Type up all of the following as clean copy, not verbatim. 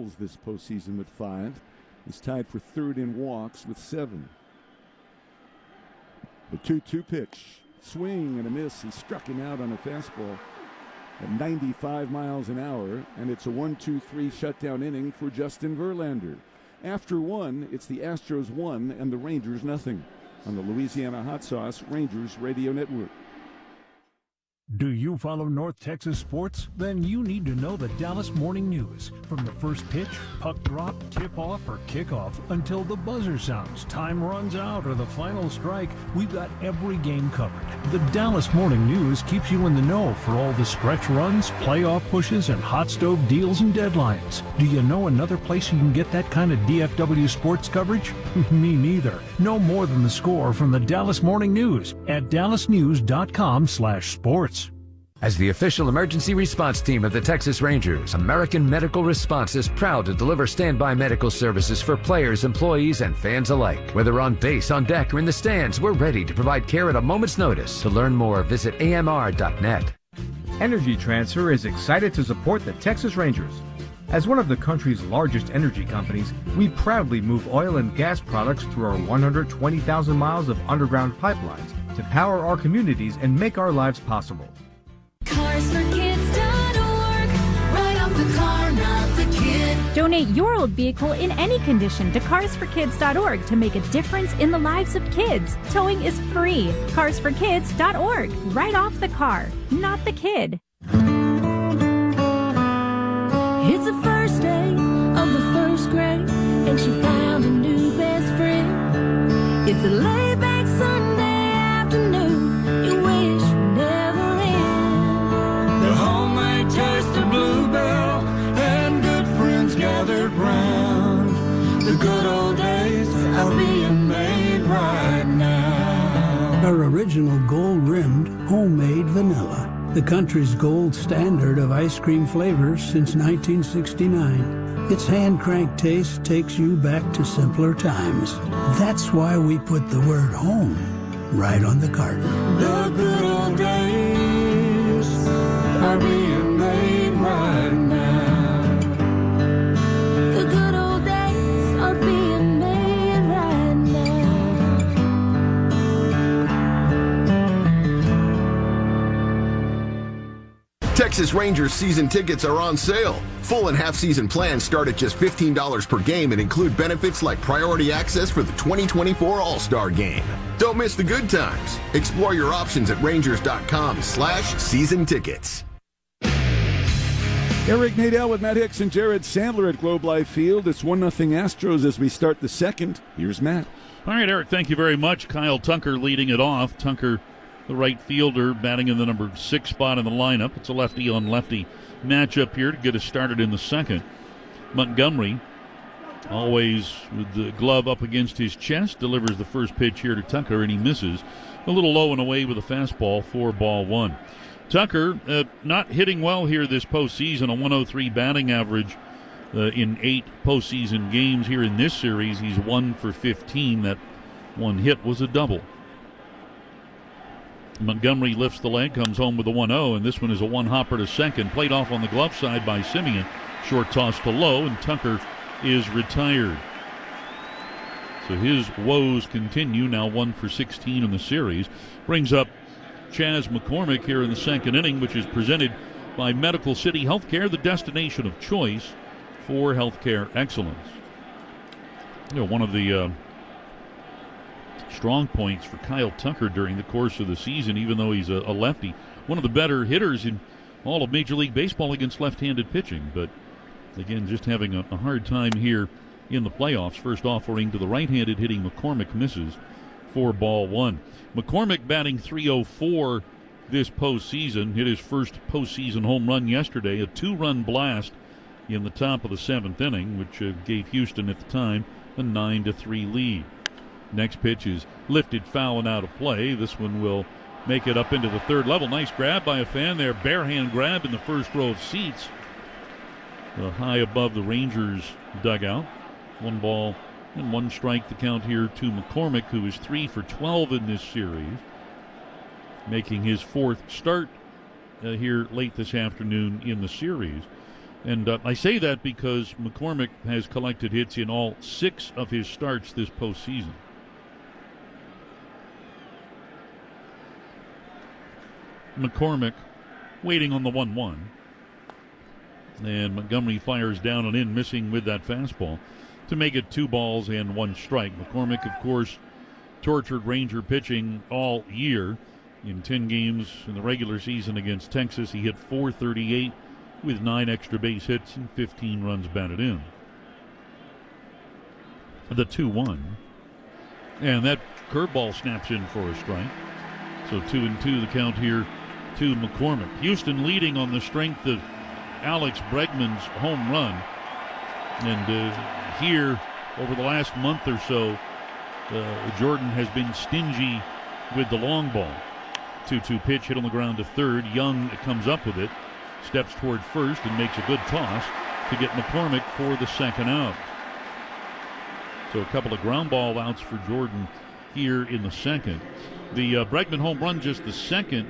doubles this postseason with 5. He's tied for third in walks with 7. The 2-2 pitch. Swing and a miss. He struck him out on a fastball at 95 miles an hour, and it's a 1-2-3 shutdown inning for Justin Verlander. After 1, it's the Astros 1 and the Rangers nothing on the Louisiana Hot Sauce Rangers Radio Network. Do you follow North Texas sports? Then you need to know the Dallas Morning News. From the first pitch, puck drop, tip-off, or kickoff until the buzzer sounds, time runs out, or the final strike, we've got every game covered. The Dallas Morning News keeps you in the know for all the stretch runs, playoff pushes, and hot stove deals and deadlines. Do you know another place you can get that kind of DFW sports coverage? Me neither. No more than the score from the Dallas Morning News at dallasnews.com/sports. As the official emergency response team of the Texas Rangers, American Medical Response is proud to deliver standby medical services for players, employees, and fans alike. Whether on base, on deck, or in the stands, we're ready to provide care at a moment's notice. To learn more, visit amr.net. Energy Transfer is excited to support the Texas Rangers. As one of the country's largest energy companies, we proudly move oil and gas products through our 120,000 miles of underground pipelines to power our communities and make our lives possible. CarsForKids.org. Right off the car, not the kid. Donate your old vehicle in any condition to CarsForKids.org to make a difference in the lives of kids. Towing is free. CarsForKids.org. Right off the car, not the kid. It's the first day of the first grade, and she found a new best friend. It's a laid-back Sunday afternoon. You wish would never end. The homemade taste of Bluebell and good friends gathered round. The good old days are being made right now. Our original gold-rimmed homemade vanilla, the country's gold standard of ice cream flavors since 1969. Its hand-cranked taste takes you back to simpler times. That's why we put the word home right on the carton. The good old days are being made right now. The good old days are being made right now. Texas Rangers season tickets are on sale. Full and half-season plans start at just $15 per game and include benefits like priority access for the 2024 All-Star Game. Don't miss the good times. Explore your options at rangers.com/season tickets. Eric Nadel with Matt Hicks and Jared Sandler at Globe Life Field. It's 1-0 Astros as we start the second. Here's Matt. All right, Eric, thank you very much. Kyle Tucker leading it off. Tucker, the right fielder, batting in the number 6 spot in the lineup. It's a lefty-on-lefty matchup here to get us started in the second. Montgomery, always with the glove up against his chest, delivers the first pitch here to Tucker, and he misses. A little low and away with a fastball for ball 1. Tucker not hitting well here this postseason, a 103 batting average in 8 postseason games here in this series. He's 1 for 15. That one hit was a double. Montgomery lifts the leg, comes home with a 1-0, and this one is a one-hopper to second. Played off on the glove side by Simeon. Short toss to low, and Tucker is retired. So his woes continue, now 1 for 16 in the series. Brings up Chaz McCormick here in the second inning, which is presented by Medical City Healthcare, the destination of choice for healthcare excellence. You know, one of the strong points for Kyle Tucker during the course of the season, even though he's a lefty, one of the better hitters in all of Major League Baseball against left-handed pitching. But again, just having a hard time here in the playoffs. First offering to the right-handed hitting McCormick misses for ball 1. McCormick batting .304 this postseason. Hit his first postseason home run yesterday, a 2-run blast in the top of the 7th inning, which gave Houston at the time a 9-3 lead. Next pitch is lifted foul and out of play. This one will make it up into the third level. Nice grab by a fan there. Bare hand grab in the first row of seats. High above the Rangers dugout. 1 ball and 1 strike the count here to McCormick, who is 3 for 12 in this series. Making his 4th start here late this afternoon in the series. And I say that because McCormick has collected hits in all 6 of his starts this postseason. McCormick waiting on the 1-1. And Montgomery fires down and in, missing with that fastball to make it 2 balls and 1 strike. McCormick, of course, tortured Ranger pitching all year. In 10 games in the regular season against Texas, he hit .438 with 9 extra base hits and 15 runs batted in. The 2-1. And that curveball snaps in for a strike. So 2-2 the count here to McCormick. Houston leading on the strength of Alex Bregman's home run. And here, over the last month or so, Jordan has been stingy with the long ball. 2-2 pitch hit on the ground to third. Young comes up with it, steps toward first, and makes a good toss to get McCormick for the second out. So a couple of ground ball outs for Jordan here in the second. The Bregman home run, just the second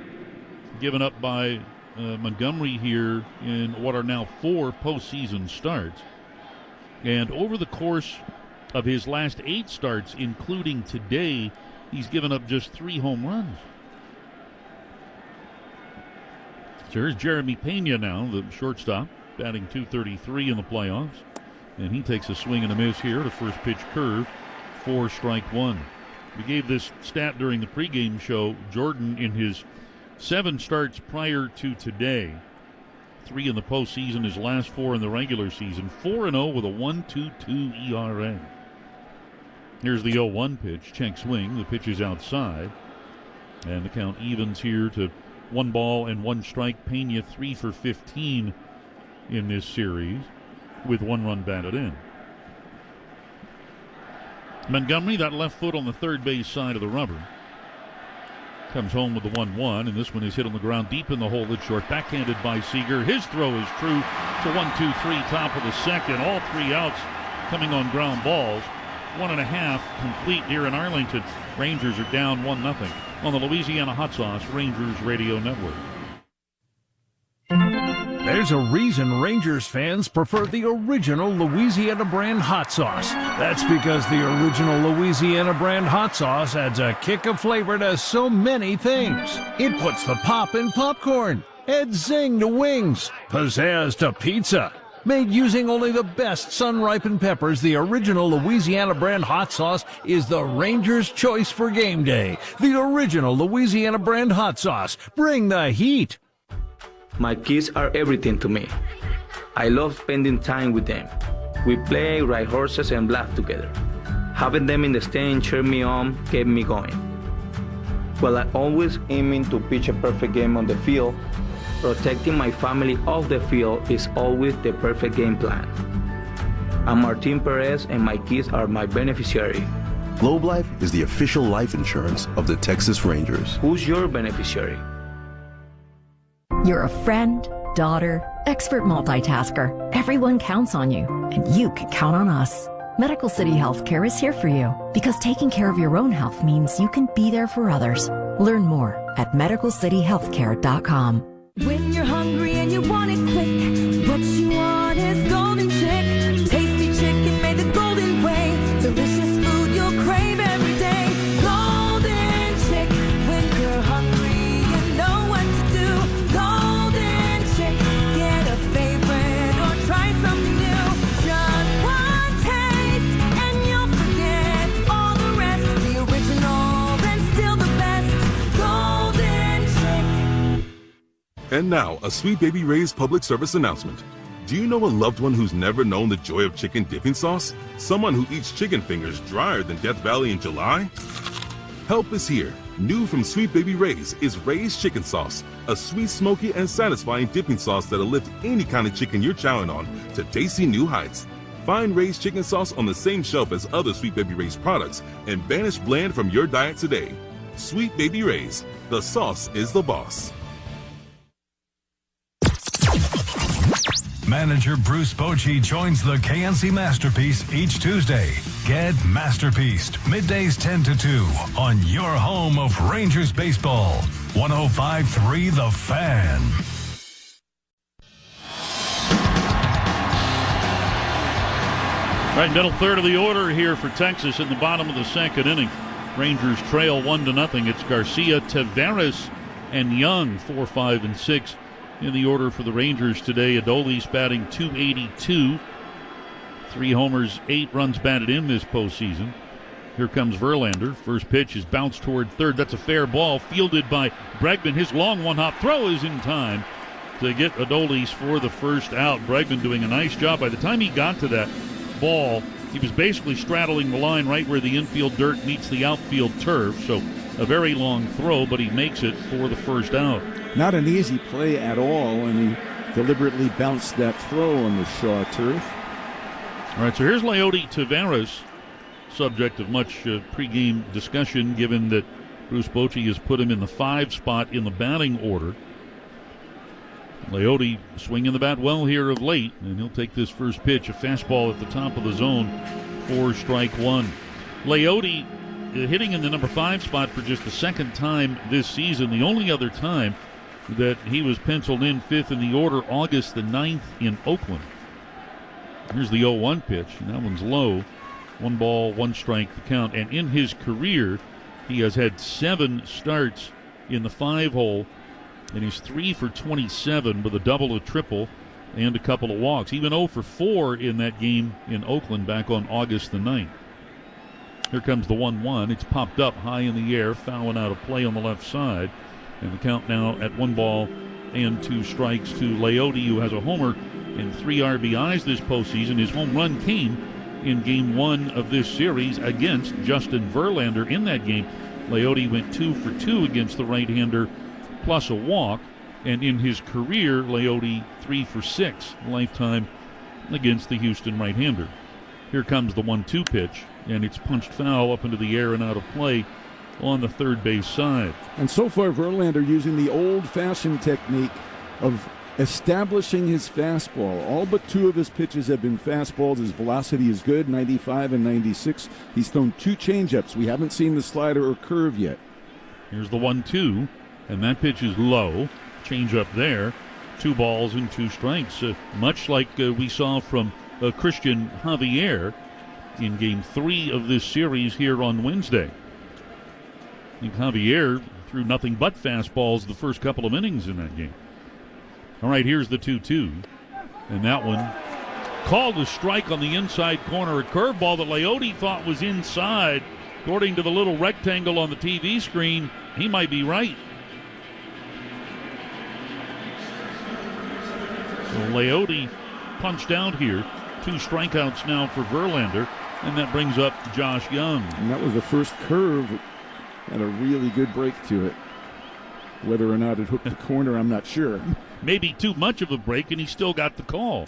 given up by Montgomery here in what are now 4 postseason starts. And over the course of his last 8 starts, including today, he's given up just 3 home runs. So here's Jeremy Pena now, the shortstop, batting .233 in the playoffs. And he takes a swing and a miss here. The first pitch curve for strike 1. We gave this stat during the pregame show. Jordan, in his 7 starts prior to today, 3 in the postseason, his last 4 in the regular season, 4-0 with a 1.22 ERA. Here's the 0-1 pitch, check swing. The pitch is outside. And the count evens here to 1 ball and 1 strike. Pena 3 for 15 in this series with 1 run batted in. Montgomery, that left foot on the third base side of the rubber. Comes home with the 1-1, and this one is hit on the ground deep in the hole at short. Backhanded by Seager. His throw is true. So 1-2-3, top of the second. All 3 outs coming on ground balls. 1.5 complete here in Arlington. Rangers are down 1-0 on the Louisiana Hot Sauce Rangers Radio Network. There's a reason Rangers fans prefer the original Louisiana brand hot sauce. That's because the original Louisiana brand hot sauce adds a kick of flavor to so many things. It puts the pop in popcorn, adds zing to wings, pizzazz to pizza. Made using only the best sun-ripened peppers, the original Louisiana brand hot sauce is the Rangers' choice for game day. The original Louisiana brand hot sauce. Bring the heat. My kids are everything to me. I love spending time with them. We play, ride horses, and laugh together. Having them in the stand cheer me on, kept me going. While I'm always aiming to pitch a perfect game on the field, protecting my family off the field is always the perfect game plan. I'm Martin Perez, and my kids are my beneficiary. Globe Life is the official life insurance of the Texas Rangers. Who's your beneficiary? You're a friend, daughter, expert multitasker. Everyone counts on you, and you can count on us. Medical City Healthcare is here for you because taking care of your own health means you can be there for others. Learn more at medicalcityhealthcare.com. When you're hungry and you want it quick, what you want is Golden Chick. Tasty chicken made the golden way. Delicious food you'll crave every day. Golden Chick. When you're hungry, you know what to do. Golden Chick. Get a favorite or try something new. Just one taste and you'll forget all the rest. The original, then still the best. Golden Chick. And now, a Sweet Baby Ray's public service announcement. Do you know a loved one who's never known the joy of chicken dipping sauce? Someone who eats chicken fingers drier than Death Valley in July? Help is here. New from Sweet Baby Ray's is Ray's Chicken Sauce, a sweet, smoky, and satisfying dipping sauce that'll lift any kind of chicken you're chowing on to tasty new heights. Find Ray's Chicken Sauce on the same shelf as other Sweet Baby Ray's products and banish bland from your diet today. Sweet Baby Ray's, the sauce is the boss. Manager Bruce Bochy joins the KNC Masterpiece each Tuesday. Get Masterpieced, middays 10 to 2 on your home of Rangers baseball. 105.3 The Fan. Right, middle third of the order here for Texas in the bottom of the second inning. Rangers trail 1-0. It's Garcia, Taveras, and Young, 4, 5, and 6 in the order for the Rangers today. Adolis batting .282. 3 homers, 8 runs batted in this postseason. Here comes Verlander. First pitch is bounced toward third. That's a fair ball, fielded by Bregman. His long one-hop throw is in time to get Adolis for the first out. Bregman doing a nice job. By the time he got to that ball, he was basically straddling the line right where the infield dirt meets the outfield turf. So a very long throw, but he makes it for the first out. Not an easy play at all, and he deliberately bounced that throw on the Shaw turf. All right, so here's Leody Taveras, subject of much pregame discussion, given that Bruce Bochy has put him in the 5 spot in the batting order. Leody swinging the bat well here of late, and he'll take this first pitch, a fastball at the top of the zone for strike 1. Leody hitting in the number 5 spot for just the second time this season. The only other time that he was penciled in 5th in the order, August the 9th in Oakland. Here's the 0-1 pitch, and that one's low. 1 ball, 1 strike the count. And in his career, he has had 7 starts in the 5-hole, and he's 3 for 27 with a double, a triple, and a couple of walks. Even 0 for 4 in that game in Oakland back on August the 9th. Here comes the 1-1. It's popped up high in the air, fouling out of play on the left side. And the count now at 1 ball and 2 strikes to Leody, who has a homer and 3 RBIs this postseason. His home run came in Game 1 of this series against Justin Verlander. In that game, Leody went 2 for 2 against the right-hander, plus a walk. And in his career, Leody 3 for 6 lifetime against the Houston right-hander. Here comes the 1-2 pitch, and it's punched foul up into the air and out of play on the third base side. And so far, Verlander using the old-fashioned technique of establishing his fastball. All but 2 of his pitches have been fastballs. His velocity is good, 95 and 96. He's thrown 2 changeups. We haven't seen the slider or curve yet. Here's the 1-2, and that pitch is low. Changeup there. 2 balls and 2 strikes. Much like we saw from Christian Javier in Game 3 of this series here on Wednesday. I think Javier threw nothing but fastballs the first couple of innings in that game. All right, here's the 2-2. And that one called a strike on the inside corner. A curveball that Leody thought was inside. According to the little rectangle on the TV screen, he might be right. So Leody punched out here. 2 strikeouts now for Verlander. And that brings up Josh Young. And that was the first curve. Had a really good break to it. Whether or not it hooked the corner, I'm not sure. Maybe too much of a break, and he still got the call.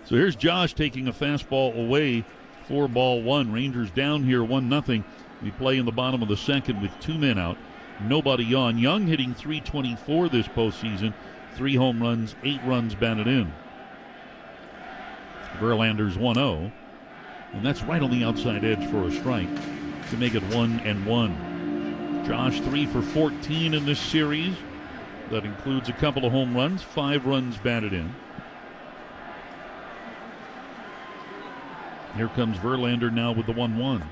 So here's Josh taking a fastball away for ball 1. Rangers down here 1-0. We play in the bottom of the second with 2 men out. Nobody on. Young hitting .324 this postseason. 3 home runs, 8 runs batted in. Verlander's 1-0. And that's right on the outside edge for a strike to make it 1-1. Josh 3 for 14 in this series. That includes a couple of home runs, 5 runs batted in. Here comes Verlander now with the 1-1.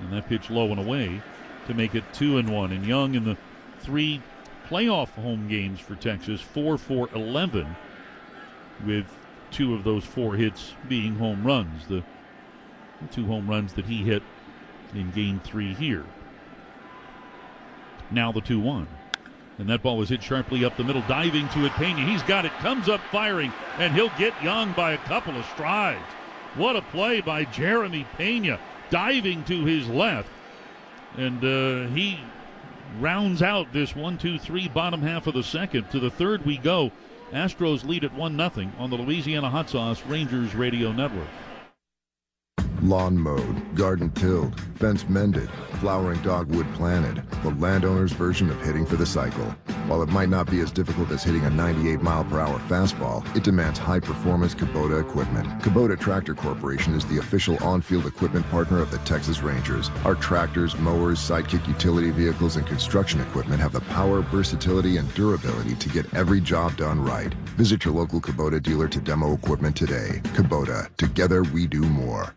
And that pitch low and away to make it 2-1. And Young in the 3 playoff home games for Texas, 4 for 11, with 2 of those 4 hits being home runs. The 2 home runs that he hit in Game 3 here. Now the 2-1. And that ball was hit sharply up the middle, diving to it. Pena, he's got it, comes up firing, and he'll get Young by a couple of strides. What a play by Jeremy Pena, diving to his left. And he rounds out this 1-2-3 bottom half of the second. To the third we go. Astros lead at 1-0 on the Louisiana Hot Sauce Rangers Radio Network. Lawn mowed, garden tilled, fence mended, flowering dogwood planted. The landowner's version of hitting for the cycle. While it might not be as difficult as hitting a 98-mile-per-hour fastball, it demands high-performance Kubota equipment. Kubota Tractor Corporation is the official on-field equipment partner of the Texas Rangers. Our tractors, mowers, sidekick utility vehicles, and construction equipment have the power, versatility, and durability to get every job done right. Visit your local Kubota dealer to demo equipment today. Kubota, together we do more.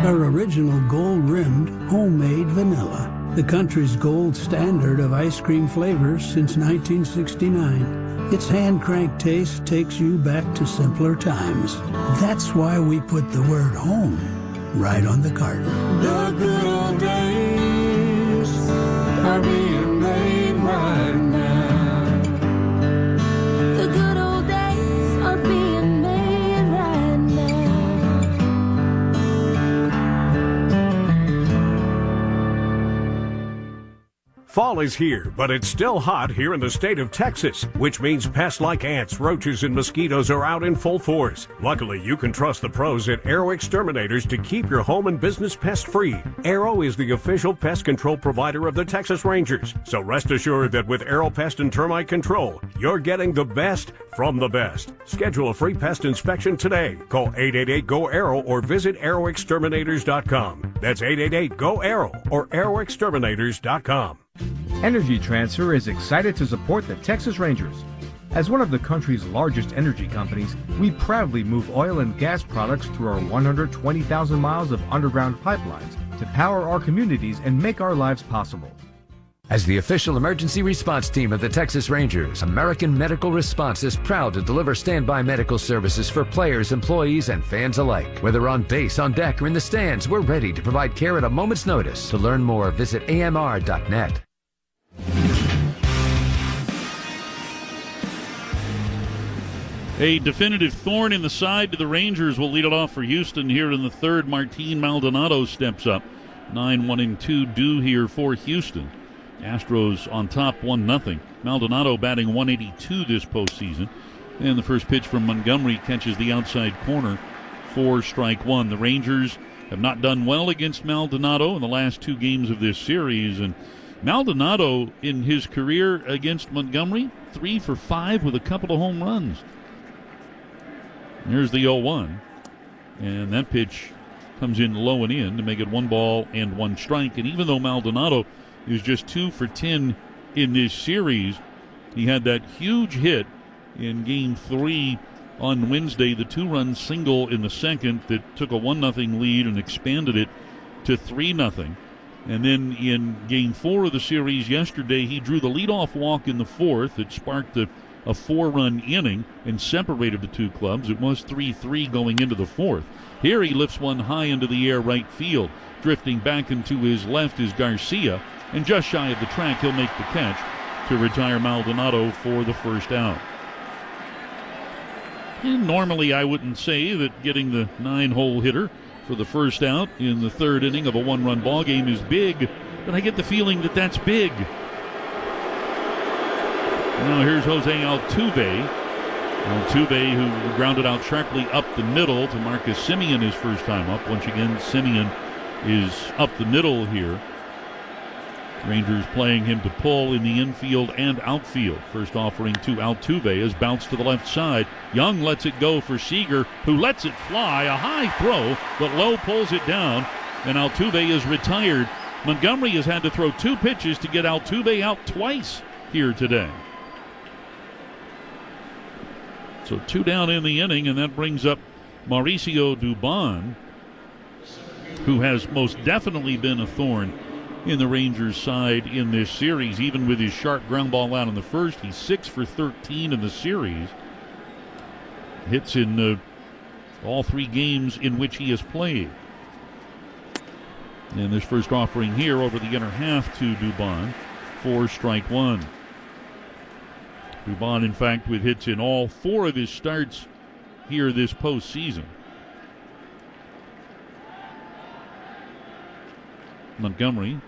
our original gold-rimmed homemade vanilla, the country's gold standard of ice cream flavors since 1969. Its hand-cranked taste takes you back to simpler times. That's why we put the word home right on the carton. The good old days are being made right now. The good old days are being made right now. Fall is here, but it's still hot here in the state of Texas, which means pests like ants, roaches, and mosquitoes are out in full force. Luckily, you can trust the pros at Arrow Exterminators to keep your home and business pest-free. Arrow is the official pest control provider of the Texas Rangers, so rest assured that with Arrow Pest and Termite Control, you're getting the best from the best. Schedule a free pest inspection today. Call 888-GO-ARROW or visit arrowexterminators.com. That's 888-GO-ARROW or arrowexterminators.com. Energy Transfer is excited to support the Texas Rangers. As one of the country's largest energy companies, we proudly move oil and gas products through our 120,000 miles of underground pipelines to power our communities and make our lives possible. As the official emergency response team of the Texas Rangers, American Medical Response is proud to deliver standby medical services for players, employees, and fans alike. Whether on base, on deck, or in the stands, we're ready to provide care at a moment's notice. To learn more, visit amr.net. A definitive thorn in the side to the Rangers will lead it off for Houston here in the third. Martin Maldonado steps up. 9-1-2 due here for Houston. Astros on top 1-0. Maldonado batting 182 this postseason. And the first pitch from Montgomery catches the outside corner for strike one. The Rangers have not done well against Maldonado in the last two games of this series. And Maldonado in his career against Montgomery, 3 for 5 with a couple of home runs. Here's the 0-1. And that pitch comes in low and in to make it 1-1 strike. And even though Maldonado is just 2 for 10 in this series, he had that huge hit in Game 3 on Wednesday, the 2-run single in the second that took a 1-0 lead and expanded it to 3-0. And then in Game 4 of the series yesterday, he drew the leadoff walk in the fourth. It sparked a 4-run inning and separated the two clubs. It was 3-3 going into the fourth. Here he lifts one high into the air right field. Drifting back into his left is Garcia, and just shy of the track, he'll make the catch to retire Maldonado for the first out. And normally I wouldn't say that getting the 9-hole hitter for the first out in the third inning of a one-run ball game is big, but I get the feeling that that's big. Now here's Jose Altuve. Altuve, who grounded out sharply up the middle to Marcus Semien his first time up. Once again, Semien is up the middle here. Rangers playing him to pull in the infield and outfield. First offering to Altuve is bounced to the left side. Young lets it go for Seager, who lets it fly. A high throw, but Lowe pulls it down, and Altuve is retired. Montgomery has had to throw 2 pitches to get Altuve out twice here today. So 2 down in the inning, and that brings up Mauricio Dubon, who has most definitely been a thorn in the Rangers' side in this series. Even with his sharp ground ball out in the first, he's 6 for 13 in the series. Hits in all 3 games in which he has played. And this first offering here over the inner half to Dubon for strike one. Dubon, in fact, with hits in all 4 of his starts here this postseason. Montgomery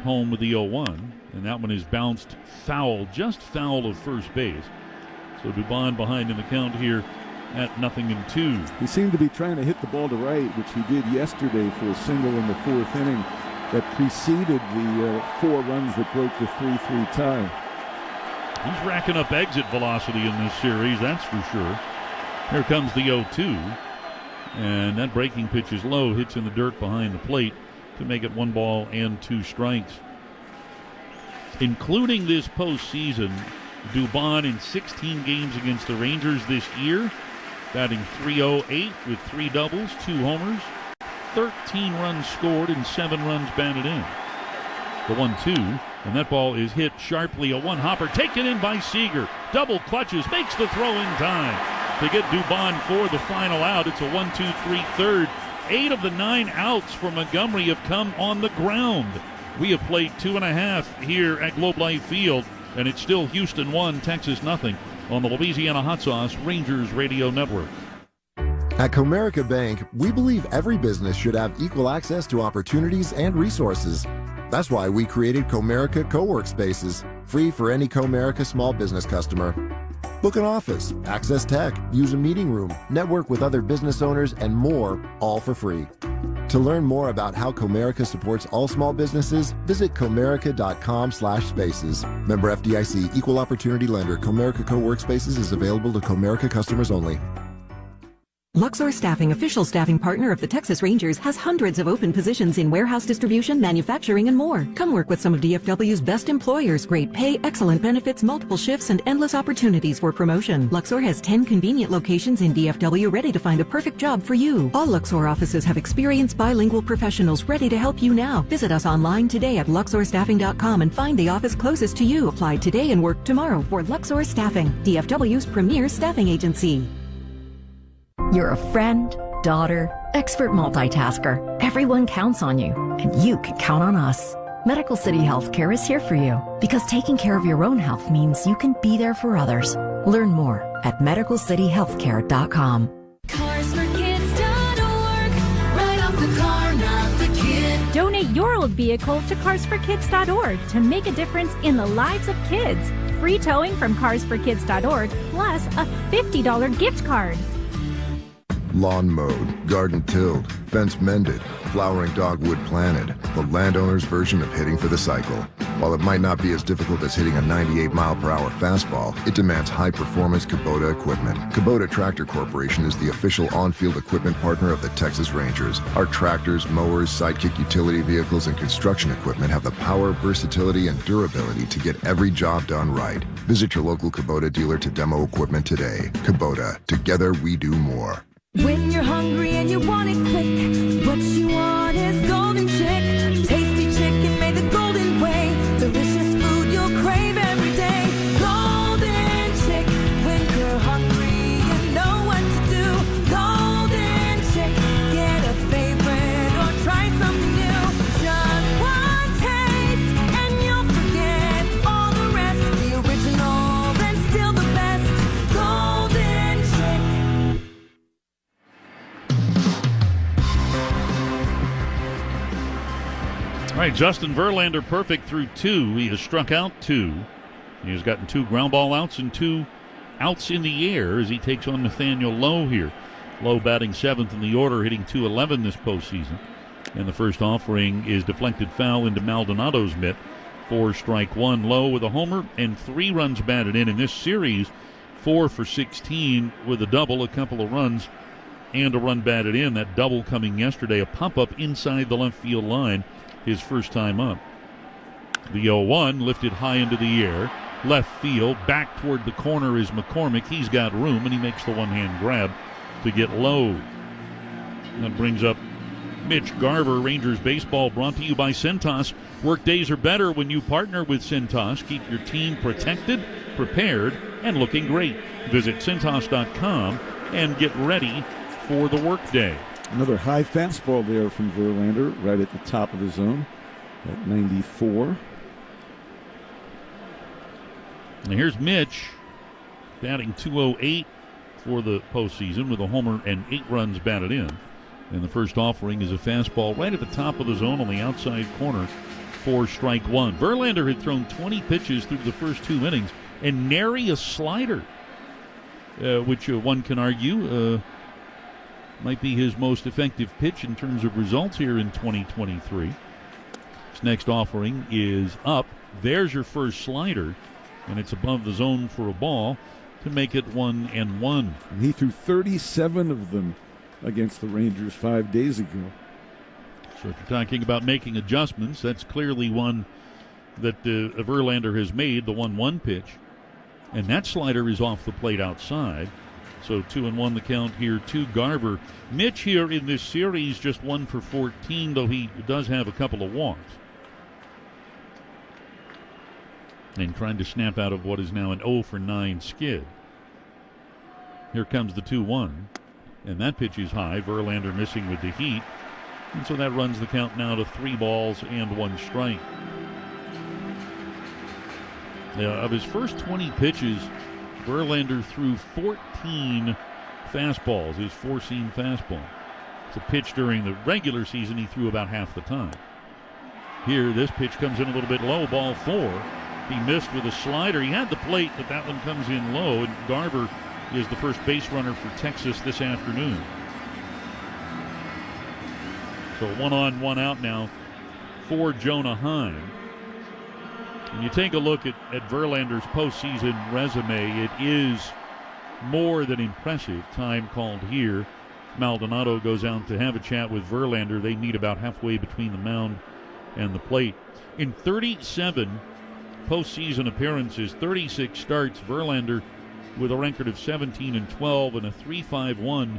home with the 0-1, and that one is bounced foul, just foul of first base. So Dubon behind in the count here at 0-2. He seemed to be trying to hit the ball to right, which he did yesterday for a single in the 4th inning that preceded the 4 runs that broke the 3-3 tie. He's racking up exit velocity in this series, that's for sure. Here comes the 0-2, and that breaking pitch is low, hits in the dirt behind the plate to make it 1-2 strikes. Including this postseason, Dubon in 16 games against the Rangers this year, batting .308 with 3 doubles, 2 homers, 13 runs scored and 7 runs batted in. The 1-2, and that ball is hit sharply. A one-hopper taken in by Seager. Double clutches, makes the throw in time to get Dubon for the final out. It's a 1-2-3 third. 8 of the 9 outs for Montgomery have come on the ground. We have played 2.5 here at Globe Life Field, and it's still Houston 1, Texas nothing on the Louisiana Hot Sauce Rangers Radio Network. At Comerica Bank, we believe every business should have equal access to opportunities and resources. That's why we created Comerica Co-work Spaces, free for any Comerica small business customer. Book an office, access tech, use a meeting room, network with other business owners, and more, all for free. To learn more about how Comerica supports all small businesses, visit comerica.com/spaces. Member FDIC, Equal Opportunity Lender. Comerica Co-work Spaces is available to Comerica customers only. Luxor Staffing, official staffing partner of the Texas Rangers, has hundreds of open positions in warehouse distribution, manufacturing, and more. Come work with some of DFW's best employers. Great pay, excellent benefits, multiple shifts, and endless opportunities for promotion. Luxor has 10 convenient locations in DFW ready to find the perfect job for you. All Luxor offices have experienced bilingual professionals ready to help you now. Visit us online today at luxorstaffing.com and find the office closest to you. Apply today and work tomorrow for Luxor Staffing, DFW's premier staffing agency. You're a friend, daughter, expert multitasker. Everyone counts on you, and you can count on us. Medical City Healthcare is here for you because taking care of your own health means you can be there for others. Learn more at medicalcityhealthcare.com. CarsForKids.org. Right off the car, not the kid. Donate your old vehicle to CarsForKids.org to make a difference in the lives of kids. Free towing from CarsForKids.org plus a $50 gift card. Lawn mowed, garden tilled, fence mended, flowering dogwood planted. The landowner's version of hitting for the cycle. While it might not be as difficult as hitting a 98-mile-per-hour fastball, it demands high-performance Kubota equipment. Kubota Tractor Corporation is the official on-field equipment partner of the Texas Rangers. Our tractors, mowers, sidekick utility vehicles, and construction equipment have the power, versatility, and durability to get every job done right. Visit your local Kubota dealer to demo equipment today. Kubota, together we do more. When you're hungry and you want it quick, what you want is Golden Chick. Tasty chicken made the golden way. Delicious food you'll crave every day. Golden Chick. When you're hungry, you know what to do. Golden Chick. Get a favorite or try something new. Just one taste and you'll forget all the rest. The original and still the best. Golden Chick. All right, Justin Verlander perfect through 2. He has struck out 2. He has gotten 2 ground ball outs and 2 outs in the air as he takes on Nathaniel Lowe here. Lowe batting 7th in the order, hitting .211 this postseason. And the first offering is deflected foul into Maldonado's mitt. 4 strike 1. Lowe with a homer and 3 runs batted in this series. 4 for 16 with a double, a couple of runs, and a run batted in. That double coming yesterday, a pop-up inside the left field line. His first time up. The 0-1 lifted high into the air. Left field, back toward the corner is McCormick. He's got room, and he makes the one-hand grab to get Lowe. That brings up Mitch Garver. Rangers baseball brought to you by Centos. Work days are better when you partner with Centos. Keep your team protected, prepared, and looking great. Visit Centos.com and get ready for the workday. Another high fastball there from Verlander, right at the top of the zone at 94. And here's Mitch, batting .208 for the postseason with a homer and 8 runs batted in. And the first offering is a fastball right at the top of the zone on the outside corner for strike 1. Verlander had thrown 20 pitches through the first 2 innings and nary a slider, which one can argue might be his most effective pitch in terms of results here in 2023. His next offering is up. There's your first slider, and it's above the zone for a ball to make it 1-1. And he threw 37 of them against the Rangers 5 days ago. So if you're talking about making adjustments, that's clearly one that Verlander has made, the 1-1 pitch. And that slider is off the plate outside. So 2-1 the count here to Garver. Mitch here in this series just 1 for 14, though he does have a couple of walks. And trying to snap out of what is now an 0 for 9 skid. Here comes the 2-1. And that pitch is high. Verlander missing with the heat. And so that runs the count now to 3 balls and 1 strike. Of his first 20 pitches, Verlander threw 14 fastballs, his 4-seam fastball. It's a pitch during the regular season he threw about half the time. Here, this pitch comes in a little bit low, ball 4. He missed with a slider. He had the plate, but that one comes in low, and Garver is the first base runner for Texas this afternoon. So 1 on, 1 out now for Jonah Heim. When you take a look at Verlander's postseason resume, it is more than impressive. Time called here. Maldonado goes out to have a chat with Verlander. They meet about halfway between the mound and the plate. In 37 postseason appearances, 36 starts, Verlander with a record of 17-12 and a 3.51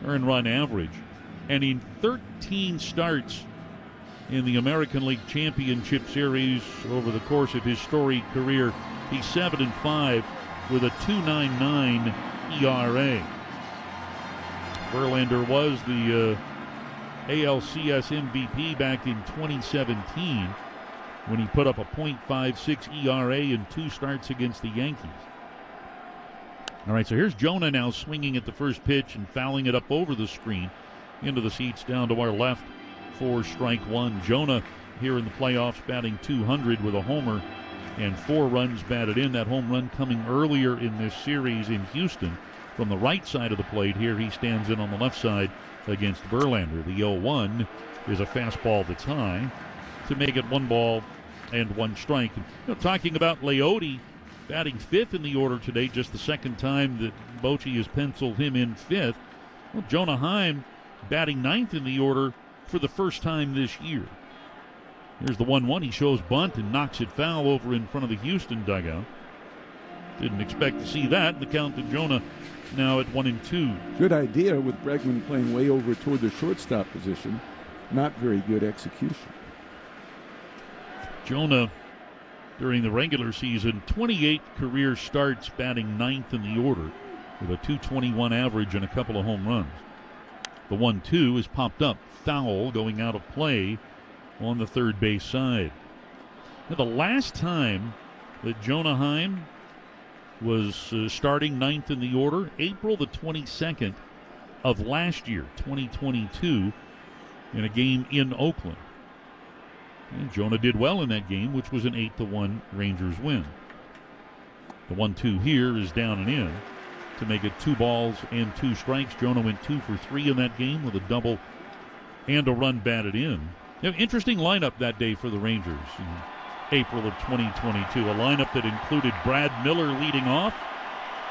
earned run average. And in 13 starts in the American League Championship Series over the course of his storied career, he's 7-5 with a 2.99 ERA. Verlander was the ALCS MVP back in 2017 when he put up a .56 ERA in 2 starts against the Yankees. All right, so here's Jonah now swinging at the first pitch and fouling it up over the screen into the seats down to our left for strike 1. Jonah here in the playoffs batting .200 with a homer and 4 runs batted in. That home run coming earlier in this series in Houston from the right side of the plate. Here he stands in on the left side against Verlander. The 0-1 is a fastball that's high to make it 1 ball and 1 strike. Talking about Leote batting 5th in the order today, just the second time that Bochy has penciled him in 5th. Well, Jonah Heim batting 9th in the order for the first time this year. Here's the 1-1. He shows bunt and knocks it foul over in front of the Houston dugout. Didn't expect to see that. The count to Jonah now at 1-2. Good idea with Bregman playing way over toward the shortstop position. Not very good execution. Jonah, during the regular season, 28 career starts batting 9th in the order with a .221 average and a couple of home runs. The 1-2 is popped up. Foul going out of play on the third base side. Now, the last time that Jonah Heim was starting 9th in the order, April the 22nd of last year, 2022, in a game in Oakland. And Jonah did well in that game, which was an 8-1 Rangers win. The 1-2 here is down and in to make it 2 balls and 2 strikes. Jonah went 2 for 3 in that game with a double and a run batted in. Interesting lineup that day for the Rangers in April of 2022. A lineup that included Brad Miller leading off,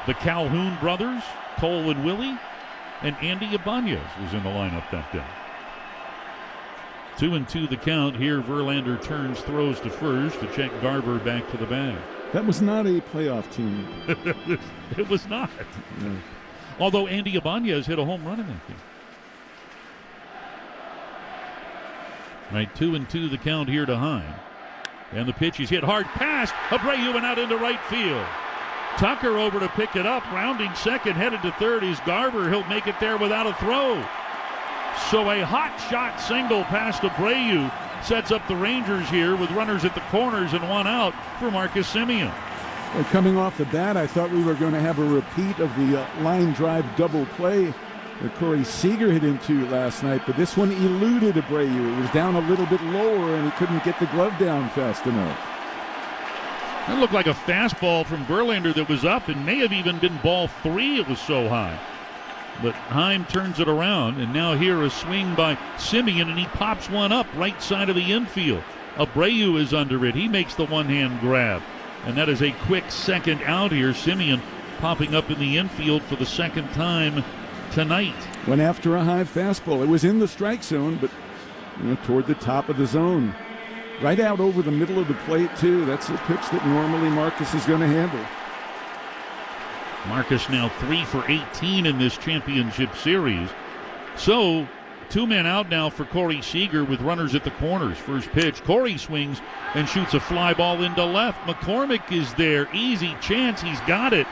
the Calhoun brothers, Cole and Willie, and Andy Ibanez was in the lineup that day. 2-2 the count. Here Verlander turns, throws to first to check Garver back to the bag. That was not a playoff team. It was not. No. Although Andy Ibanez hit a home run in that game. All right, 2-2 the count here to Heim. And the pitch is hit hard past Abreu and out into right field. Tucker over to pick it up, rounding second, headed to third is Garver. He'll make it there without a throw. So a hot shot single past Abreu sets up the Rangers here with runners at the corners and 1 out for Marcus Semien. Well, coming off the bat, I thought we were going to have a repeat of the line drive double play that Corey Seager hit into last night, but this one eluded Abreu. It was down a little bit lower, and he couldn't get the glove down fast enough. That looked like a fastball from Verlander that was up and may have even been ball 3. It was so high. But Heim turns it around, and now here a swing by Semien, and he pops one up right side of the infield. Abreu is under it. He makes the one-hand grab, and that is a quick second out here. Semien popping up in the infield for the second time tonight. Went after a high fastball. It was in the strike zone, but toward the top of the zone. Right out over the middle of the plate, too. That's a pitch that normally Marcus is going to handle. Marcus now 3 for 18 in this championship series. So, 2 men out now for Corey Seager with runners at the corners. First pitch, Corey swings and shoots a fly ball into left. McCormick is there. Easy chance. He's got it.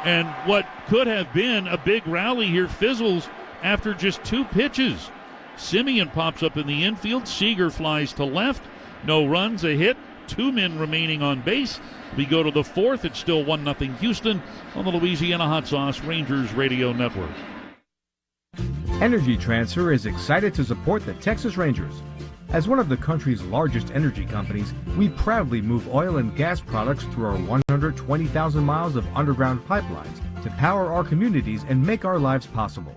And what could have been a big rally here fizzles after just 2 pitches. Simeon pops up in the infield. Seager flies to left. No runs, a hit. 2 men remaining on base. We go to the 4th. It's still 1-0 Houston on the Louisiana Hot Sauce Rangers Radio Network. Energy Transfer is excited to support the Texas Rangers. As one of the country's largest energy companies, we proudly move oil and gas products through our 120,000 miles of underground pipelines to power our communities and make our lives possible.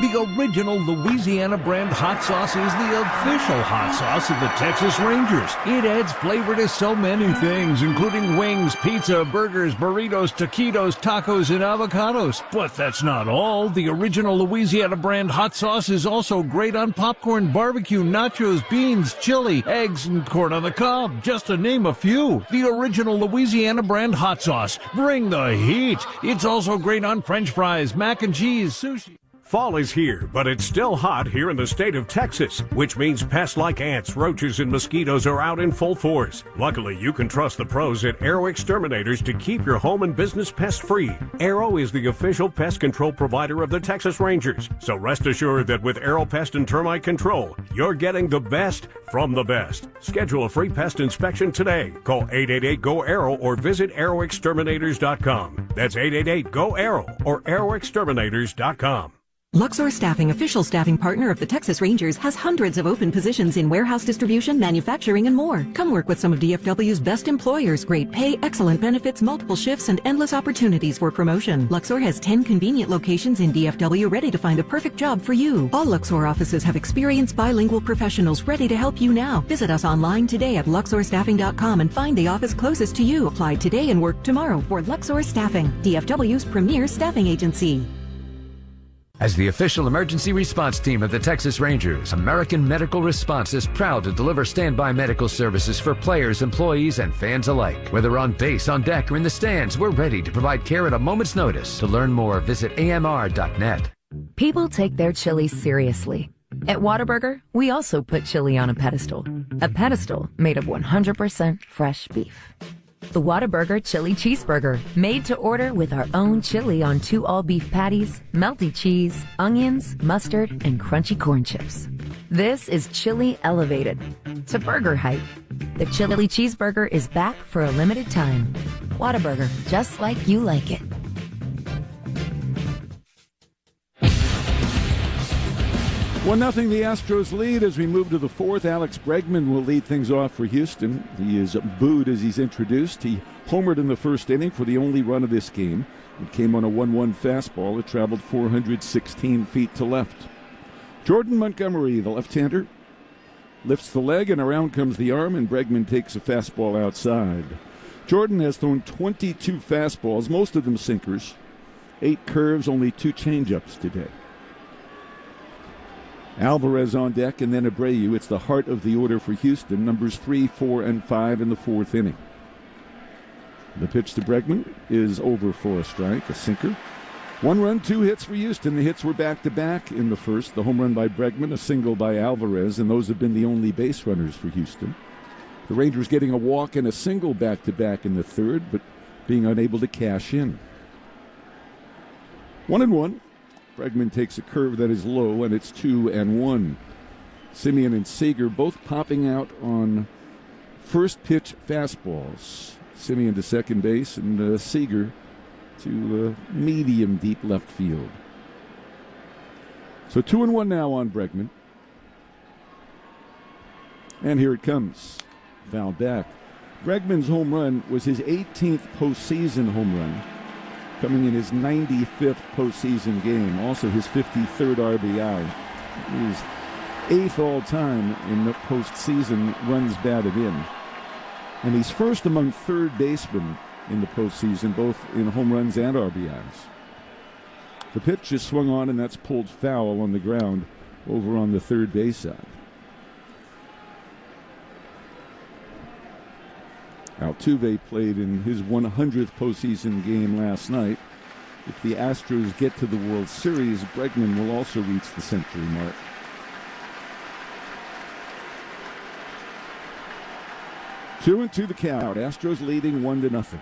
The original Louisiana brand hot sauce is the official hot sauce of the Texas Rangers. It adds flavor to so many things, including wings, pizza, burgers, burritos, taquitos, tacos, and avocados. But that's not all. The original Louisiana brand hot sauce is also great on popcorn, barbecue, nachos, beans, chili, eggs, and corn on the cob, just to name a few. The original Louisiana brand hot sauce. Bring the heat. It's also great on French fries, mac and cheese, sushi. Fall is here, but it's still hot here in the state of Texas, which means pests like ants, roaches, and mosquitoes are out in full force. Luckily, you can trust the pros at Arrow Exterminators to keep your home and business pest-free. Arrow is the official pest control provider of the Texas Rangers, so rest assured that with Arrow Pest and Termite Control, you're getting the best from the best. Schedule a free pest inspection today. Call 888-GO-ARROW or visit arrowexterminators.com. That's 888-GO-ARROW or arrowexterminators.com. Luxor Staffing, official staffing partner of the Texas Rangers, has hundreds of open positions in warehouse distribution, manufacturing, and more. Come work with some of DFW's best employers. Great pay, excellent benefits, multiple shifts, and endless opportunities for promotion. Luxor has 10 convenient locations in DFW ready to find the perfect job for you. All Luxor offices have experienced bilingual professionals ready to help you now. Visit us online today at luxorstaffing.com and find the office closest to you. Apply today and work tomorrow for Luxor Staffing, DFW's premier staffing agency. As the official emergency response team of the Texas Rangers, American Medical Response is proud to deliver standby medical services for players, employees, and fans alike. Whether on base, on deck, or in the stands, we're ready to provide care at a moment's notice. To learn more, visit amr.net. People take their chili seriously. At Whataburger, we also put chili on a pedestal made of 100% fresh beef. The Whataburger Chili Cheeseburger, made to order with our own chili on 2 all-beef patties, melty cheese, onions, mustard, and crunchy corn chips. This is chili elevated to burger height. The Chili Cheeseburger is back for a limited time. Whataburger, just like you like it. 1-0 the Astros lead as we move to the 4th. Alex Bregman will lead things off for Houston. He is booed as he's introduced. He homered in the first inning for the only run of this game. It came on a 1-1 fastball. It traveled 416 feet to left. Jordan Montgomery, the left-hander, lifts the leg and around comes the arm, and Bregman takes a fastball outside. Jordan has thrown 22 fastballs, most of them sinkers, 8 curves, only 2 changeups today. Alvarez on deck, and then Abreu. It's the heart of the order for Houston, numbers 3, 4, and 5 in the 4th inning. The pitch to Bregman is over for a strike, a sinker. 1 run, 2 hits for Houston. The hits were back-to-back in the first. The home run by Bregman, a single by Alvarez, and those have been the only base runners for Houston. The Rangers getting a walk and a single back-to-back in the third, but being unable to cash in. 1-1. Bregman takes a curve that is low, and it's 2-1. Simeon and Seager both popping out on first pitch fastballs. Simeon to second base, and Seager to medium deep left field. So 2-1 now on Bregman. And here it comes. Foul back. Bregman's home run was his 18th postseason home run, coming in his 95th postseason game, also his 53rd RBI. His 8th all-time in the postseason runs batted in. And he's first among third basemen in the postseason, both in home runs and RBIs. The pitch is swung on, and that's pulled foul on the ground over on the third base side. Altuve played in his 100th postseason game last night. If the Astros get to the World Series, Bregman will also reach the century mark. Two and two the count. Astros leading 1-0.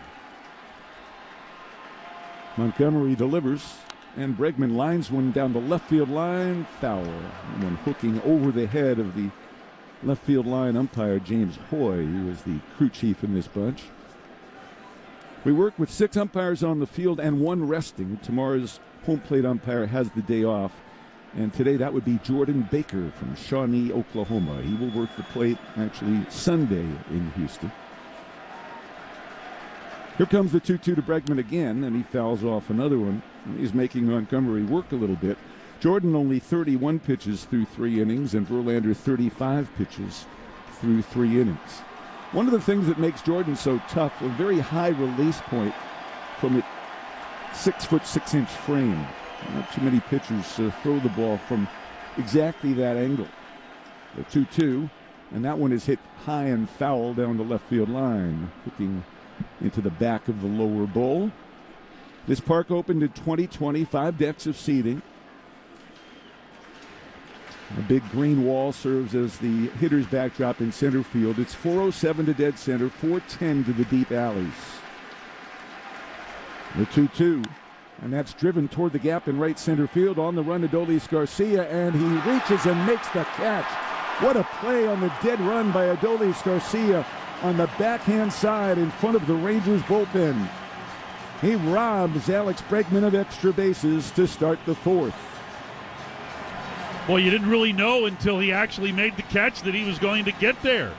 Montgomery delivers, and Bregman lines one down the left field line, foul. And one hooking over the head of the left field line umpire, James Hoy, who is the crew chief in this bunch. We work with 6 umpires on the field and 1 resting. Tomorrow's home plate umpire has the day off. And today that would be Jordan Baker from Shawnee, Oklahoma. He will work the plate actually Sunday in Houston. Here comes the 2-2 to Bregman again, and he fouls off another one. He's making Montgomery work a little bit. Jordan only 31 pitches through 3 innings, and Verlander 35 pitches through 3 innings. One of the things that makes Jordan so tough, a very high release point from a 6'6" frame. Not too many pitchers throw the ball from exactly that angle. The 2-2, and that one is hit high and foul down the left field line, hooking into the back of the lower bowl. This park opened in 2020, 5 decks of seating. A big green wall serves as the hitter's backdrop in center field. It's 407 to dead center, 410 to the deep alleys. The 2-2. And that's driven toward the gap in right center field. On the run, Adolis Garcia, and he reaches and makes the catch. What a play on the dead run by Adolis Garcia on the backhand side in front of the Rangers bullpen. He robs Alex Bregman of extra bases to start the 4th. Well, you didn't really know until he actually made the catch that he was going to get there.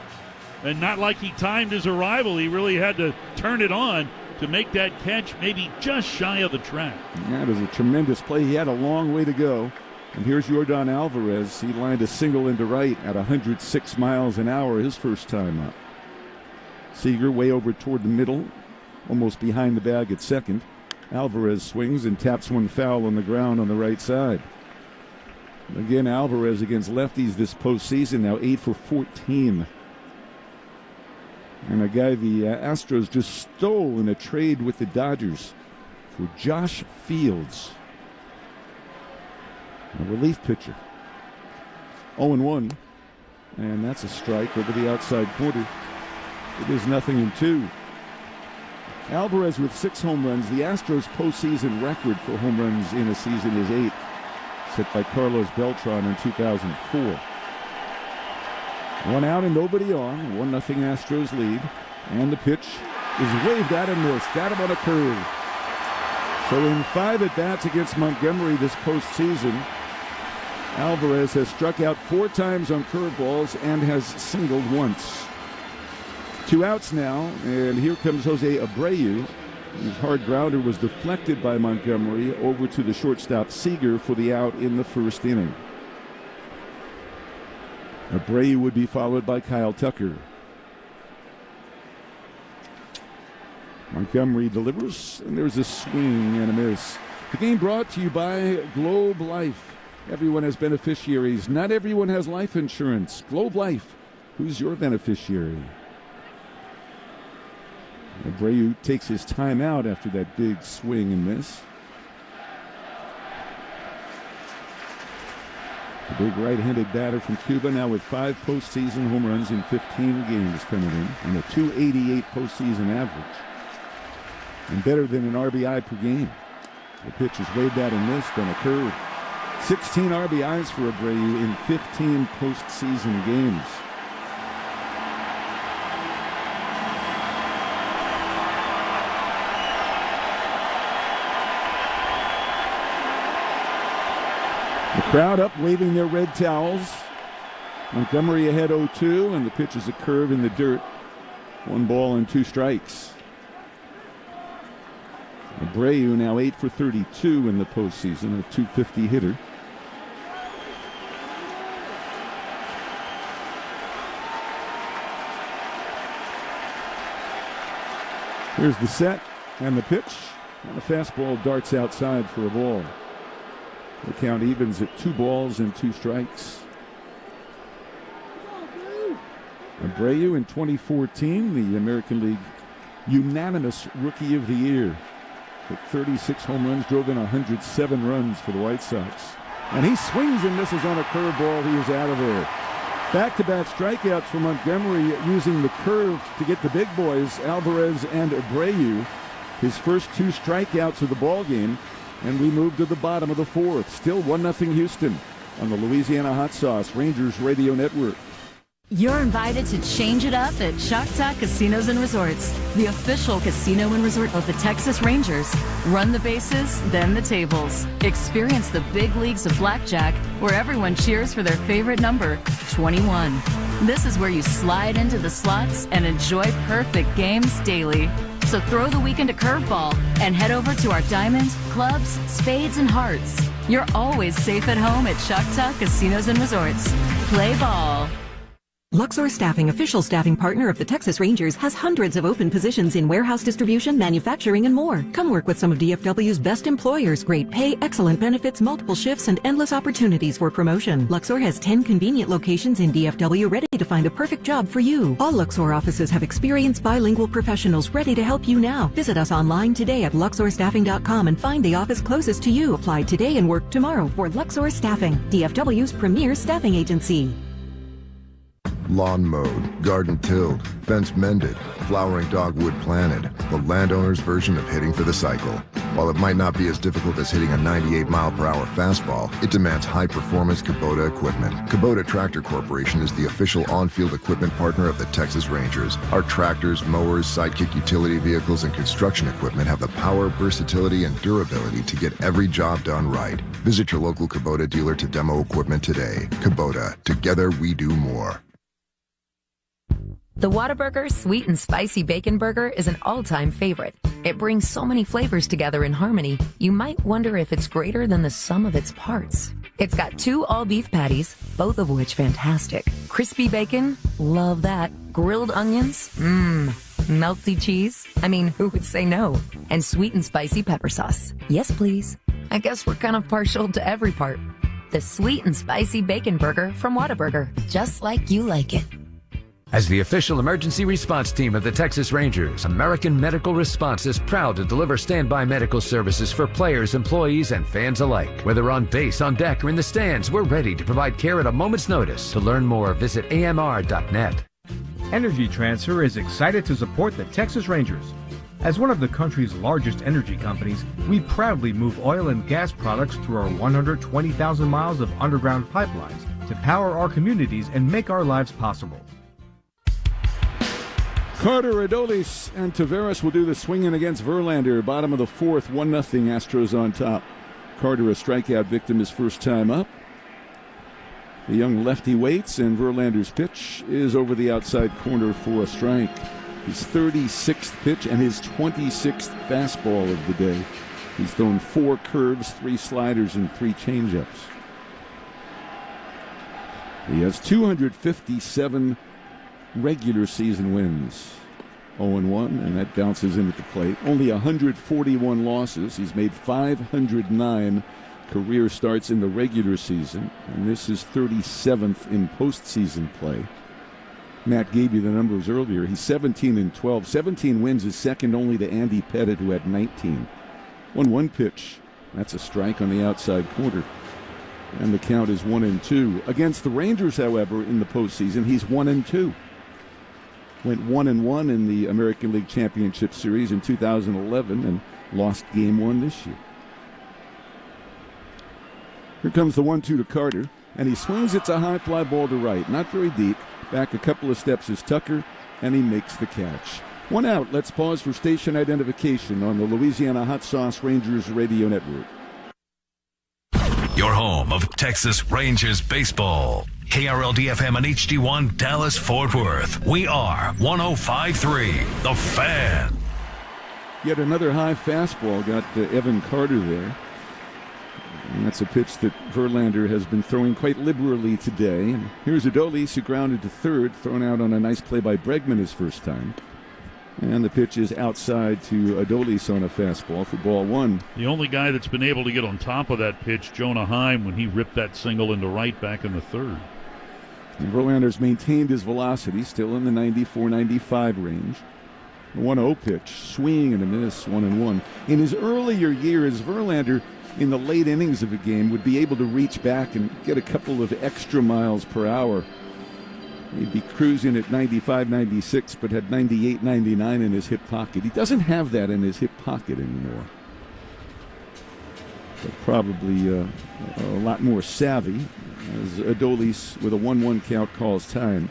And not like he timed his arrival. He really had to turn it on to make that catch maybe just shy of the track. That is a tremendous play. He had a long way to go. And here's Yordan Alvarez. He lined a single into right at 106 miles an hour his first time up. Seager way over toward the middle, almost behind the bag at second. Alvarez swings and taps one foul on the ground on the right side. Again, Alvarez against lefties this postseason, now 8 for 14. And a guy the Astros just stole in a trade with the Dodgers for Josh Fields, a relief pitcher. 0-1, and that's a strike over the outside corner. It is 0-2. Alvarez with 6 home runs. The Astros postseason record for home runs in a season is 8, set by Carlos Beltran in 2004. 1 out and nobody on. 1-0 Astros lead. And the pitch is waved at and missed. Got him on a curve. So in 5 at-bats against Montgomery this postseason, Alvarez has struck out 4 times on curveballs and has singled once. 2 outs now, and here comes Jose Abreu. His hard grounder was deflected by Montgomery over to the shortstop Seager for the out in the first inning. Abreu would be followed by Kyle Tucker. Montgomery delivers, and there's a swing and a miss. The game brought to you by Globe Life. Everyone has beneficiaries. Not everyone has life insurance. Globe Life. Who's your beneficiary? Abreu takes his time out after that big swing and miss. The big right-handed batter from Cuba now with 5 postseason home runs in 15 games coming in, and a .288 postseason average, and better than an RBI per game. The pitch is waved at and missed on a curve. 16 RBIs for Abreu in 15 postseason games. The crowd up, waving their red towels. Montgomery ahead 0-2, and the pitch is a curve in the dirt. 1 ball and 2 strikes. Abreu now 8 for 32 in the postseason, a .250 hitter. Here's the set and the pitch, and the fastball darts outside for a ball. The count evens at 2 balls and 2 strikes. Abreu in 2014, the American League unanimous Rookie of the Year. With 36 home runs, drove in 107 runs for the White Sox. And he swings and misses on a curveball. He is out of there. Back-to-back strikeouts for Montgomery using the curve to get the big boys, Alvarez and Abreu. His first 2 strikeouts of the ball game, and we move to the bottom of the 4th. Still 1-0 Houston on the Louisiana Hot Sauce Rangers Radio Network. You're invited to change it up at Choctaw Casinos and Resorts, the official casino and resort of the Texas Rangers. Run the bases, then the tables. Experience the big leagues of blackjack, where everyone cheers for their favorite number, 21. This is where you slide into the slots and enjoy perfect games daily. So throw the weekend a curveball and head over to our diamonds, clubs, spades, and hearts. You're always safe at home at Choctaw Casinos and Resorts. Play ball. Luxor Staffing, official staffing partner of the Texas Rangers, has hundreds of open positions in warehouse distribution, manufacturing, and more. Come work with some of DFW's best employers. Great pay, excellent benefits, multiple shifts, and endless opportunities for promotion. Luxor has 10 convenient locations in DFW ready to find a perfect job for you. All Luxor offices have experienced bilingual professionals ready to help you now. Visit us online today at luxorstaffing.com and find the office closest to you. Apply today and work tomorrow for Luxor Staffing, DFW's premier staffing agency. Lawn mowed, garden tilled, fence mended, flowering dogwood planted. The landowner's version of hitting for the cycle. While it might not be as difficult as hitting a 98-mile-per-hour fastball, it demands high-performance Kubota equipment. Kubota Tractor Corporation is the official on-field equipment partner of the Texas Rangers. Our tractors, mowers, sidekick utility vehicles, and construction equipment have the power, versatility, and durability to get every job done right. Visit your local Kubota dealer to demo equipment today. Kubota, together we do more. The Whataburger Sweet and Spicy Bacon Burger is an all-time favorite. It brings so many flavors together in harmony, you might wonder if it's greater than the sum of its parts. It's got 2 all-beef patties, both of which fantastic. Crispy bacon, love that. Grilled onions, melty cheese, I mean, who would say no? And sweet and spicy pepper sauce. Yes, please. I guess we're kind of partial to every part. The Sweet and Spicy Bacon Burger from Whataburger, just like you like it. As the official emergency response team of the Texas Rangers, American Medical Response is proud to deliver standby medical services for players, employees, and fans alike. Whether on base, on deck, or in the stands, we're ready to provide care at a moment's notice. To learn more, visit amr.net. Energy Transfer is excited to support the Texas Rangers. As one of the country's largest energy companies, we proudly move oil and gas products through our 120,000 miles of underground pipelines to power our communities and make our lives possible. Carter, Adolis, and Taveras will do the swinging against Verlander. Bottom of the 4th, 1-0 Astros on top. Carter, a strikeout victim, his first time up. The young lefty waits, and Verlander's pitch is over the outside corner for a strike. His 36th pitch and his 26th fastball of the day. He's thrown 4 curves, 3 sliders, and 3 changeups. He has 257 regular season wins. 0-1, and that bounces in at the plate. Only 141 losses. He's made 509 career starts in the regular season, and this is 37th in postseason play. Matt gave you the numbers earlier. He's 17-12. 17 wins is second only to Andy Pettit, who had 19. 1-1 pitch. That's a strike on the outside corner. And the count is 1-2. Against the Rangers, however, in the postseason, he's 1-2. Went 1-1 in the American League Championship Series in 2011 and lost Game 1 this year. Here comes the 1-2 to Carter, and he swings. It's a high fly ball to right. Not very deep. Back a couple of steps is Tucker, and he makes the catch. 1 out. Let's pause for station identification on the Louisiana Hot Sauce Rangers Radio Network. Your home of Texas Rangers baseball. KRLD-FM and HD1 Dallas-Fort Worth. We are 105.3 The Fan. Yet another high fastball got Evan Carter there. And that's a pitch that Verlander has been throwing quite liberally today. And here's Adolis, who grounded to third, thrown out on a nice play by Bregman his first time. And the pitch is outside to Adolis on a fastball for ball 1. The only guy that's been able to get on top of that pitch, Jonah Heim, when he ripped that single into right back in the 3rd. And Verlander's maintained his velocity, still in the 94-95 range. The 1-0 pitch, swing and a miss, 1-1. In his earlier years, Verlander, in the late innings of a game, would be able to reach back and get a couple of extra miles per hour. He'd be cruising at 95, 96, but had 98, 99 in his hip pocket. He doesn't have that in his hip pocket anymore. But probably a lot more savvy as Adolis, with a 1-1 count, calls time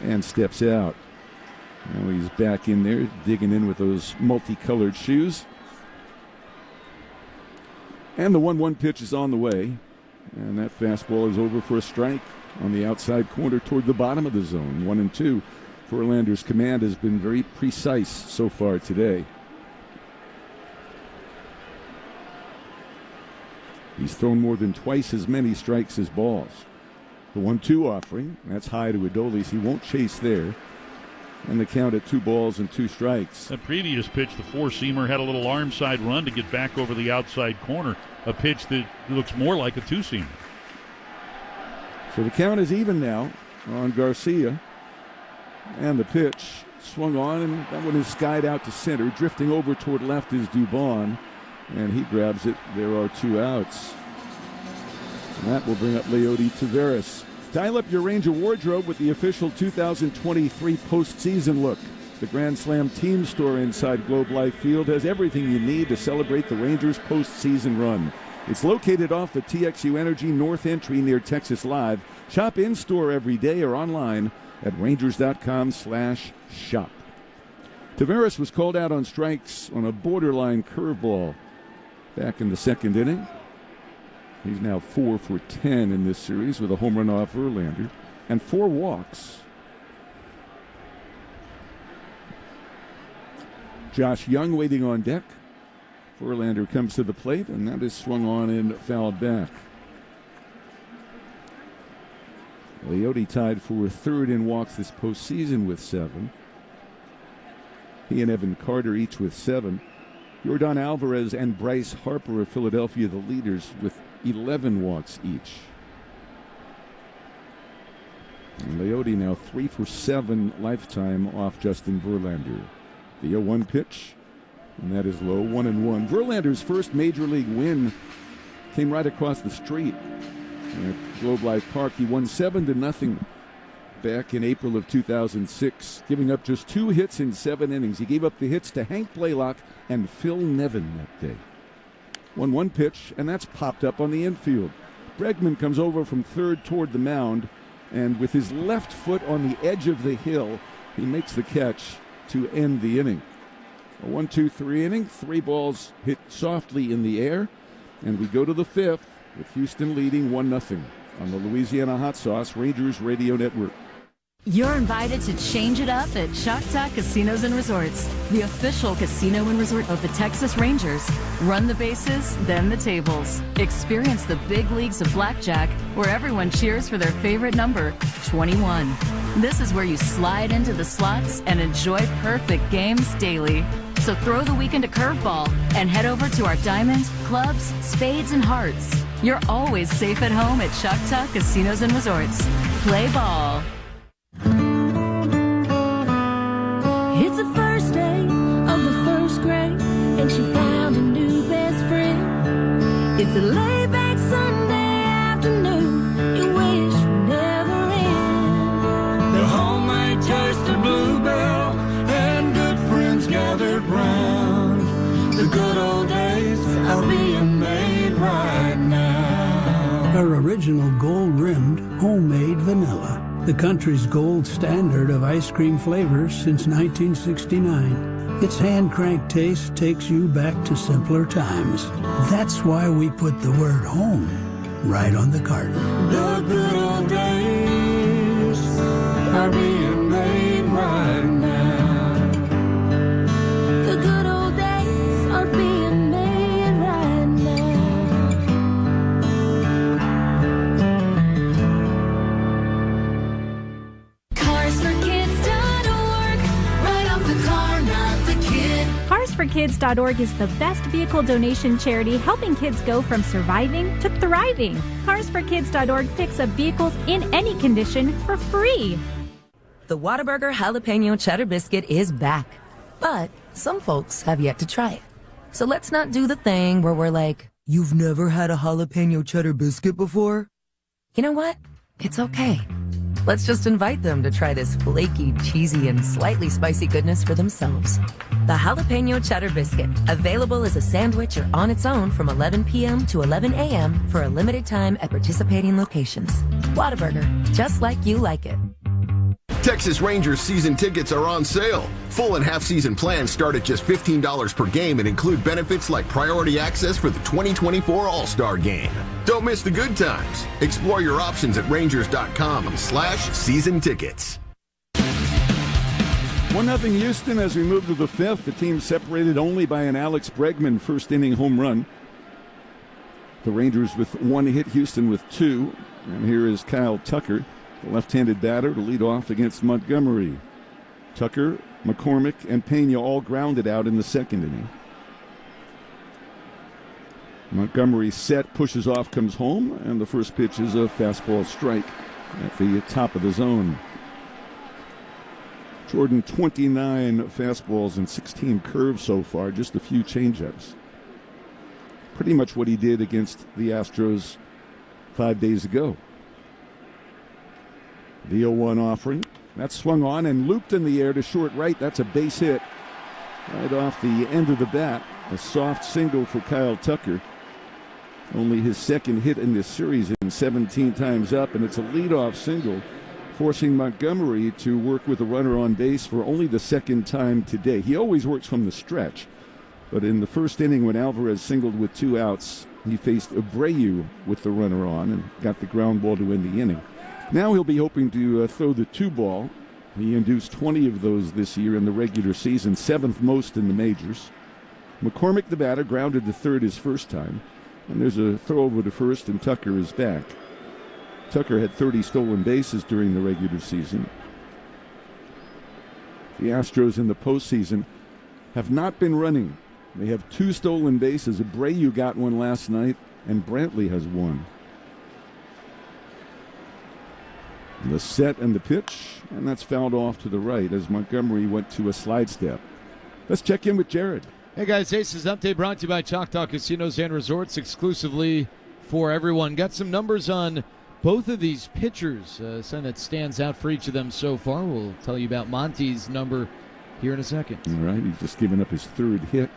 and steps out. Now he's back in there, digging in with those multicolored shoes. And the 1-1 pitch is on the way. And that fastball is over for a strike on the outside corner toward the bottom of the zone. 1-2. Verlander's command has been very precise so far today. He's thrown more than twice as many strikes as balls. The 1-2 offering, that's high to Adolis. He won't chase there. And the count at 2 balls and 2 strikes. That previous pitch, the four-seamer, had a little arm side run to get back over the outside corner. A pitch that looks more like a two-seamer. So the count is even now on Garcia. And the pitch swung on, and that one is skied out to center. Drifting over toward left is Dubon, and he grabs it. There are 2 outs. And that will bring up Leody Taveras. Dial up your Ranger wardrobe with the official 2023 postseason look. The Grand Slam team store inside Globe Life Field has everything you need to celebrate the Rangers' postseason run. It's located off the TXU Energy North entry near Texas Live. Shop in-store every day or online at Rangers.com/shop. Taveras was called out on strikes on a borderline curveball back in the second inning. He's now 4 for 10 in this series with a home run off Verlander and 4 walks. Josh Young waiting on deck. Verlander comes to the plate, and that is swung on and fouled back. Leody tied for 3rd in walks this postseason with 7. He and Evan Carter each with 7. Yordan Alvarez and Bryce Harper of Philadelphia, the leaders, with 11 walks each. And Leody now 3 for 7 lifetime off Justin Verlander. The 0-1 pitch, and that is low, 1-1. Verlander's first major league win came right across the street at Globe Life Park. He won 7-0 back in April of 2006, giving up just 2 hits in 7 innings. He gave up the hits to Hank Blaylock and Phil Nevin that day. 1-1 pitch, and that's popped up on the infield. Bregman comes over from third toward the mound, and with his left foot on the edge of the hill, he makes the catch to end the inning. A 1-2-3 inning, 3 balls hit softly in the air, and we go to the 5th with Houston leading 1-0 on the Louisiana Hot Sauce Rangers Radio Network. You're invited to change it up at Choctaw Casinos and Resorts, the official casino and resort of the Texas Rangers. Run the bases, then the tables. Experience the big leagues of blackjack, where everyone cheers for their favorite number, 21. This is where you slide into the slots and enjoy perfect games daily. So throw the weekend a curveball and head over to our diamonds, clubs, spades, and hearts. You're always safe at home at Choctaw Casinos and Resorts. Play ball. It's the first day of the first grade, and she found a new best friend. It's a laid-back Sunday afternoon, you wish would never end. The homemade taste of bluebell and good friends gathered round. The good old days are being made right now. Our original gold-rimmed homemade vanilla. The country's gold standard of ice cream flavors since 1969. Its hand-cranked taste takes you back to simpler times. That's why we put the word home right on the carton. The good old days are being made right now. The good old days are being made right now. Carsforkids.org, right off the car, not the kid. CarsForKids.org is the best vehicle donation charity helping kids go from surviving to thriving. CarsForKids.org picks up vehicles in any condition for free. The Whataburger Jalapeno Cheddar Biscuit is back. But some folks have yet to try it. So let's not do the thing where we're like, "You've never had a jalapeno cheddar biscuit before?" You know what? It's okay. Let's just invite them to try this flaky, cheesy, and slightly spicy goodness for themselves. The Jalapeno Cheddar Biscuit, available as a sandwich or on its own from 11 p.m. to 11 a.m. for a limited time at participating locations. Whataburger, just like you like it. Texas Rangers season tickets are on sale. Full and half-season plans start at just $15 per game and include benefits like priority access for the 2024 All-Star Game. Don't miss the good times. Explore your options at Rangers.com/season tickets. 1-0 Houston as we move to the fifth. The team separated only by an Alex Bregman first-inning home run. The Rangers with one hit, Houston with two. And here is Kyle Tucker, the left-handed batter, to lead off against Montgomery. Tucker, McCormick, and Pena all grounded out in the second inning. Montgomery set, pushes off, comes home, and the first pitch is a fastball strike at the top of the zone. Jordan, 29 fastballs and 16 curves so far, just a few changeups. Pretty much what he did against the Astros 5 days ago. The 0-1 offering. That's swung on and looped in the air to short right. That's a base hit right off the end of the bat. A soft single for Kyle Tucker. Only his second hit in this series in 17 times up, and it's a leadoff single, forcing Montgomery to work with a runner on base for only the second time today. He always works from the stretch, but in the first inning when Alvarez singled with 2 outs, he faced Abreu with the runner on and got the ground ball to end the inning. Now he'll be hoping to throw the 2-ball. He induced 20 of those this year in the regular season, 7th most in the majors. McCormick, the batter, grounded to third his first time, and there's a throw over to first, and Tucker is back. Tucker had 30 stolen bases during the regular season. The Astros in the postseason have not been running. They have 2 stolen bases. Abreu got one last night, and Brantley has one. The set and the pitch, and that's fouled off to the right as Montgomery went to a slide step. Let's check in with Jared. Hey guys, Aces Update brought to you by Choctaw Casinos and Resorts, exclusively for everyone. Got some numbers on both of these pitchers, something that stands out for each of them so far. We'll tell you about Monty's number here in a second. All right, he's just given up his third hit.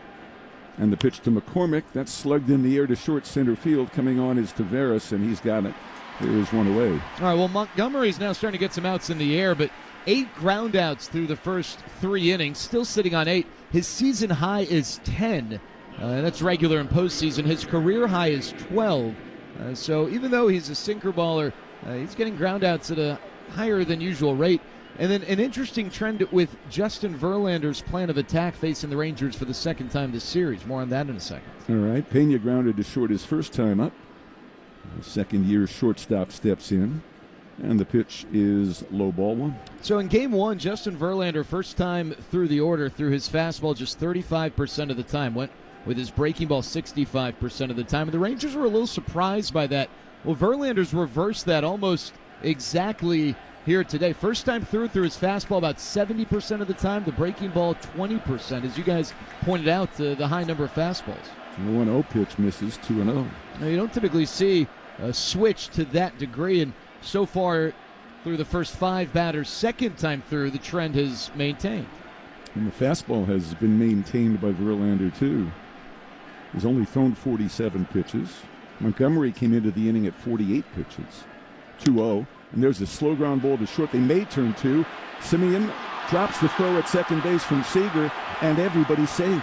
And the pitch to McCormick, that's slugged in the air to short center field. Coming on is Taveras, and he's got it. There's one away. All right, well, Montgomery's now starting to get some outs in the air, but 8 ground outs through the first 3 innings, still sitting on 8. His season high is 10. That's regular and postseason. His career high is 12. So even though he's a sinker baller, he's getting ground outs at a higher than usual rate. And then an interesting trend with Justin Verlander's plan of attack facing the Rangers for the second time this series. More on that in a second. All right, Pena grounded to short his first time up. The second-year shortstop steps in, and the pitch is low ball 1. So in Game 1, Justin Verlander, first time through the order, threw his fastball just 35% of the time, went with his breaking ball 65% of the time, and the Rangers were a little surprised by that. Well, Verlander's reversed that almost exactly here today. First time through his fastball about 70% of the time, the breaking ball 20%, as you guys pointed out, the high number of fastballs. The 1-0 pitch misses, 2-0. Now, you don't typically see a switch to that degree, and so far through the first 5 batters, second time through, the trend has maintained. And the fastball has been maintained by Verlander, too. He's only thrown 47 pitches. Montgomery came into the inning at 48 pitches. 2-0. And there's a slow ground ball to short. They may turn 2. Simeon drops the throw at second base from Seager, and everybody's safe.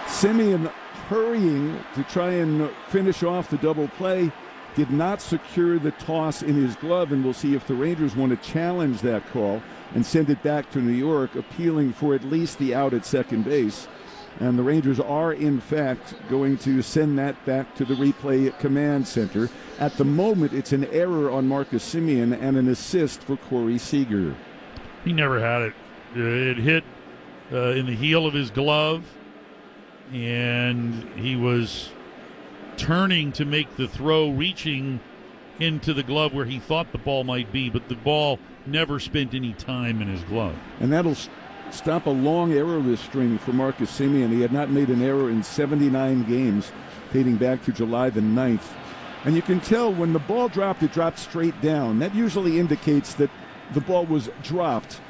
Simeon hurrying to try and finish off the double play, did not secure the toss in his glove, and we'll see if the Rangers want to challenge that call and send it back to New York, appealing for at least the out at second base. And the Rangers are, in fact, going to send that back to the replay command center. At the moment, it's an error on Marcus Simeon and an assist for Corey Seager. He never had it. It hit in the heel of his glove, and he was turning to make the throw, reaching into the glove where he thought the ball might be, but the ball never spent any time in his glove. And that'll stop a long errorless string for Marcus Semien. He had not made an error in 79 games dating back to July the 9th. And you can tell when the ball dropped, it dropped straight down. That usually indicates that the ball was dropped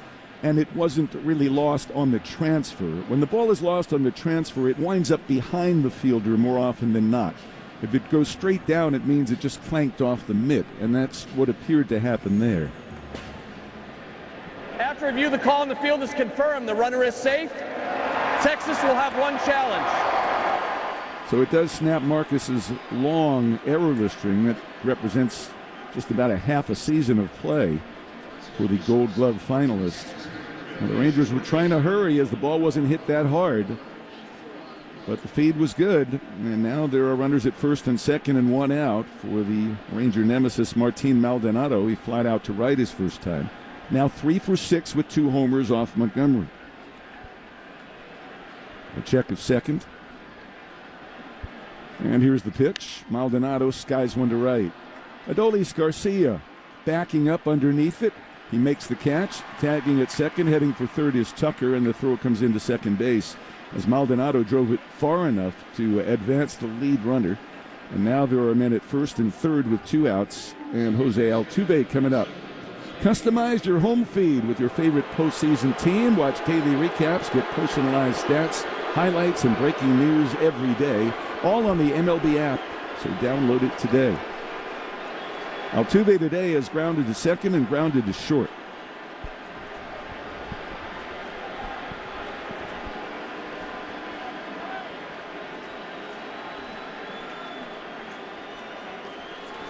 and it wasn't really lost on the transfer. When the ball is lost on the transfer, it winds up behind the fielder more often than not. If it goes straight down, it means it just clanked off the mitt, and that's what appeared to happen there. After review, the call on the field is confirmed. The runner is safe. Texas will have one challenge. So it does snap Marcus's long errorless string that represents just about a half a season of play for the Gold Glove finalist. And the Rangers were trying to hurry as the ball wasn't hit that hard. But the feed was good, and now there are runners at first and second and one out for the Ranger nemesis Martin Maldonado. He flied out to right his first time. Now 3 for 6 with 2 homers off Montgomery. A check of second. And here's the pitch. Maldonado skies one to right. Adolis Garcia backing up underneath it. He makes the catch. Tagging at second, heading for third is Tucker, and the throw comes into second base as Maldonado drove it far enough to advance the lead runner. And now there are men at first and third with 2 outs, and Jose Altuve coming up. Customize your home feed with your favorite postseason team. Watch daily recaps, get personalized stats, highlights, and breaking news every day, all on the MLB app, so download it today. Altuve today is grounded to second and grounded to short.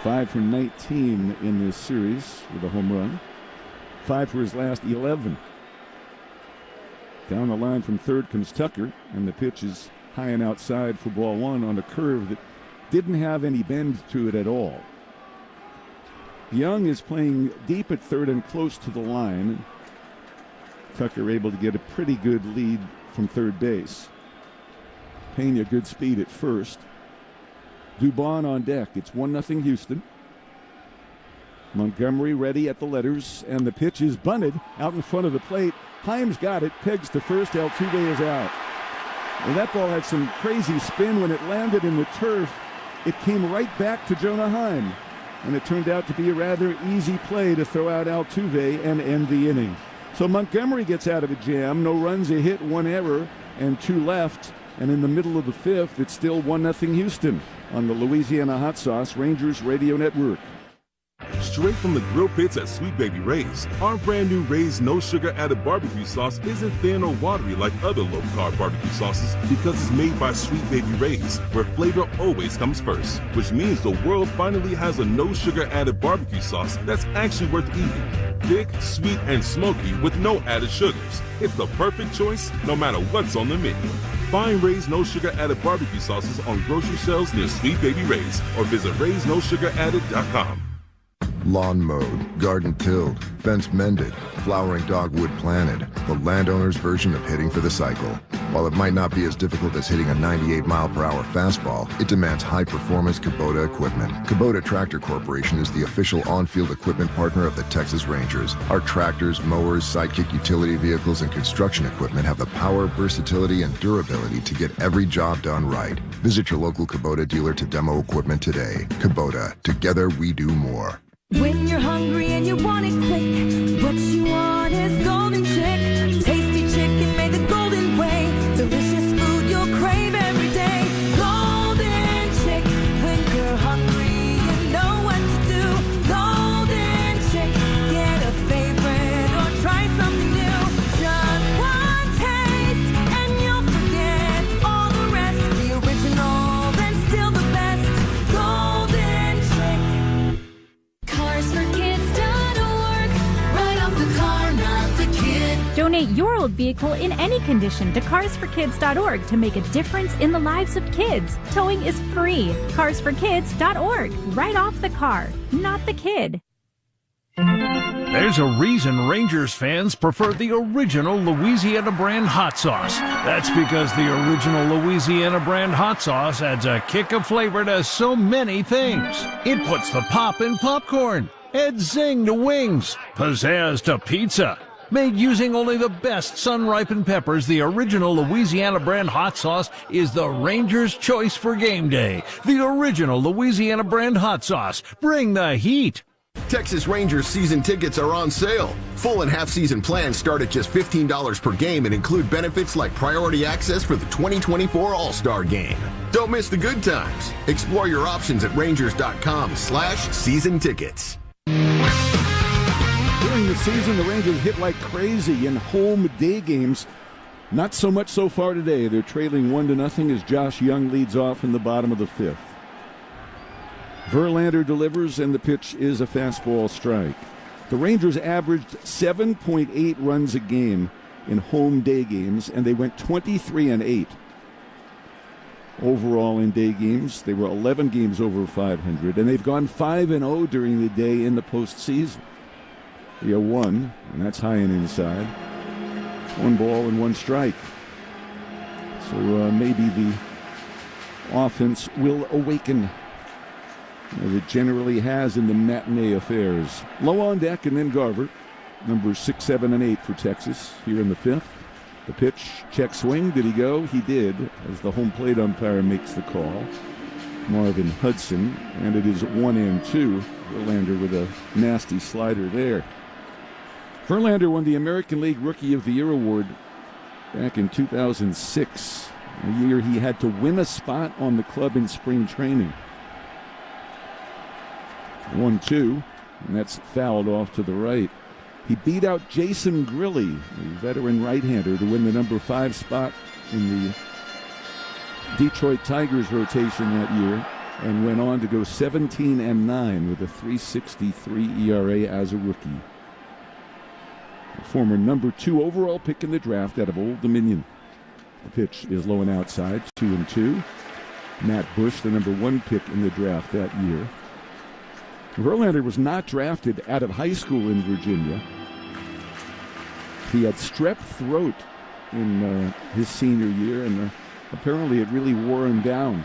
Five for 19 in this series with a home run. 5 for his last 11. Down the line from third comes Tucker, and the pitch is high and outside for ball one on a curve that didn't have any bend to it at all. Young is playing deep at third and close to the line. Tucker able to get a pretty good lead from third base. Pena good speed at first. Dubon on deck. It's 1-0 Houston. Montgomery ready at the letters, and the pitch is bunted out in front of the plate. Himes got it, pegs to first. Altuve is out. Well, that ball had some crazy spin. When it landed in the turf, it came right back to Jonah Heim, and it turned out to be a rather easy play to throw out Altuve and end the inning. So Montgomery gets out of a jam. No runs, a hit, 1 error, and 2 left. And in the middle of the 5th, it's still 1-0 Houston on the Louisiana Hot Sauce Rangers Radio Network. Straight from the grill pits at Sweet Baby Ray's, our brand new Ray's no sugar added barbecue sauce isn't thin or watery like other low carb barbecue sauces because it's made by Sweet Baby Ray's, where flavor always comes first, which means the world finally has a no sugar added barbecue sauce that's actually worth eating. Thick, sweet, and smoky with no added sugars. It's the perfect choice no matter what's on the menu. Find Ray's no sugar added barbecue sauces on grocery shelves near Sweet Baby Ray's or visit RaysNoSugarAdded.com. Lawn mowed, garden tilled, fence mended, flowering dogwood planted. The landowner's version of hitting for the cycle. While it might not be as difficult as hitting a 98-mile-per-hour fastball, it demands high-performance Kubota equipment. Kubota Tractor Corporation is the official on-field equipment partner of the Texas Rangers. Our tractors, mowers, sidekick utility vehicles, and construction equipment have the power, versatility, and durability to get every job done right. Visit your local Kubota dealer to demo equipment today. Kubota, together we do more. When you're hungry and you want it quick, what you want is Golden Chick. Tasty chicken made the golden way. Delicious food you'll crave every day. Golden Chick. When you're hungry, you know what to do. Golden Chick. Get a favorite or try something new. Just one taste and you'll forget all the rest. The original, then still the best. Golden Chick. CarsForKids.org. Right off the car, not the kid. Donate your old vehicle in any condition to CarsForKids.org to make a difference in the lives of kids. Towing is free. CarsForKids.org. Right off the car, not the kid. There's a reason Rangers fans prefer the original Louisiana brand hot sauce. That's because the original Louisiana brand hot sauce adds a kick of flavor to so many things. It puts the pop in popcorn, adds zing to wings, pizzazz to pizza. Made using only the best sun-ripened peppers, the original Louisiana brand hot sauce is the Rangers' choice for game day. The original Louisiana brand hot sauce. Bring the heat. Texas Rangers season tickets are on sale. Full and half-season plans start at just $15 per game and include benefits like priority access for the 2024 All-Star Game. Don't miss the good times. Explore your options at Rangers.com/season tickets. During the season, the Rangers hit like crazy in home day games. Not so much so far today. They're trailing 1-0 as Josh Young leads off in the bottom of the fifth. Verlander delivers, and the pitch is a fastball strike. The Rangers averaged 7.8 runs a game in home day games, and they went 23-8. Overall in day games, they were 11 games over 500, and they've gone 5-0 during the day in the postseason. They are 1, and that's high and inside. 1 ball and 1 strike. So maybe the offense will awaken, as it generally has in the matinee affairs. Low on deck, and then Garver, numbers 6, 7, and 8 for Texas here in the fifth. The pitch, check swing. Did he go? He did, as the home plate umpire makes the call. Marvin Hudson, and it is 1-2. Verlander with a nasty slider there. Verlander won the American League Rookie of the Year award back in 2006, a year he had to win a spot on the club in spring training. 1-2, and that's fouled off to the right. He beat out Jason Grilli, a veteran right-hander, to win the number 5 spot in the Detroit Tigers rotation that year, and went on to go 17-9 with a 3.63 ERA as a rookie. The former number 2 overall pick in the draft out of Old Dominion. The pitch is low and outside, 2-2. Matt Bush, the number 1 pick in the draft that year. Verlander was not drafted out of high school in Virginia. He had strep throat in his senior year, and apparently it really wore him down.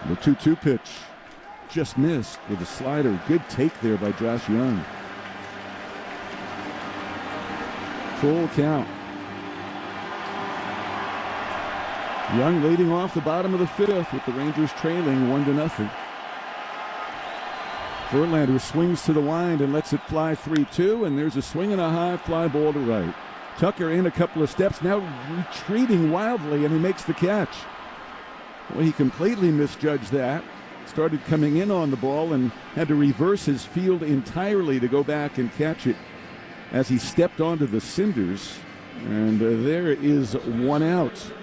The 2-2 pitch just missed with a slider. Good take there by Josh Young. Full count. Young leading off the bottom of the fifth with the Rangers trailing 1-0. Verlander swings to the wind and lets it fly 3-2, and there's a swing and a high fly ball to right. Tucker in a couple of steps, now retreating wildly, and he makes the catch. Well, he completely misjudged that. Started coming in on the ball and had to reverse his field entirely to go back and catch it as he stepped onto the cinders. And there is 1 out.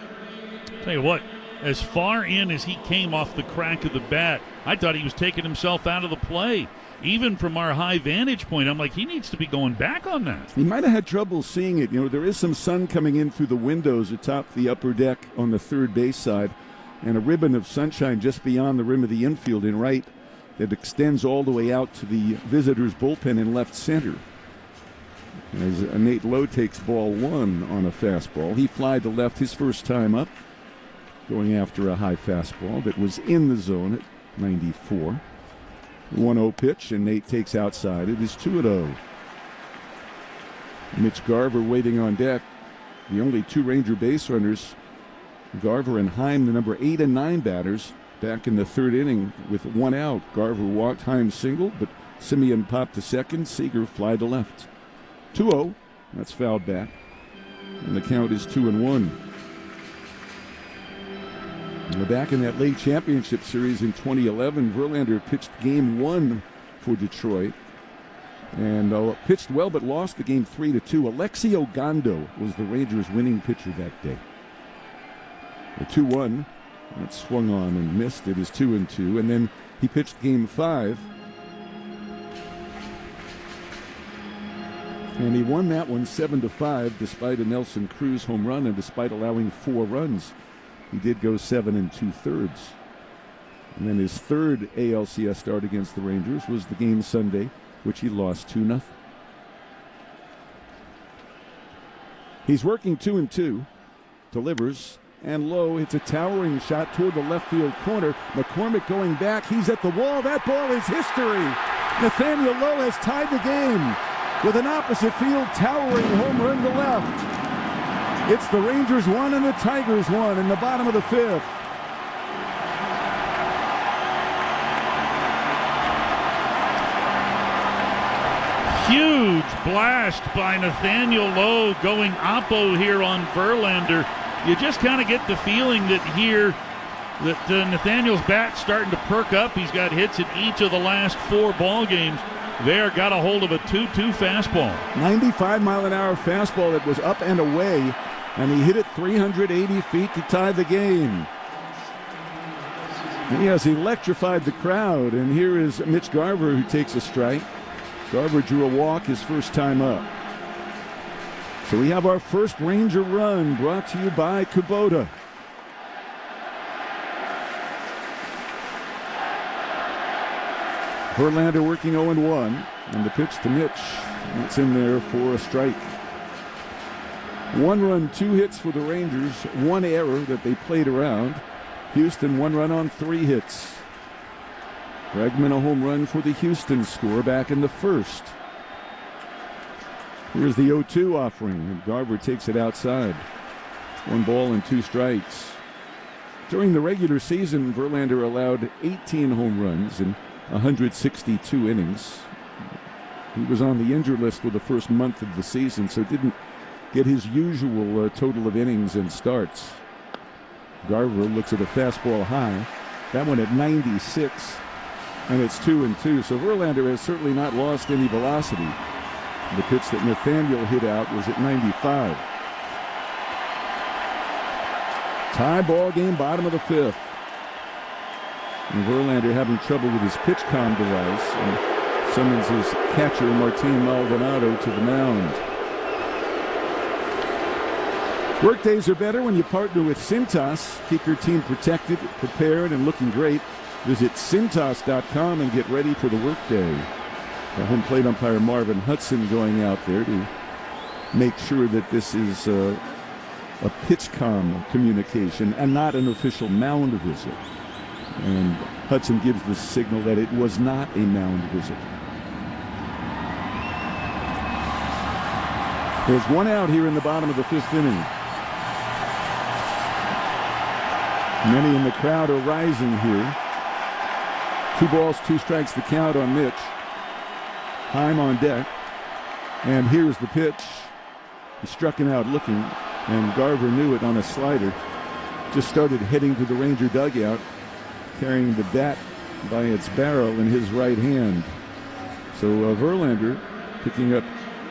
Tell you what, as far in as he came off the crack of the bat, I thought he was taking himself out of the play. Even from our high vantage point, I'm like, he needs to be going back on that. He might have had trouble seeing it. You know, there is some sun coming in through the windows atop the upper deck on the third base side, and a ribbon of sunshine just beyond the rim of the infield in right that extends all the way out to the visitors' bullpen in left center. As Nate Lowe takes ball 1 on a fastball. He flied to left his first time up, going after a high fastball that was in the zone at 94. 1-0 pitch, and Nate takes outside. It is 2-0. Mitch Garver waiting on deck. The only 2 Ranger base runners, Garver and Heim, the number 8 and 9 batters, back in the third inning with 1 out. Garver walked, Heim singled, but Simeon popped to second. Seager fly to left. 2-0. That's fouled back. And the count is 2-1. Back in that late championship series in 2011, Verlander pitched game 1 for Detroit and pitched well but lost the game 3-2. Alexi Ogando was the Rangers' winning pitcher that day. The 2-1, that swung on and missed. It is 2-2, and then he pitched game 5. And he won that one 7-5 despite a Nelson Cruz home run and despite allowing 4 runs. He did go 7 2/3. And then his third ALCS start against the Rangers was the game Sunday, which he lost 2-0. He's working 2-2, delivers, and low. It's a towering shot toward the left field corner. McCormick going back. He's at the wall. That ball is history. Nathaniel Lowe has tied the game with an opposite field towering home run to left. It's the Rangers 1 and the Tigers 1 in the bottom of the fifth. Huge blast by Nathaniel Lowe going oppo here on Verlander. You just kind of get the feeling that here that Nathaniel's bat's starting to perk up. He's got hits in each of the last 4 ball games. There, got a hold of a 2-2 fastball. 95-mile-an-hour fastball that was up and away, and he hit it 380 feet to tie the game. He has electrified the crowd, and here is Mitch Garver who takes a strike. Garver drew a walk his first time up. So we have our first Ranger run brought to you by Kubota. Verlander working 0-1, and the pitch to Mitch. It's in there for a strike. 1 run, 2 hits for the Rangers, 1 error that they played around. Houston 1 run on 3 hits. Bregman a home run for the Houston score back in the first. Here's the 0-2 offering, and Garver takes it outside. 1 ball and 2 strikes. During the regular season, Verlander allowed 18 home runs in 162 innings. He was on the injured list for the first month of the season, so didn't get his usual total of innings and starts. Garver looks at a fastball high. That one at 96, and it's 2-2. So Verlander has certainly not lost any velocity. The pitch that Nathaniel hit out was at 95. Tie ball game, bottom of the fifth. And Verlander having trouble with his pitch comm device, and summons his catcher Martin Maldonado to the mound. Workdays are better when you partner with Cintas. Keep your team protected, prepared, and looking great. Visit Cintas.com and get ready for the workday. The home plate umpire Marvin Hudson going out there to make sure that this is a pitch-comm communication and not an official mound visit. And Hudson gives the signal that it was not a mound visit. There's 1 out here in the bottom of the 5th inning. Many in the crowd are rising here. 2 balls, 2 strikes the count on Mitch. Heim on deck. And here's the pitch. He struck him out looking, and Garver knew it on a slider. Just started heading to the Ranger dugout, carrying the bat by its barrel in his right hand. So Verlander picking up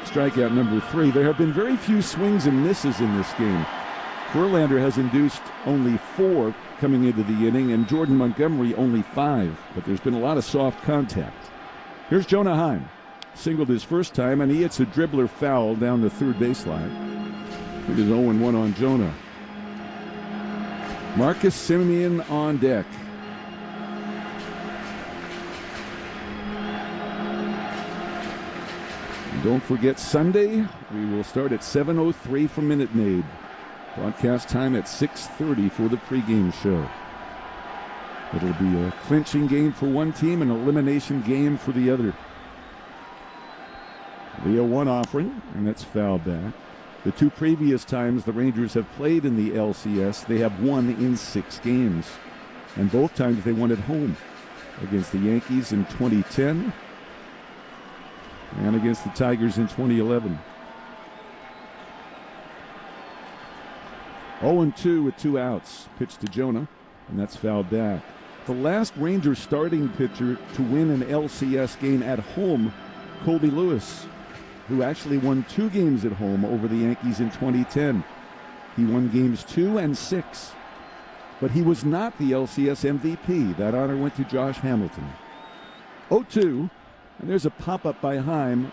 strikeout number 3. There have been very few swings and misses in this game. Verlander has induced only 4 coming into the inning, and Jordan Montgomery only 5. But there's been a lot of soft contact. Here's Jonah Heim. Singled his first time, and he hits a dribbler foul down the third baseline. It is 0-1 on Jonah. Marcus Semien on deck. And don't forget Sunday, we will start at 7:03 for Minute Maid. Broadcast time at 6:30 for the pregame show. It'll be a clinching game for one team, an elimination game for the other. The 0-1 offering, and that's fouled back. The 2 previous times the Rangers have played in the LCS, they have won in 6 games. And both times they won at home. Against the Yankees in 2010 and against the Tigers in 2011. 0-2 with 2 outs. Pitch to Jonah, and that's fouled back. The last Rangers starting pitcher to win an LCS game at home, Colby Lewis, who actually won 2 games at home over the Yankees in 2010. He won games 2 and 6. But he was not the LCS MVP. That honor went to Josh Hamilton. 0-2, and there's a pop-up by Heim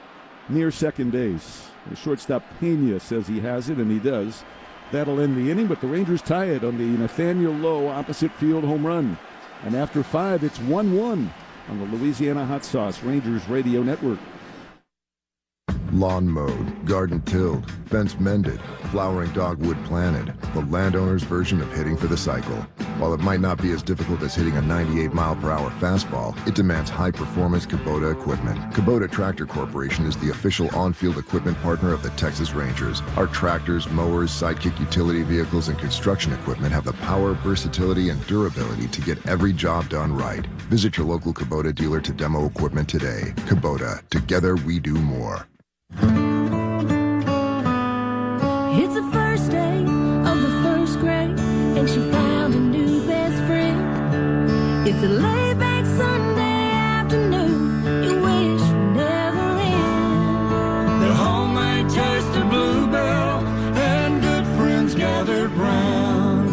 near second base. The shortstop Pena says he has it, and he does. That'll end the inning, but the Rangers tie it on the Nathaniel Lowe opposite field home run. And after 5, it's 1-1 on the Louisiana Hot Sauce Rangers Radio Network. Lawn mowed, garden tilled, fence mended, flowering dogwood planted. The landowner's version of hitting for the cycle. While it might not be as difficult as hitting a 98-mile-per-hour fastball, it demands high-performance Kubota equipment. Kubota Tractor Corporation is the official on-field equipment partner of the Texas Rangers. Our tractors, mowers, sidekick utility vehicles, and construction equipment have the power, versatility, and durability to get every job done right. Visit your local Kubota dealer to demo equipment today. Kubota, together we do more. It's the first day of the first grade, and she found a new best friend. It's a laid-back Sunday afternoon, you wish would never end. The homemade taste of Bluebell, and good friends gathered round.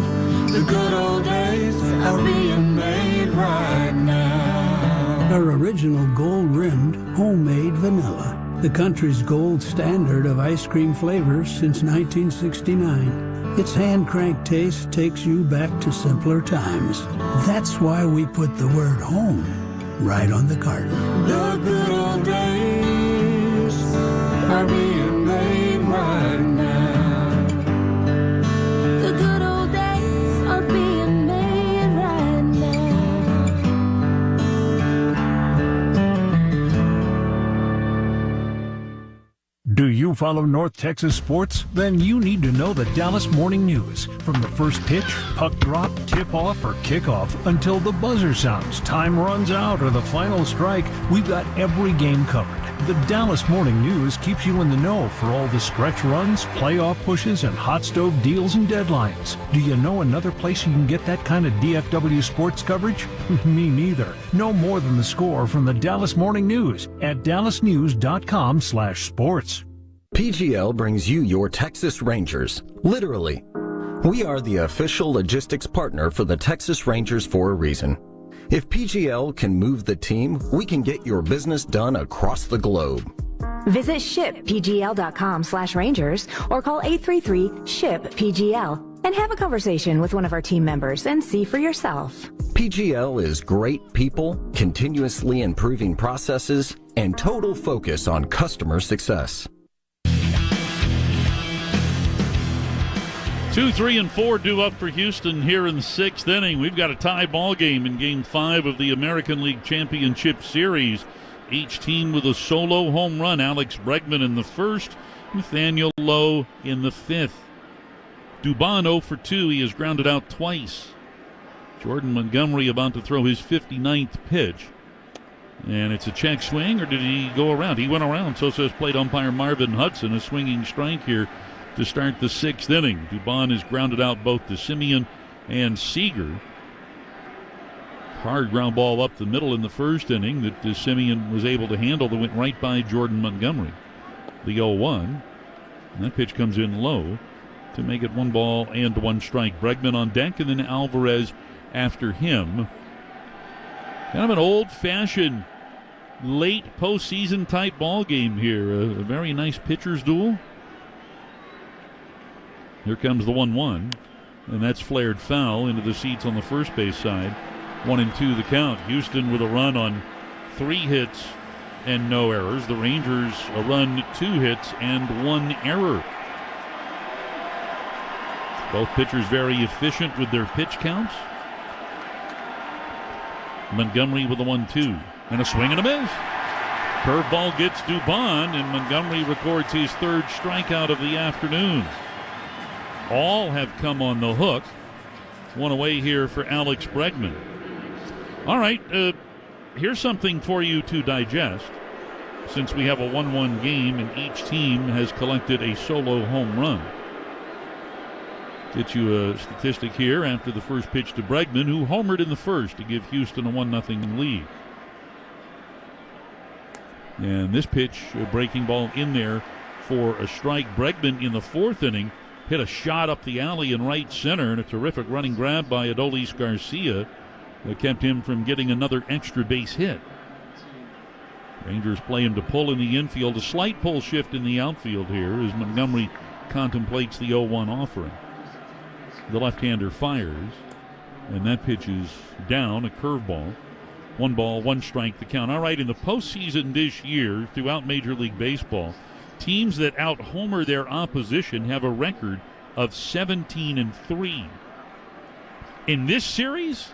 The good old days are being made right now. Our original gold-rimmed homemade vanilla. The country's gold standard of ice cream flavors since 1969. Its hand-cranked taste takes you back to simpler times. That's why we put the word home right on the carton. The good old days are being made right now. The good old days are being made right now. Do you follow North Texas sports? Then you need to know the Dallas Morning News. From the first pitch, puck drop, tip-off, or kickoff until the buzzer sounds, time runs out, or the final strike, we've got every game covered. The Dallas Morning News keeps you in the know for all the stretch runs, playoff pushes, and hot stove deals and deadlines. Do you know another place you can get that kind of DFW sports coverage? Me neither. No more than the score from the Dallas Morning News at dallasnews.com/sports. PGL brings you your Texas Rangers, literally. We are the official logistics partner for the Texas Rangers for a reason. If PGL can move the team, we can get your business done across the globe. Visit shippgl.com/Rangers or call 833-SHIP-PGL and have a conversation with one of our team members and see for yourself. PGL is great people, continuously improving processes, and total focus on customer success. 2, 3, and 4 due up for Houston here in the 6th inning. We've got a tie ball game in Game 5 of the American League Championship Series. Each team with a solo home run. Alex Bregman in the 1st, Nathaniel Lowe in the 5th. Dubon 0 for 2. He has grounded out twice. Jordan Montgomery about to throw his 59th pitch. And it's a check swing, or did he go around? He went around. So says plate umpire Marvin Hudson. A swinging strike here to start the 6th inning. Dubon has grounded out both to Simeon and Seager. Hard ground ball up the middle in the 1st inning that Simeon was able to handle that went right by Jordan Montgomery. The 0-1. And that pitch comes in low to make it 1-1 strike. Bregman on deck, and then Alvarez after him. Kind of an old-fashioned late postseason type ball game here. A very nice pitcher's duel. Here comes the 1-1, and that's flared foul into the seats on the first base side. 1-2 the count. Houston with a run on 3 hits and no errors. The Rangers a run, 2 hits, and 1 error. Both pitchers very efficient with their pitch counts. Montgomery with a 1-2, and a swing and a miss. Curveball gets Dubon, and Montgomery records his 3rd strikeout of the afternoon. All have come on the hook. One away here for Alex Bregman. All right, here's something for you to digest. Since we have a 1-1 game and each team has collected a solo home run. Get you a statistic here after the first pitch to Bregman, who homered in the 1st to give Houston a 1-0 lead. And this pitch, a breaking ball in there for a strike. Bregman in the 4th inning hit a shot up the alley in right center, and a terrific running grab by Adolis Garcia that kept him from getting another extra base hit. Rangers play him to pull in the infield. A slight pull shift in the outfield here as Montgomery contemplates the 0-1 offering. The left-hander fires. And that pitch is down, a curveball. 1 ball, 1 strike, the count. All right, in the postseason this year, throughout Major League Baseball, teams that out-homer their opposition have a record of 17-3. In this series,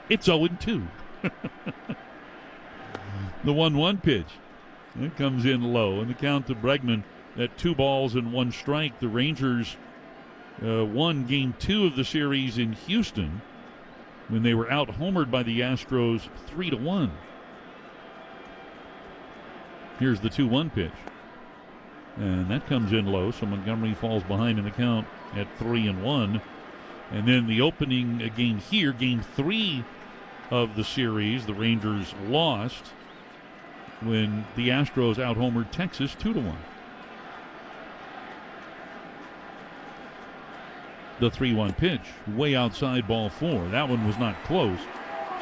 it's 0-2. The 1-1 pitch. It comes in low, and the count to Bregman at 2 balls and 1 strike. The Rangers won Game 2 of the series in Houston when they were out-homered by the Astros 3-1. Here's the 2-1 pitch. And that comes in low, so Montgomery falls behind in the count at 3-1. And then the opening game here, Game 3 of the series, the Rangers lost when the Astros out-homered Texas 2-1. The 3-1 pitch, way outside ball 4. That one was not close.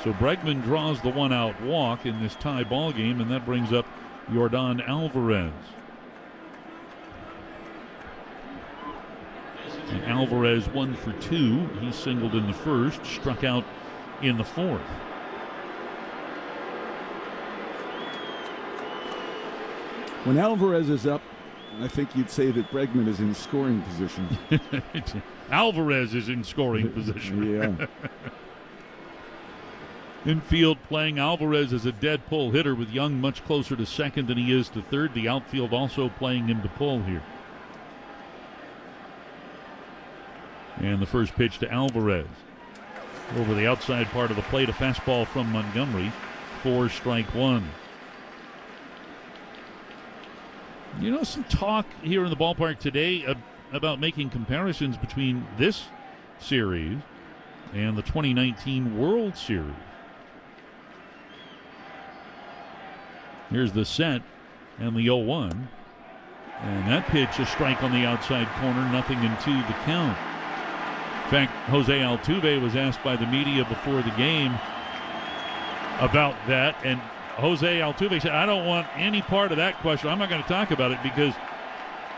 So Bregman draws the 1-out walk in this tie ball game, and that brings up Yordan Alvarez. And Alvarez 1 for 2. He singled in the first, struck out in the fourth. When Alvarez is up, I think you'd say that Bregman is in scoring position. Alvarez is in scoring position. Yeah. Infield playing Alvarez as a dead pull hitter with Young much closer to second than he is to third. The outfield also playing him to pull here. And the first pitch to Alvarez. Over the outside part of the plate, a fastball from Montgomery. 4 strike 1. You know, some talk here in the ballpark today about making comparisons between this series and the 2019 World Series. Here's the set and the 0-1. And that pitch, a strike on the outside corner, nothing in 2 the count. In fact, Jose Altuve was asked by the media before the game about that, and Jose Altuve said, I don't want any part of that question. I'm not going to talk about it because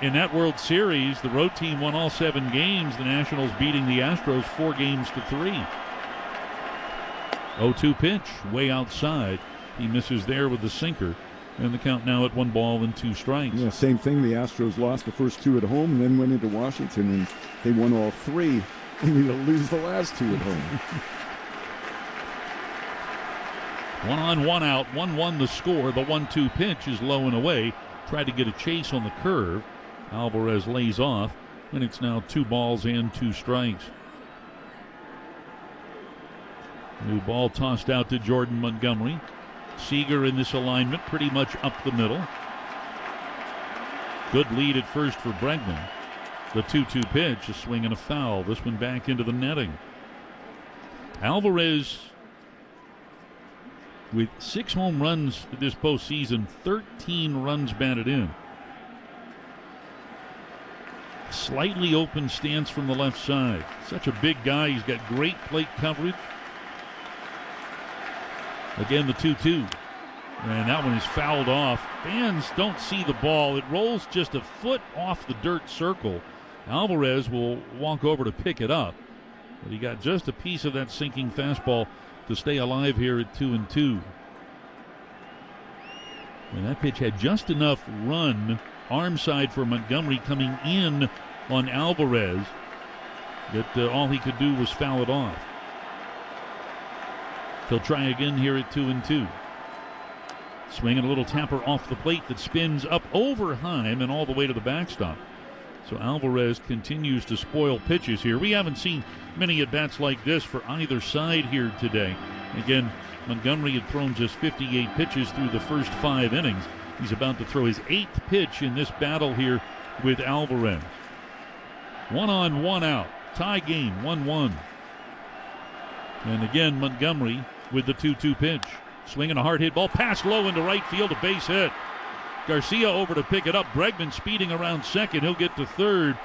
in that World Series, the road team won all 7 games, the Nationals beating the Astros 4-3. 0-2 pitch, way outside. He misses there with the sinker, and the count now at 1 ball and 2 strikes. Yeah, same thing. The Astros lost the first 2 at home and then went into Washington, and they won all 3, only to lose the last 2 at home. 1 on, 1 out, 1-1 the score. The 1-2 pitch is low and away. Tried to get a chase on the curve. Alvarez lays off, and it's now 2 balls and 2 strikes. New ball tossed out to Jordan Montgomery. Seager in this alignment, pretty much up the middle. Good lead at first for Bregman. The 2-2 pitch, a swing and a foul. This one back into the netting. Alvarez with 6 home runs this postseason, 13 runs batted in. Slightly open stance from the left side. Such a big guy. He's got great plate coverage. Again, the 2-2. And that one is fouled off. Fans don't see the ball. It rolls just a foot off the dirt circle. Alvarez will walk over to pick it up. But he got just a piece of that sinking fastball to stay alive here at 2-2. And that pitch had just enough run, arm side for Montgomery coming in on Alvarez, that all he could do was foul it off. He'll try again here at 2-2. Swinging a little tapper off the plate that spins up over Heim and all the way to the backstop. So Alvarez continues to spoil pitches here. We haven't seen many at-bats like this for either side here today. Again, Montgomery had thrown just 58 pitches through the first 5 innings. He's about to throw his 8th pitch in this battle here with Alvarez. 1 on, 1 out. Tie game, 1-1. And again, Montgomery with the 2-2 pitch. Swinging a hard hit ball, pass low into right field, a base hit. Garcia over to pick it up. Bregman speeding around second. He'll get to third.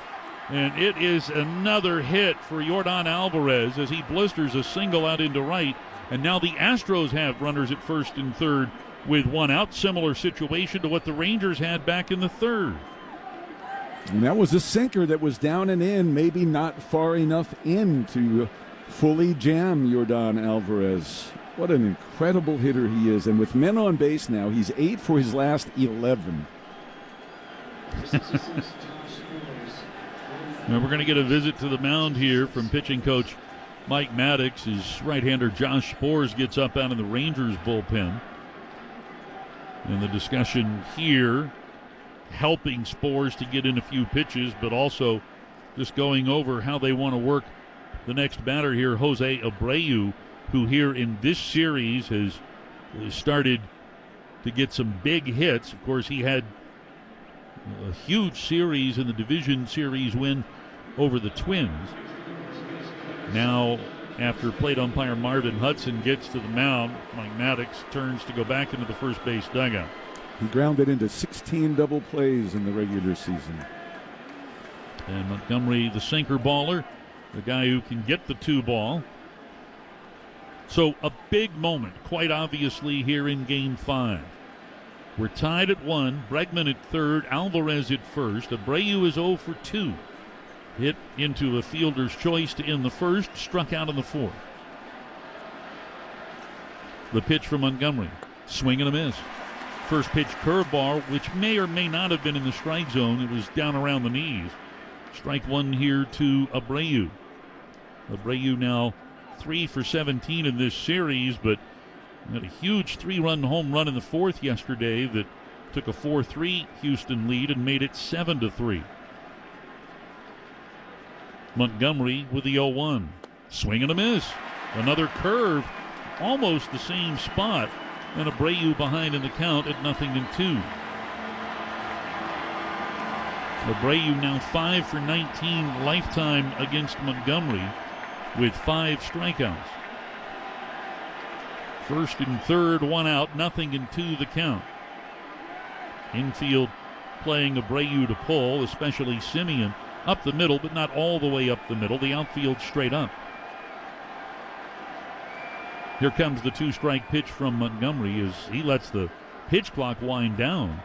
And it is another hit for Yordan Alvarez as he blisters a single out into right. And now the Astros have runners at first and third with 1 out. Similar situation to what the Rangers had back in the 3rd. And that was a sinker that was down and in, maybe not far enough in to fully jam Yordan Alvarez. What an incredible hitter he is. And with men on base now, he's 8 for his last 11. Now we're going to get a visit to the mound here from pitching coach Mike Maddox. His right-hander Josh Sborz gets up out of the Rangers bullpen. And the discussion here, helping Sborz to get in a few pitches, but also just going over how they want to work the next batter here, Jose Abreu, who here in this series has started to get some big hits. Of course, he had a huge series in the division series win over the Twins. Now, after plate umpire Marvin Hudson gets to the mound, Mike Maddox turns to go back into the first base dugout. He grounded into 16 double plays in the regular season. And Montgomery, the sinker baller, the guy who can get the 2-ball. So a big moment, quite obviously, here in Game 5. We're tied at 1, Bregman at third, Alvarez at first. Abreu is 0 for 2. Hit into a fielder's choice to end the first, struck out in the fourth. The pitch from Montgomery, swing and a miss. First pitch curveball, which may or may not have been in the strike zone. It was down around the knees. Strike one here to Abreu. Abreu now 3 for 17 in this series, but had a huge 3-run home run in the fourth yesterday that took a 4-3 Houston lead and made it 7-3. Montgomery with the 0-1. Swing and a miss. Another curve, almost the same spot, and Abreu behind in the count at 0-2. Abreu now 5 for 19 lifetime against Montgomery with 5 strikeouts. First and third, 1 out, 0-2 the count. Infield playing Abreu to pull, especially Semien. Up the middle, but not all the way up the middle. The outfield straight up. Here comes the 2-strike pitch from Montgomery as he lets the pitch clock wind down.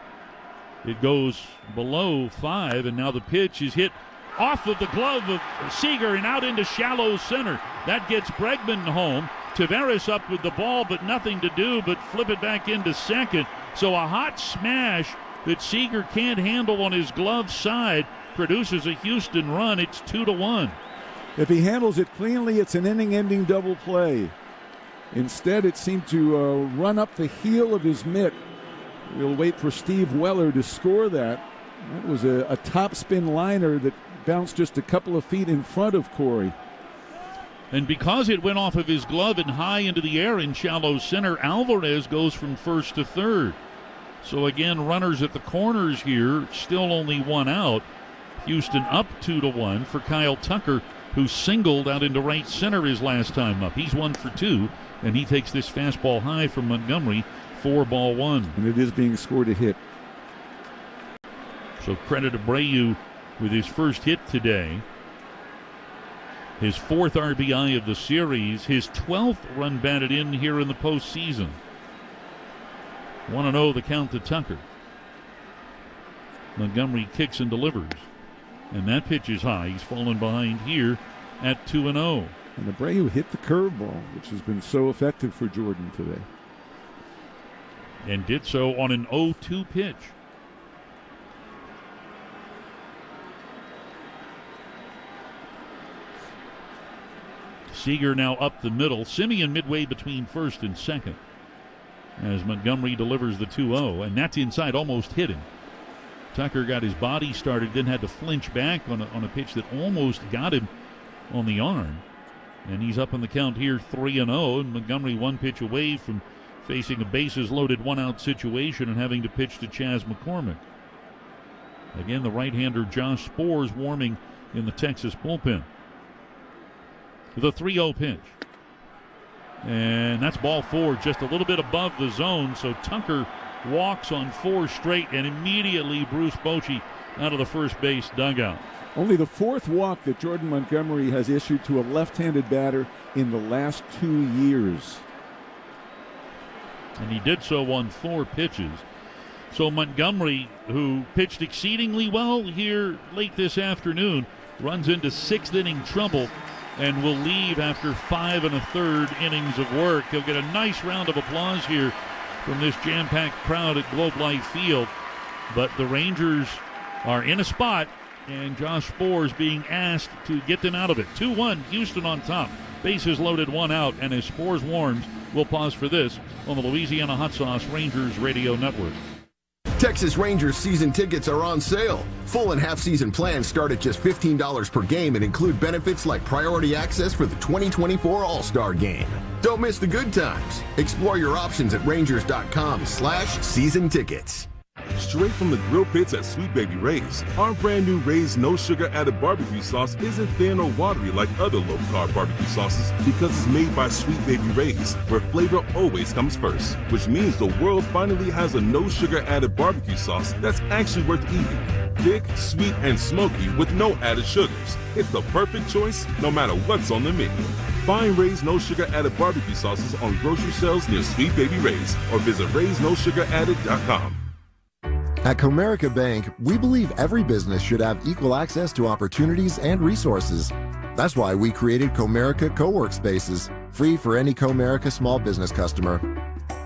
It goes below 5, and now the pitch is hit off of the glove of Seager and out into shallow center. That gets Bregman home. Taveras up with the ball, but nothing to do but flip it back into second. So a hot smash that Seager can't handle on his glove side produces a Houston run. It's 2-1. If he handles it cleanly, it's an inning-ending double play. Instead, it seemed to run up the heel of his mitt. We'll wait for Steve Weller to score that. That was a topspin liner that bounced just a couple of feet in front of Corey. And because it went off of his glove and high into the air in shallow center, Alvarez goes from first to third. So again, runners at the corners here, still only 1 out. Houston up 2-1 for Kyle Tucker, who singled out into right center his last time up. He's 1 for 2, and he takes this fastball high from Montgomery, 4-1. And it is being scored a hit. So credit Abreu with his first hit today. His 4th RBI of the series, his 12th run batted in here in the postseason. 1-0 the count to Tucker. Montgomery kicks and delivers. And that pitch is high. He's fallen behind here at 2-0. And Abreu hit the curveball, which has been so effective for Jordan today. And did so on an 0-2 pitch. Seager now up the middle. Semien midway between first and second as Montgomery delivers the 2-0. And that's inside, almost hit him. Tucker got his body started, then had to flinch back on a pitch that almost got him on the arm. And he's up on the count here, 3-0. And Montgomery 1 pitch away from facing a bases-loaded 1-out situation and having to pitch to Chas McCormick. Again, the right-hander Josh Sborz warming in the Texas bullpen. The 3-0 pitch. And that's ball 4, just a little bit above the zone. So Tucker walks on 4 straight, and immediately Bruce Bochy out of the first base dugout. Only the 4th walk that Jordan Montgomery has issued to a left-handed batter in the last 2 years. And he did so on 4 pitches. So Montgomery, who pitched exceedingly well here late this afternoon, runs into 6th inning trouble and will leave after 5 1/3 innings of work. He'll get a nice round of applause here from this jam-packed crowd at Globe Life Field. But the Rangers are in a spot, and Josh Sborz being asked to get them out of it. 2-1, Houston on top. Bases loaded, 1 out, and as Sborz warms, we'll pause for this on the Louisiana Hot Sauce Rangers Radio Network. Texas Rangers season tickets are on sale. Full and half-season plans start at just $15 per game and include benefits like priority access for the 2024 All-Star Game. Don't miss the good times. Explore your options at rangers.com/season tickets. Straight from the grill pits at Sweet Baby Ray's, our brand new Ray's no sugar added barbecue sauce isn't thin or watery like other low carb barbecue sauces because it's made by Sweet Baby Ray's, where flavor always comes first, which means the world finally has a no sugar added barbecue sauce that's actually worth eating. Thick, sweet, and smoky with no added sugars. It's the perfect choice no matter what's on the menu. Find Ray's no sugar added barbecue sauces on grocery shelves near Sweet Baby Ray's or visit raysnosugaradded.com. At Comerica Bank, we believe every business should have equal access to opportunities and resources. That's why we created Comerica Co-work Spaces, free for any Comerica small business customer.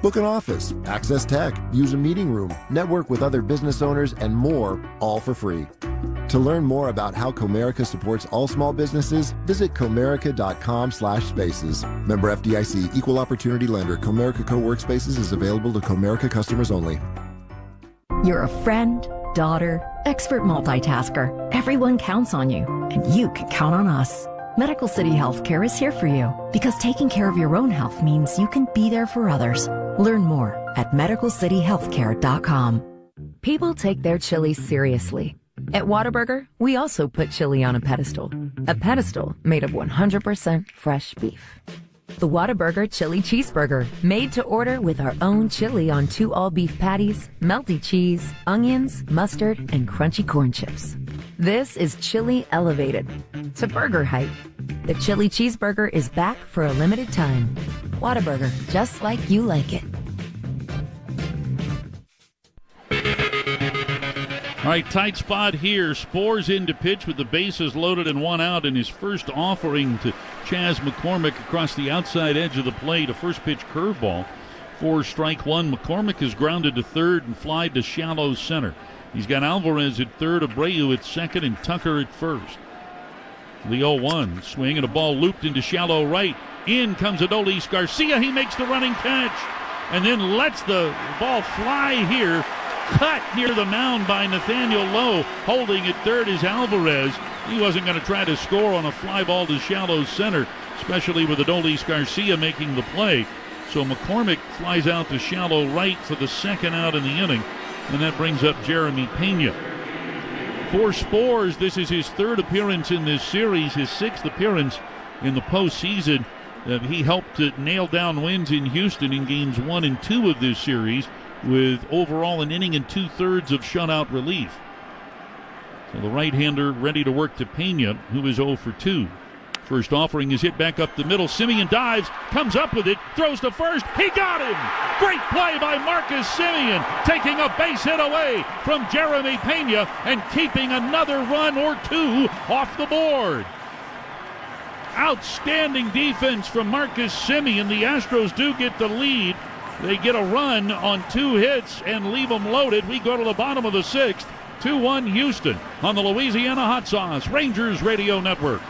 Book an office, access tech, use a meeting room, network with other business owners, and more, all for free. To learn more about how Comerica supports all small businesses, visit comerica.com/spaces. Member FDIC, equal opportunity lender. Comerica Co-work Spaces is available to Comerica customers only. You're a friend, daughter, expert multitasker. Everyone counts on you, and you can count on us. Medical City Healthcare is here for you because taking care of your own health means you can be there for others. Learn more at medicalcityhealthcare.com. People take their chili seriously. At Whataburger, we also put chili on a pedestal made of 100% fresh beef. The Whataburger Chili Cheeseburger, made to order with our own chili on 2 all-beef patties, melty cheese, onions, mustard, and crunchy corn chips. This is chili elevated to burger height. The Chili Cheeseburger is back for a limited time. Whataburger, just like you like it. All right, tight spot here. Sborz in to pitch with the bases loaded and 1 out in his first offering to Chas McCormick across the outside edge of the plate. A first pitch curveball for strike 1. McCormick is grounded to third and flied to shallow center. He's got Alvarez at third, Abreu at second, and Tucker at first. The 0-1 swing and a ball looped into shallow right. In comes Adolis Garcia. He makes the running catch and then lets the ball fly here. Cut near the mound by Nathaniel Lowe. Holding at third is Alvarez. He wasn't going to try to score on a fly ball to shallow center, especially with Adolis Garcia making the play. So McCormick flies out to shallow right for the second out in the inning, and that brings up Jeremy Pena. For Sborz, this is his third appearance in this series, his 6th appearance in the postseason. He helped to nail down wins in Houston in games 1 and 2 of this series, with overall an inning and 2/3 of shutout relief. So the right-hander ready to work to Pena, who is 0 for 2. First offering is hit back up the middle. Simeon dives, comes up with it, throws to first. He got him! Great play by Marcus Simeon, taking a base hit away from Jeremy Pena and keeping another run or 2 off the board. Outstanding defense from Marcus Simeon. The Astros do get the lead. They get a run on 2 hits and leave them loaded. We go to the bottom of the 6th. 2-1 Houston on the Louisiana Hot Sauce Rangers Radio Network.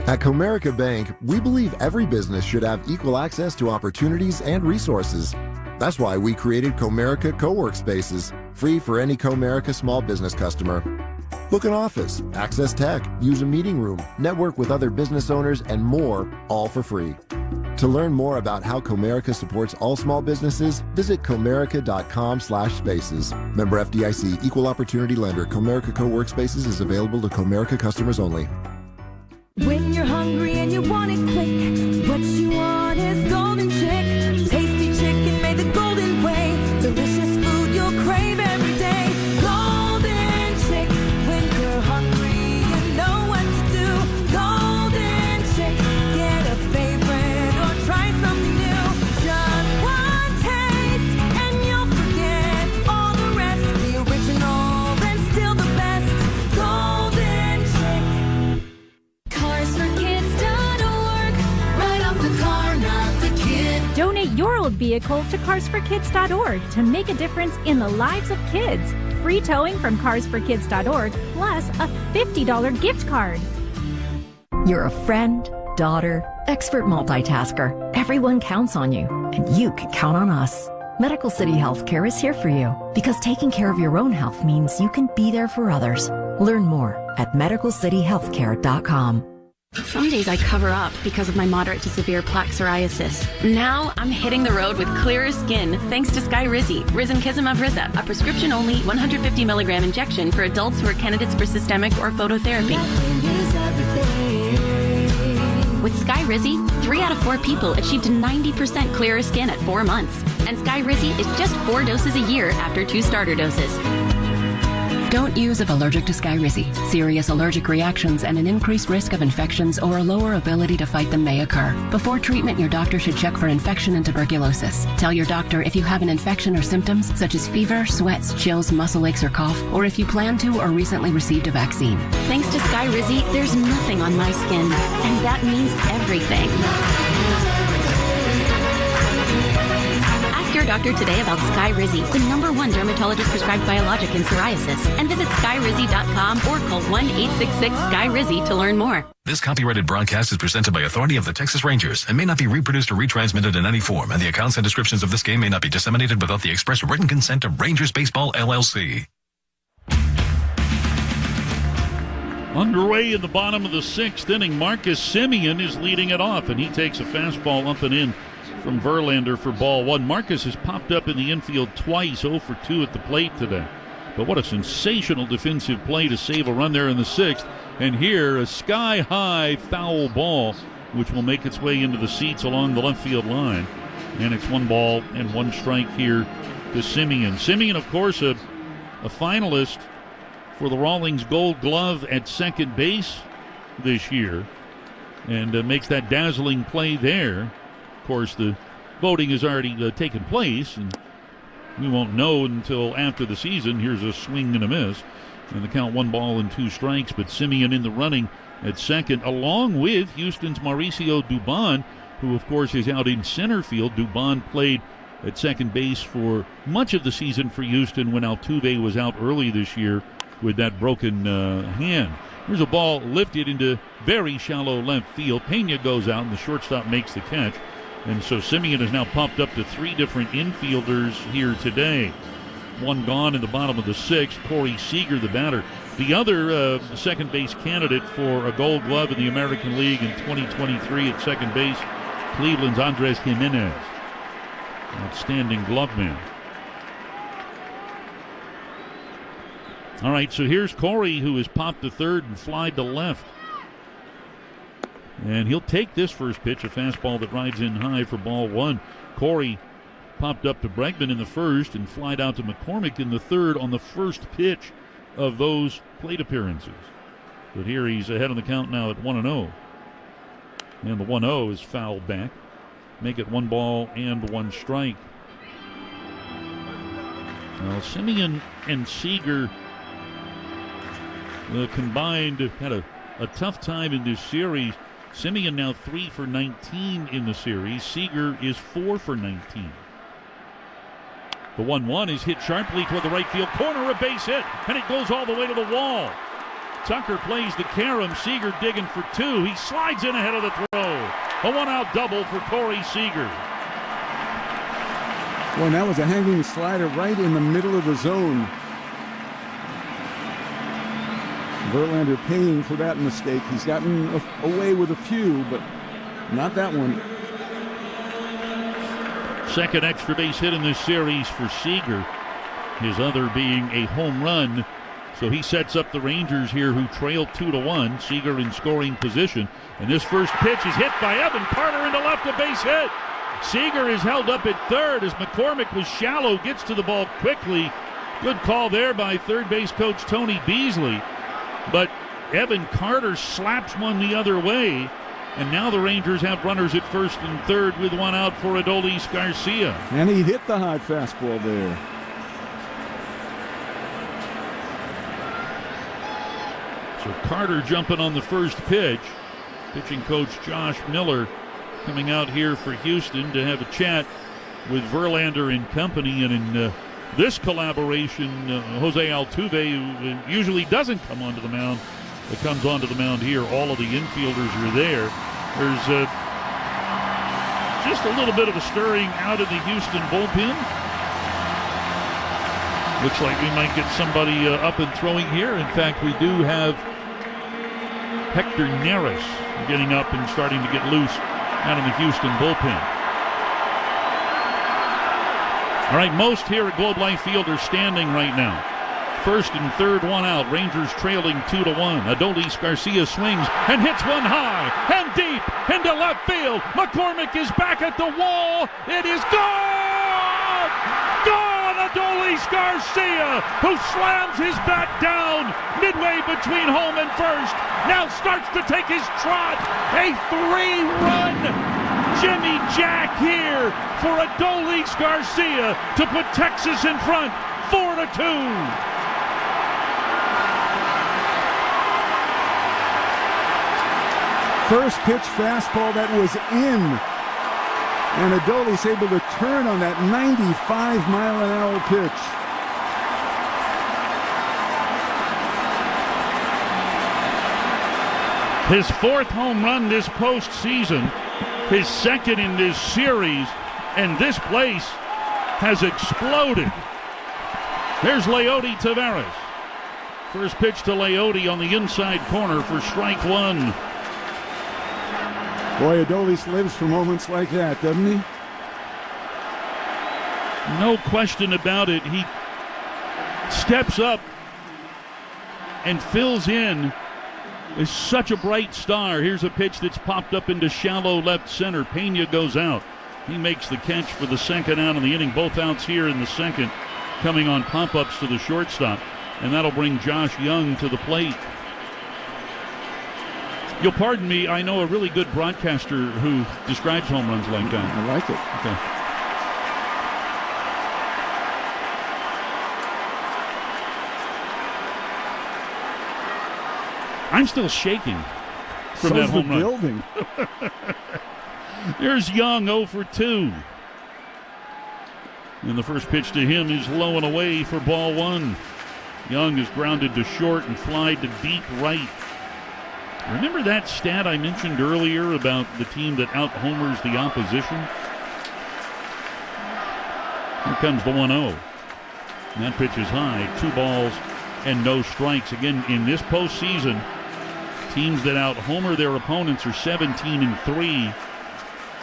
At Comerica Bank, we believe every business should have equal access to opportunities and resources. That's why we created Comerica Co-work Spaces, free for any Comerica small business customer. Book an office, access tech, use a meeting room, network with other business owners, and more, all for free. To learn more about how Comerica supports all small businesses, visit comerica.com/spaces. Member FDIC, equal opportunity lender. Comerica Co-work Spaces is available to Comerica customers only. When you're hungry and you want it quick, what you want is Golden Chick. Tasty chicken made the golden way. Delicious food you'll crave every day. Golden Chick. When you're hungry, you know what to do. Golden Chick. Get a favorite or try something new. Just one taste and you'll forget all the rest. The original and still the best. Golden Chick. Cars for kids wheeled vehicle to carsforkids.org to make a difference in the lives of kids. Free towing from carsforkids.org, plus a $50 gift card. You're a friend, daughter, expert multitasker. Everyone counts on you, and you can count on us. Medical City Healthcare is here for you because taking care of your own health means you can be there for others. Learn more at medicalcityhealthcare.com. Some days I cover up because of my moderate to severe plaque psoriasis. Now I'm hitting the road with clearer skin thanks to Skyrizi, Risankizumab Riza, a prescription-only 150 milligram injection for adults who are candidates for systemic or phototherapy. With Skyrizi, 3 out of 4 people achieved 90% clearer skin at 4 months. And Skyrizi is just 4 doses a year after 2 starter doses. Don't use if allergic to Skyrizi. Serious allergic reactions and an increased risk of infections or a lower ability to fight them may occur. Before treatment, your doctor should check for infection and tuberculosis. Tell your doctor if you have an infection or symptoms such as fever, sweats, chills, muscle aches, or cough, or if you plan to or recently received a vaccine. Thanks to Skyrizi, there's nothing on my skin, and that means everything. Your doctor today about Skyrizi, the #1 dermatologist prescribed biologic in psoriasis, and visit skyrizi.com or call 1-866-SKY-RIZZI to learn more. This copyrighted broadcast is presented by authority of the Texas Rangers and may not be reproduced or retransmitted in any form, and the accounts and descriptions of this game may not be disseminated without the express written consent of Rangers Baseball, LLC. Underway in the bottom of the 6th inning, Marcus Semien is leading it off, and he takes a fastball up and in from Verlander for ball 1. Marcus has popped up in the infield twice, 0 for 2 at the plate today. But what a sensational defensive play to save a run there in the 6th. And here, a sky-high foul ball, which will make its way into the seats along the left field line. And it's 1 ball and 1 strike here to Semien. Semien, of course, a finalist for the Rawlings Gold Glove at second base this year. And makes that dazzling play there. Of course, the voting has already taken place, and we won't know until after the season. Here's a swing and a miss, and the count 1 ball and 2 strikes. But Semien in the running at second, along with Houston's Mauricio Dubon, who, of course, is out in center field. Dubon played at second base for much of the season for Houston when Altuve was out early this year with that broken hand. Here's a ball lifted into very shallow left field. Pena goes out, and the shortstop makes the catch. And so Semien has now popped up to 3 different infielders here today. 1 gone in the bottom of the 6th. Corey Seager, the batter. The other second base candidate for a Gold Glove in the American League in 2023 at second base, Cleveland's Andres Jimenez. Outstanding glove man. All right, so here's Corey, who has popped to third and flied to left. And he'll take this first pitch, a fastball that rides in high for ball 1. Corey popped up to Bregman in the first and flied out to McCormick in the third on the first pitch of those plate appearances. But here he's ahead on the count now at 1-0. And the 1-0 is fouled back. Make it 1 ball and 1 strike. Well, Semien and Seager combined had a tough time in this series. Semien now 3 for 19 in the series. Seager is 4 for 19. The 1-1 is hit sharply toward the right field corner, a base hit, and it goes all the way to the wall. Tucker plays the carom. Seager digging for 2. He slides in ahead of the throw. A 1-out double for Corey Seager. Well, that was a hanging slider right in the middle of the zone. Verlander paying for that mistake. He's gotten away with a few, but not that one. Second extra base hit in this series for Seager. His other being a home run. So he sets up the Rangers here, who trail 2-1. Seager in scoring position. And this first pitch is hit by Evan Carter into left, a base hit. Seager is held up at third as McCormick was shallow, gets to the ball quickly. Good call there by third base coach Tony Beasley. But Evan Carter slaps one the other way, and now the Rangers have runners at first and third with 1 out for Adolis Garcia. And he hit the high fastball there. So Carter jumping on the first pitch. Pitching coach Josh Miller coming out here for Houston to have a chat with Verlander and company. And in this collaboration, Jose Altuve, who usually doesn't come onto the mound, but comes onto the mound here. All of the infielders are there. There's just a little bit of a stirring out of the Houston bullpen. Looks like we might get somebody up and throwing here. In fact, we do have Hector Neris getting up and starting to get loose out of the Houston bullpen. All right, most here at Globe Life Field are standing right now. First and third, one out. Rangers trailing 2-1. Adolis Garcia swings and hits one high and deep into left field. McCormick is back at the wall. It is gone! Gone! Adolis Garcia, who slams his bat down midway between home and first, now starts to take his trot. A 3-run Jimmy Jack here for Adolis Garcia to put Texas in front, 4-2. First pitch fastball that was in. And Adolis able to turn on that 95-mile-an-hour pitch. His fourth home run this postseason, his second in this series, and this place has exploded. There's Leody Taveras. First pitch to Leody on the inside corner for strike one. Boy, Adolis lives for moments like that, doesn't he? No question about it. He steps up and fills in as such a bright star. Here's a pitch that's popped up into shallow left center. Pena goes out. He makes the catch for the second out of the inning. Both outs here in the second, coming on pop-ups to the shortstop. And that'll bring Josh Young to the plate. You'll pardon me, I know a really good broadcaster who describes home runs like that. I like it. Okay. I'm still shaking from that home run. Building. There's Young, 0 for 2. And the first pitch to him is low and away for ball one. Young is grounded to short and fly to deep right. Remember that stat I mentioned earlier about the team that out-homers the opposition? Here comes the 1-0. That pitch is high. 2 balls and no strikes. Again, in this postseason, teams that out-homer their opponents are 17-3.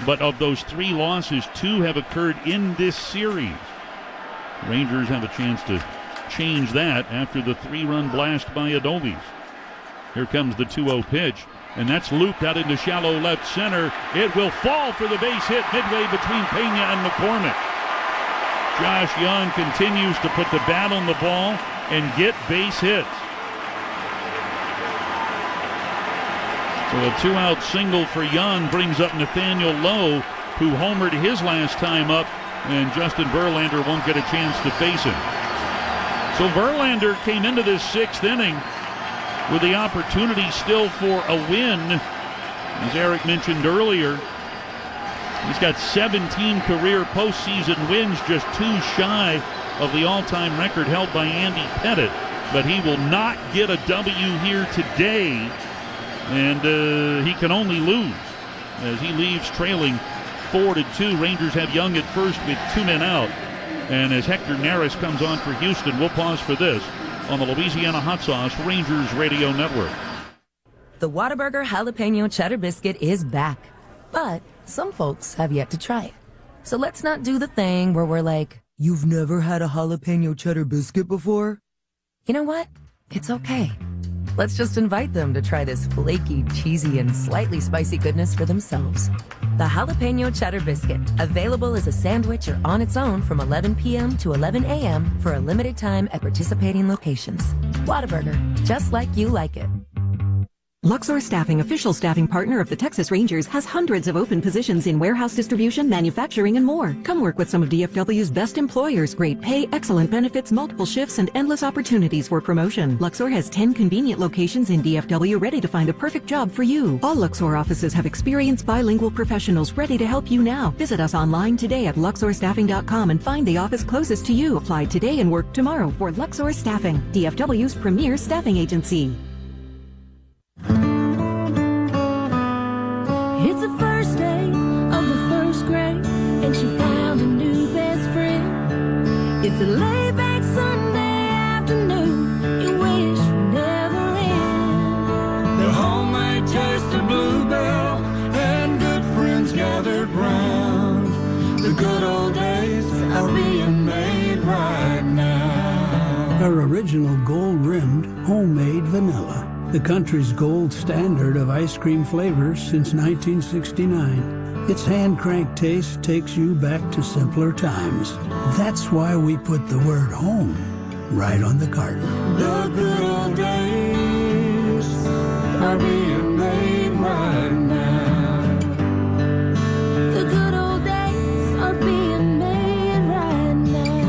But of those 3 losses, 2 have occurred in this series. Rangers have a chance to change that after the 3-run blast by Adolis. Here comes the 2-0 pitch, and that's looped out into shallow left center. It will fall for the base hit midway between Pena and McCormick. Josh Young continues to put the bat on the ball and get base hits. So a 2-out single for Young brings up Nathaniel Lowe, who homered his last time up, and Justin Verlander won't get a chance to face him. So Verlander came into this 6th inning with the opportunity still for a win. As Eric mentioned earlier, he's got 17 career postseason wins, just 2 shy of the all-time record held by Andy Pettitte. But he will not get a W here today, and he can only lose as he leaves trailing 4-2. Rangers have Young at first with 2 men out. And as Hector Neris comes on for Houston, we'll pause for this on the Louisiana Hot Sauce Rangers Radio Network. The Whataburger Jalapeno Cheddar Biscuit is back, but some folks have yet to try it. So let's not do the thing where we're like, "You've never had a jalapeno cheddar biscuit before?" You know what? It's okay. Let's just invite them to try this flaky, cheesy, and slightly spicy goodness for themselves. The Jalapeno Cheddar Biscuit, available as a sandwich or on its own from 11 p.m. to 11 a.m. for a limited time at participating locations. Whataburger, just like you like it. Luxor Staffing, official staffing partner of the Texas Rangers, has hundreds of open positions in warehouse distribution, manufacturing, and more. Come work with some of DFW's best employers. Great pay, excellent benefits, multiple shifts, and endless opportunities for promotion. Luxor has 10 convenient locations in DFW ready to find a perfect job for you. All Luxor offices have experienced bilingual professionals ready to help you now. Visit us online today at luxorstaffing.com and find the office closest to you. Apply today and work tomorrow for Luxor Staffing, DFW's premier staffing agency. It's the first day of the first grade, and she found a new best friend. It's a laid-back Sunday afternoon, you wish would never end. The homemade taste of bluebell, and good friends gathered round. The good old days are being made right now. Our original gold-rimmed homemade vanilla. The country's gold standard of ice cream flavors since 1969. Its hand-cranked taste takes you back to simpler times. That's why we put the word home right on the carton. The good old days are being made right now. The good old days are being made right now.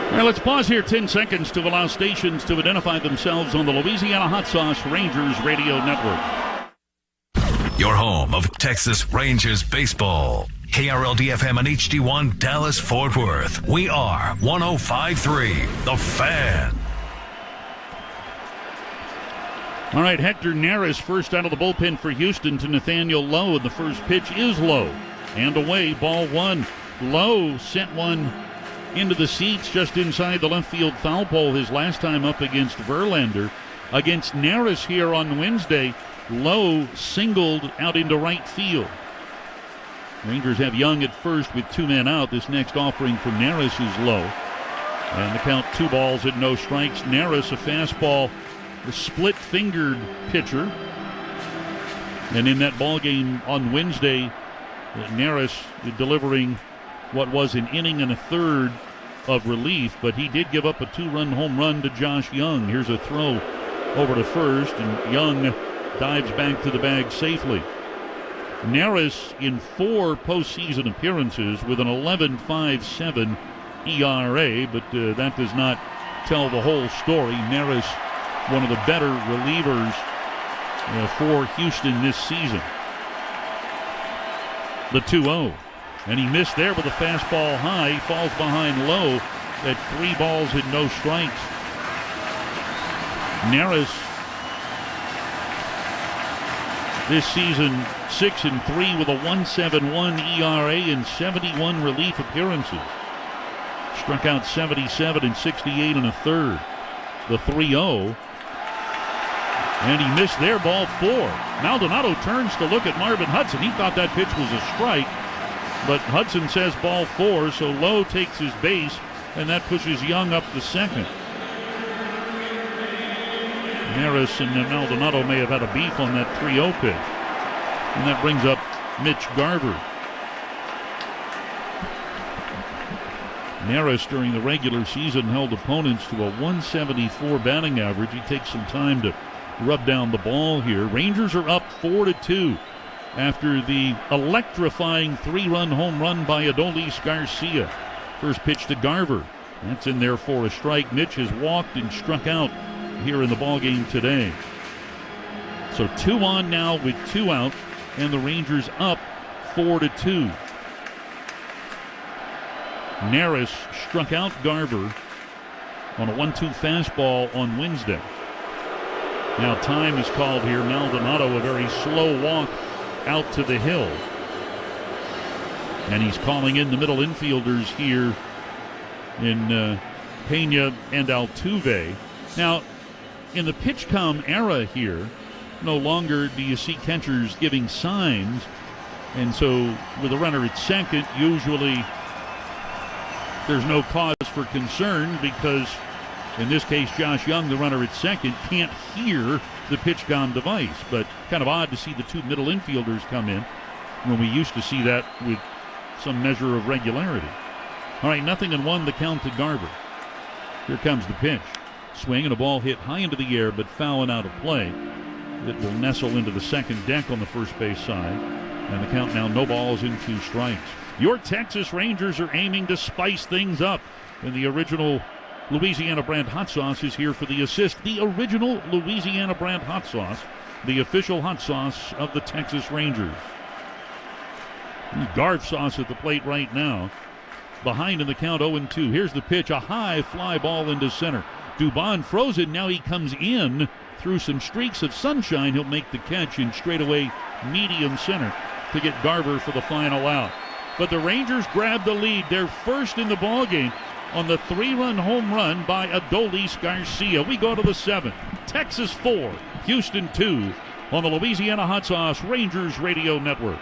All right, let's pause here 10 seconds to allow stations to identify themselves on the Louisiana Hot Sauce Rangers Radio Network. Your home of Texas Rangers baseball. KRLD-FM and HD1 Dallas-Fort Worth. We are 105.3 The Fan. All right, Hector Neris first out of the bullpen for Houston to Nathaniel Lowe, and the first pitch is low. And away, ball one. Lowe sent one into the seats just inside the left field foul pole his last time up against Verlander. Against Neris here on Wednesday, Lowe singled out into right field. Rangers have Young at first with two men out. This next offering from Neris is low. And the count 2 balls and no strikes. Neris, a fastball, a split-fingered pitcher. And in that ball game on Wednesday, Neris delivering what was an inning and a third of relief, but he did give up a 2-run home run to Josh Young. Here's a throw over to first, and Young dives back to the bag safely. Neris in 4 postseason appearances with an 11.57 ERA, but that does not tell the whole story. Neris, one of the better relievers for Houston this season. The 2-0. And he missed there with a fastball high. He falls behind Lowe at 3 balls and no strikes. Neris this season 6-3 with a 1.71 ERA in 71 relief appearances. Struck out 77 in 68 and a third. The 3-0. And he missed there, ball 4. Maldonado turns to look at Marvin Hudson. He thought that pitch was a strike, but Hudson says ball 4, so Lowe takes his base, and that pushes Young up to second. Neris and Maldonado may have had a beef on that 3-0 pitch. And that brings up Mitch Garver. Neris during the regular season held opponents to a 174 batting average. He takes some time to rub down the ball here. Rangers are up 4-2 after the electrifying 3-run home run by Adolis Garcia. First pitch to Garver. That's in there for a strike. Mitch has walked and struck out here in the ballgame today. So 2 on now with 2 out, and the Rangers up 4-2. Neris struck out Garver on a 1-2 fastball on Wednesday. Now time is called here. Maldonado, a very slow walk out to the hill. And he's calling in the middle infielders here in Pena and Altuve. Now, in the PitchCom era here, no longer do you see catchers giving signs. And so with a runner at second, usually there's no cause for concern because in this case, Josh Young, the runner at second, can't hear the PitchCom device. But kind of odd to see the 2 middle infielders come in when we used to see that with some measure of regularity. All right, 0-1, the count to Garver. Here comes the pitch. Swing and a ball hit high into the air, but foul and out of play. It will nestle into the second deck on the first base side. And the count now, no balls in 2 strikes. Your Texas Rangers are aiming to spice things up. And the original Louisiana brand hot sauce is here for the assist. The original Louisiana brand hot sauce, the official hot sauce of the Texas Rangers. Garv sauce at the plate right now. Behind in the count, 0-2. Here's the pitch, a high fly ball into center. Dubon frozen, now he comes in through some streaks of sunshine. He'll make the catch in straightaway medium center to get Garver for the final out. But the Rangers grab the lead. They're first in the ballgame on the 3-run home run by Adolis Garcia. We go to the 7th. Texas 4, Houston 2 on the Louisiana Hot Sauce Rangers Radio Network.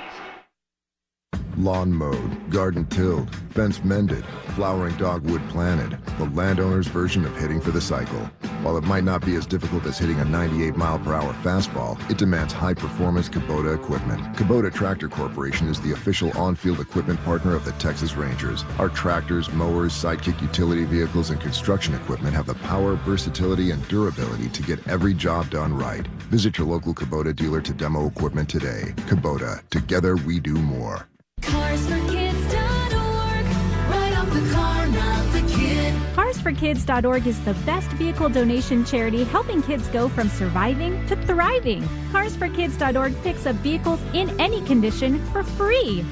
Lawn mowed, garden tilled, fence mended, flowering dogwood planted. The landowner's version of hitting for the cycle. While it might not be as difficult as hitting a 98-mile-per-hour fastball, it demands high-performance Kubota equipment. Kubota Tractor Corporation is the official on-field equipment partner of the Texas Rangers. Our tractors, mowers, sidekick utility vehicles, and construction equipment have the power, versatility, and durability to get every job done right. Visit your local Kubota dealer to demo equipment today. Kubota, together we do more. CarsForKids.org. Right off the car, not the kid. CarsForKids.org is the best vehicle donation charity helping kids go from surviving to thriving. CarsForKids.org picks up vehicles in any condition for free.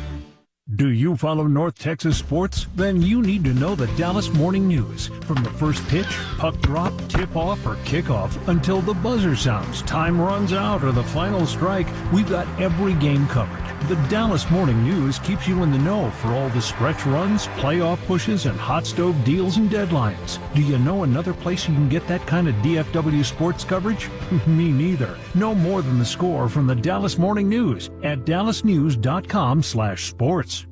Do you follow North Texas sports? Then you need to know the Dallas Morning News. From the first pitch, puck drop, tip-off, or kickoff until the buzzer sounds, time runs out, or the final strike, we've got every game covered. The Dallas Morning News keeps you in the know for all the stretch runs, playoff pushes, and hot stove deals and deadlines. Do you know another place you can get that kind of DFW sports coverage? Me neither. No more than the score from the Dallas Morning News at dallasnews.com/sports.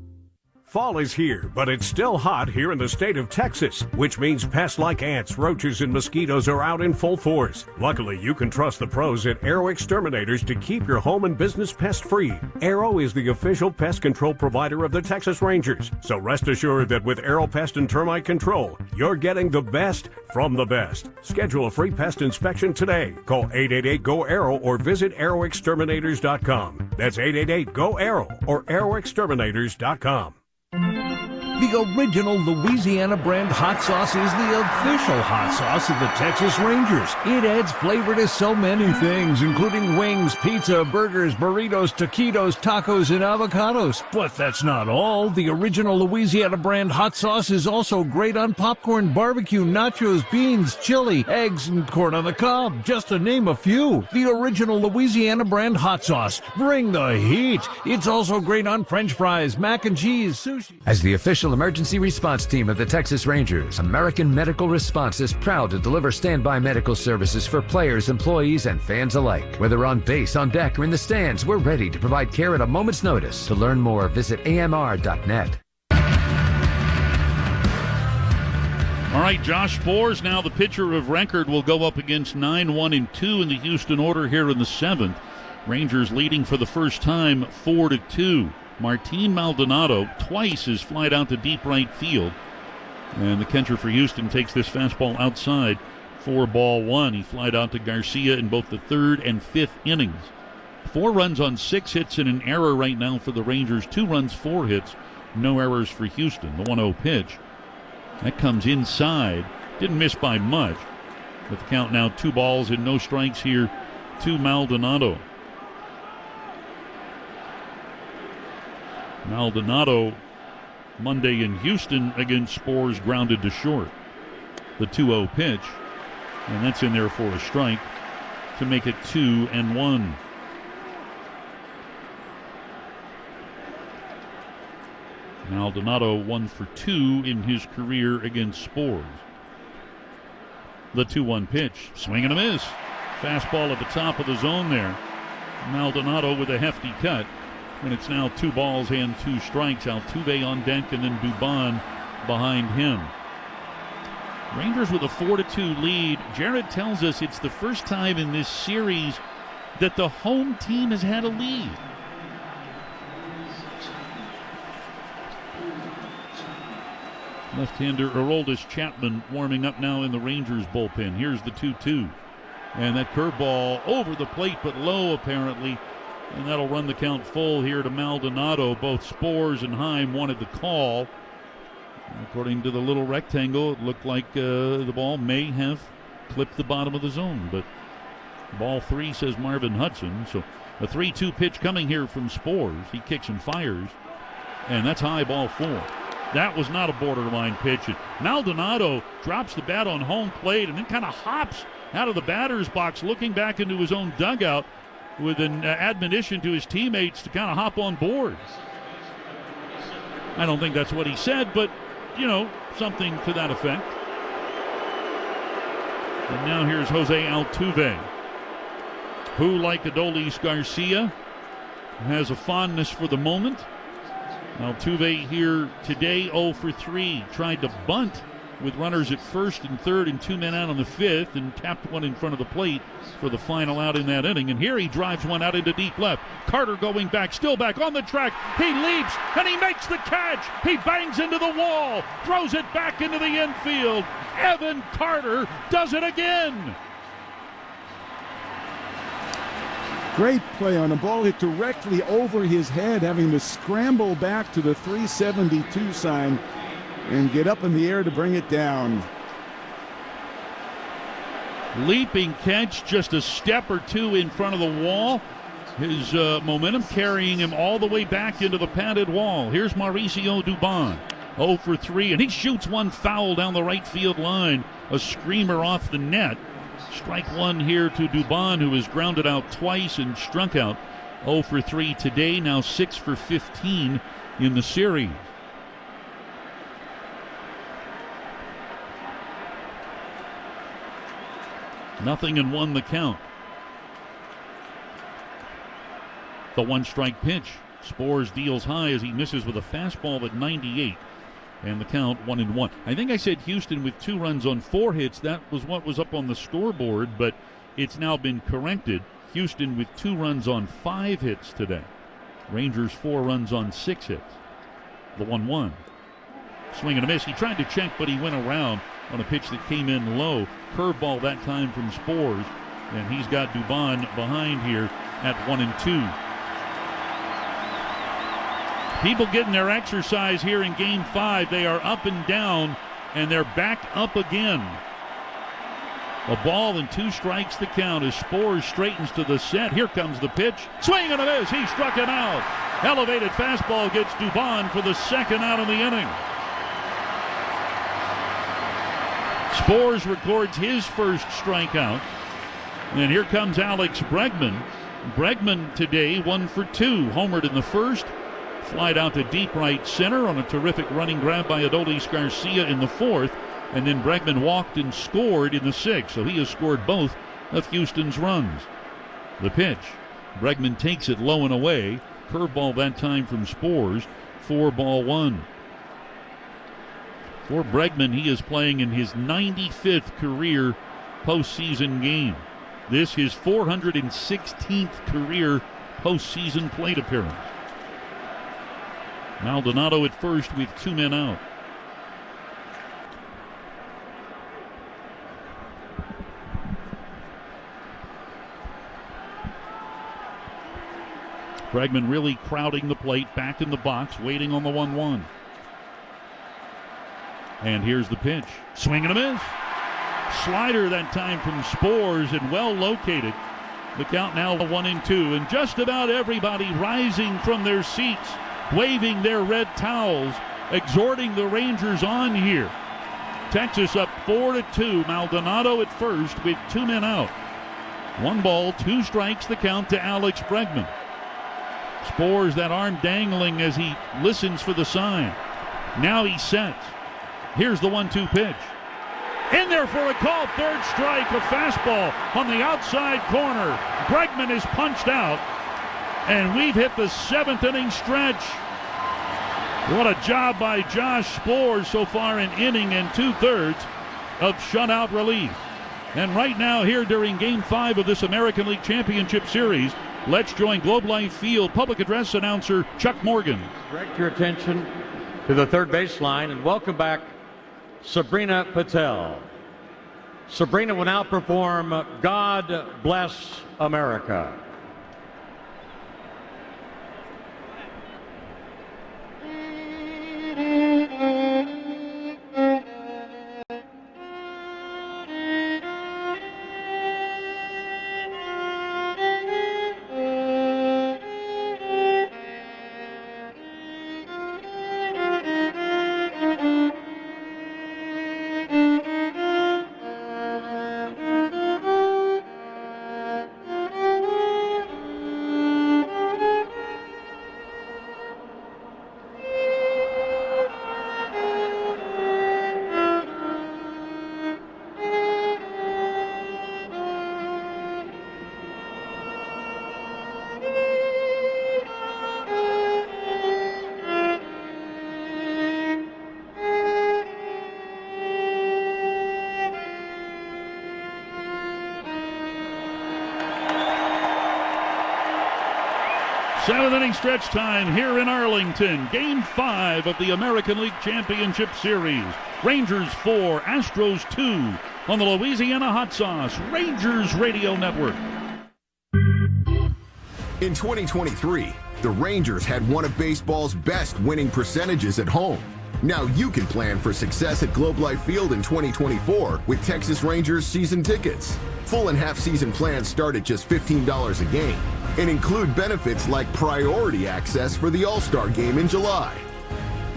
Fall is here, but it's still hot here in the state of Texas, which means pests like ants, roaches, and mosquitoes are out in full force. Luckily, you can trust the pros at Arrow Exterminators to keep your home and business pest-free. Arrow is the official pest control provider of the Texas Rangers, so rest assured that with Arrow Pest and Termite Control, you're getting the best from the best. Schedule a free pest inspection today. Call 888-GO-ARROW or visit arrowexterminators.com. That's 888-GO-ARROW or arrowexterminators.com. The original Louisiana brand hot sauce is the official hot sauce of the Texas Rangers. It adds flavor to so many things, including wings, pizza, burgers, burritos, taquitos, tacos, and avocados. But that's not all. The original Louisiana brand hot sauce is also great on popcorn, barbecue, nachos, beans, chili, eggs, and corn on the cob, just to name a few. The original Louisiana brand hot sauce. Bring the heat. It's also great on French fries, mac and cheese, sushi. As the official emergency response team of the Texas Rangers, American Medical Response is proud to deliver standby medical services for players, employees, and fans alike. Whether on base, on deck, or in the stands, we're ready to provide care at a moment's notice. To learn more, visit amr.net. All right, Josh Sborz, now the pitcher of record, will go up against 9-1-2 in the Houston order here in the 7th. Rangers leading for the first time 4-2. Martin Maldonado twice has flied out to deep right field. And the catcher for Houston takes this fastball outside for ball 1. He flied out to Garcia in both the 3rd and 5th innings. 4 runs on 6 hits and an error right now for the Rangers. 2 runs, 4 hits, no errors for Houston. The 1-0 pitch. That comes inside. Didn't miss by much. With the count now 2 balls and no strikes here to Maldonado. Maldonado Monday in Houston against Sborz grounded to short. The 2-0 pitch, and that's in there for a strike to make it 2-1. Maldonado 1 for 2 in his career against Sborz. The 2-1 pitch, swing and a miss. Fastball at the top of the zone there. Maldonado with a hefty cut. And it's now 2 balls and 2 strikes. Altuve on deck and then Dubon behind him. Rangers with a 4-2 lead. Jared tells us it's the first time in this series that the home team has had a lead. Left-hander Aroldis Chapman warming up now in the Rangers bullpen. Here's the 2-2. And that curveball over the plate but low apparently. And that'll run the count full here to Maldonado. Both Spores and Heim wanted the call. According to the little rectangle, it looked like the ball may have clipped the bottom of the zone. But ball 3, says Marvin Hudson. So a 3-2 pitch coming here from Spores. He kicks and fires. And that's high, ball 4. That was not a borderline pitch. Maldonado drops the bat on home plate and then kind of hops out of the batter's box, looking back into his own dugout with an admonition to his teammates to kind of hop on board. I don't think that's what he said, but, something to that effect. And now here's Jose Altuve, who, like Adolis Garcia, has a fondness for the moment. Altuve here today, 0 for 3. Tried to bunt with runners at first and third and 2 men out on the 5th and tapped one in front of the plate for the final out in that inning. And here he drives one out into deep left. Carter going back, still back on the track. He leaps and he makes the catch. He bangs into the wall, throws it back into the infield. Evan Carter does it again. Great play on a ball hit directly over his head, having to scramble back to the 372 sign and get up in the air to bring it down. Leaping catch just a step or two in front of the wall. His momentum carrying him all the way back into the padded wall. Here's Mauricio Dubon, 0 for 3, and he shoots one foul down the right field line. A screamer off the net. Strike one here to Dubon, who has grounded out twice and struck out. 0 for 3 today, now 6 for 15 in the series. Nothing and 1 the count. The 1-strike pitch. Spores deals high as he misses with a fastball at 98. And the count 1-1. I think I said Houston with 2 runs on 4 hits. That was what was up on the scoreboard, but it's now been corrected. Houston with 2 runs on 5 hits today. Rangers 4 runs on 6 hits. The 1-1. Swing and a miss. He tried to check, but he went around on a pitch that came in low. Curveball that time from Spores. And he's got Dubon behind here at 1-2. People getting their exercise here in Game 5. They are up and down, and they're back up again. A ball and 2 strikes the count as Spores straightens to the set. Here comes the pitch. Swing and a miss. He struck him out. Elevated fastball gets Dubon for the second out of the inning. Spores records his first strikeout. And here comes Alex Bregman. Bregman today 1 for 2. Homered in the first. Flied out to deep right center on a terrific running grab by Adolis Garcia in the 4th. And then Bregman walked and scored in the 6th. So he has scored both of Houston's runs. The pitch. Bregman takes it low and away. Curveball that time from Spores. 4-1. For Bregman, he is playing in his 95th career postseason game. This his 416th career postseason plate appearance. Maldonado at first with 2 men out. Bregman really crowding the plate, back in the box, waiting on the 1-1. And here's the pitch. Swing and a miss. Slider that time from Spores and well located. The count now 1-2. And just about everybody rising from their seats, waving their red towels, exhorting the Rangers on here. Texas up 4-2. Maldonado at first with 2 men out. 1 ball, 2 strikes the count to Alex Bregman. Spores, that arm dangling as he listens for the sign. Now he sets. Here's the 1-2 pitch. In there for a call, 3rd strike, a fastball on the outside corner. Bregman is punched out, and we've hit the 7th inning stretch. What a job by Josh Spores so far, an inning and 2/3 of shutout relief. And right now here during Game 5 of this American League Championship Series, let's join Globe Life Field public address announcer Chuck Morgan. Direct your attention to the third baseline and welcome back Sabrina Patel. Sabrina will now perform God Bless America. Seventh inning stretch time here in Arlington. Game 5 of the American League Championship Series. Rangers 4, Astros 2 on the Louisiana Hot Sauce Rangers Radio Network. In 2023, the Rangers had one of baseball's best winning percentages at home. Now you can plan for success at Globe Life Field in 2024 with Texas Rangers season tickets. Full and half-season plans start at just $15 a game and include benefits like priority access for the All-Star Game in July.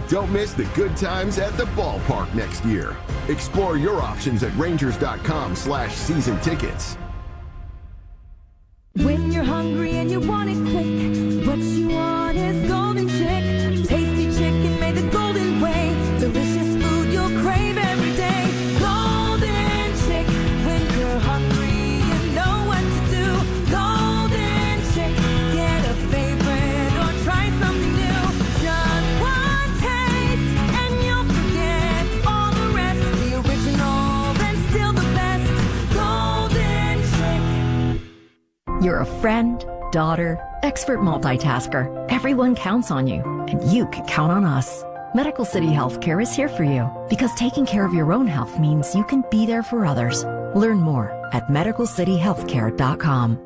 Don't miss the good times at the ballpark next year. Explore your options at Rangers.com/season tickets. When you're hungry and you want it quick, what you want is Golden Chick. Tasty chicken made the golden way. Delicious food you'll crave every day. Golden Chick. When you're hungry, you know what to do. Golden Chick. Get a favorite or try something new. Just one taste and you'll forget all the rest. The original, then still the best. Golden Chick. You're a friend, daughter, expert multitasker. Everyone counts on you, and you can count on us. Medical City Healthcare is here for you because taking care of your own health means you can be there for others. Learn more at medicalcityhealthcare.com.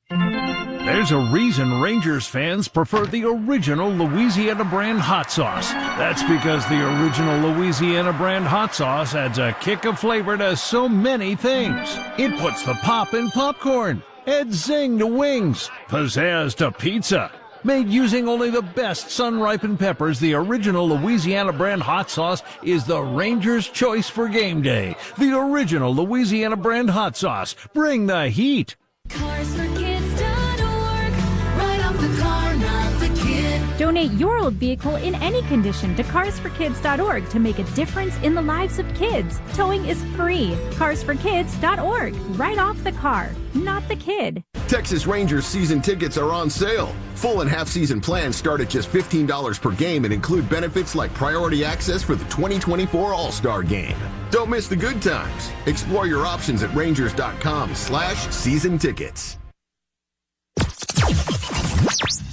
There's a reason Rangers fans prefer the original Louisiana brand hot sauce. That's because the original Louisiana brand hot sauce adds a kick of flavor to so many things. It puts the pop in popcorn, adds zing to wings, pizzazz to pizza. Made using only the best sun-ripened peppers, the original Louisiana brand hot sauce is the Rangers' choice for game day. The original Louisiana brand hot sauce. Bring the heat. CarsForKids.org. Right off the car, not the kid. Donate your old vehicle in any condition to CarsForKids.org to make a difference in the lives of kids. Towing is free. CarsForKids.org. Right off the car, not the kid. Texas Rangers season tickets are on sale. Full and half-season plans start at just $15 per game and include benefits like priority access for the 2024 All-Star Game. Don't miss the good times. Explore your options at Rangers.com/season tickets.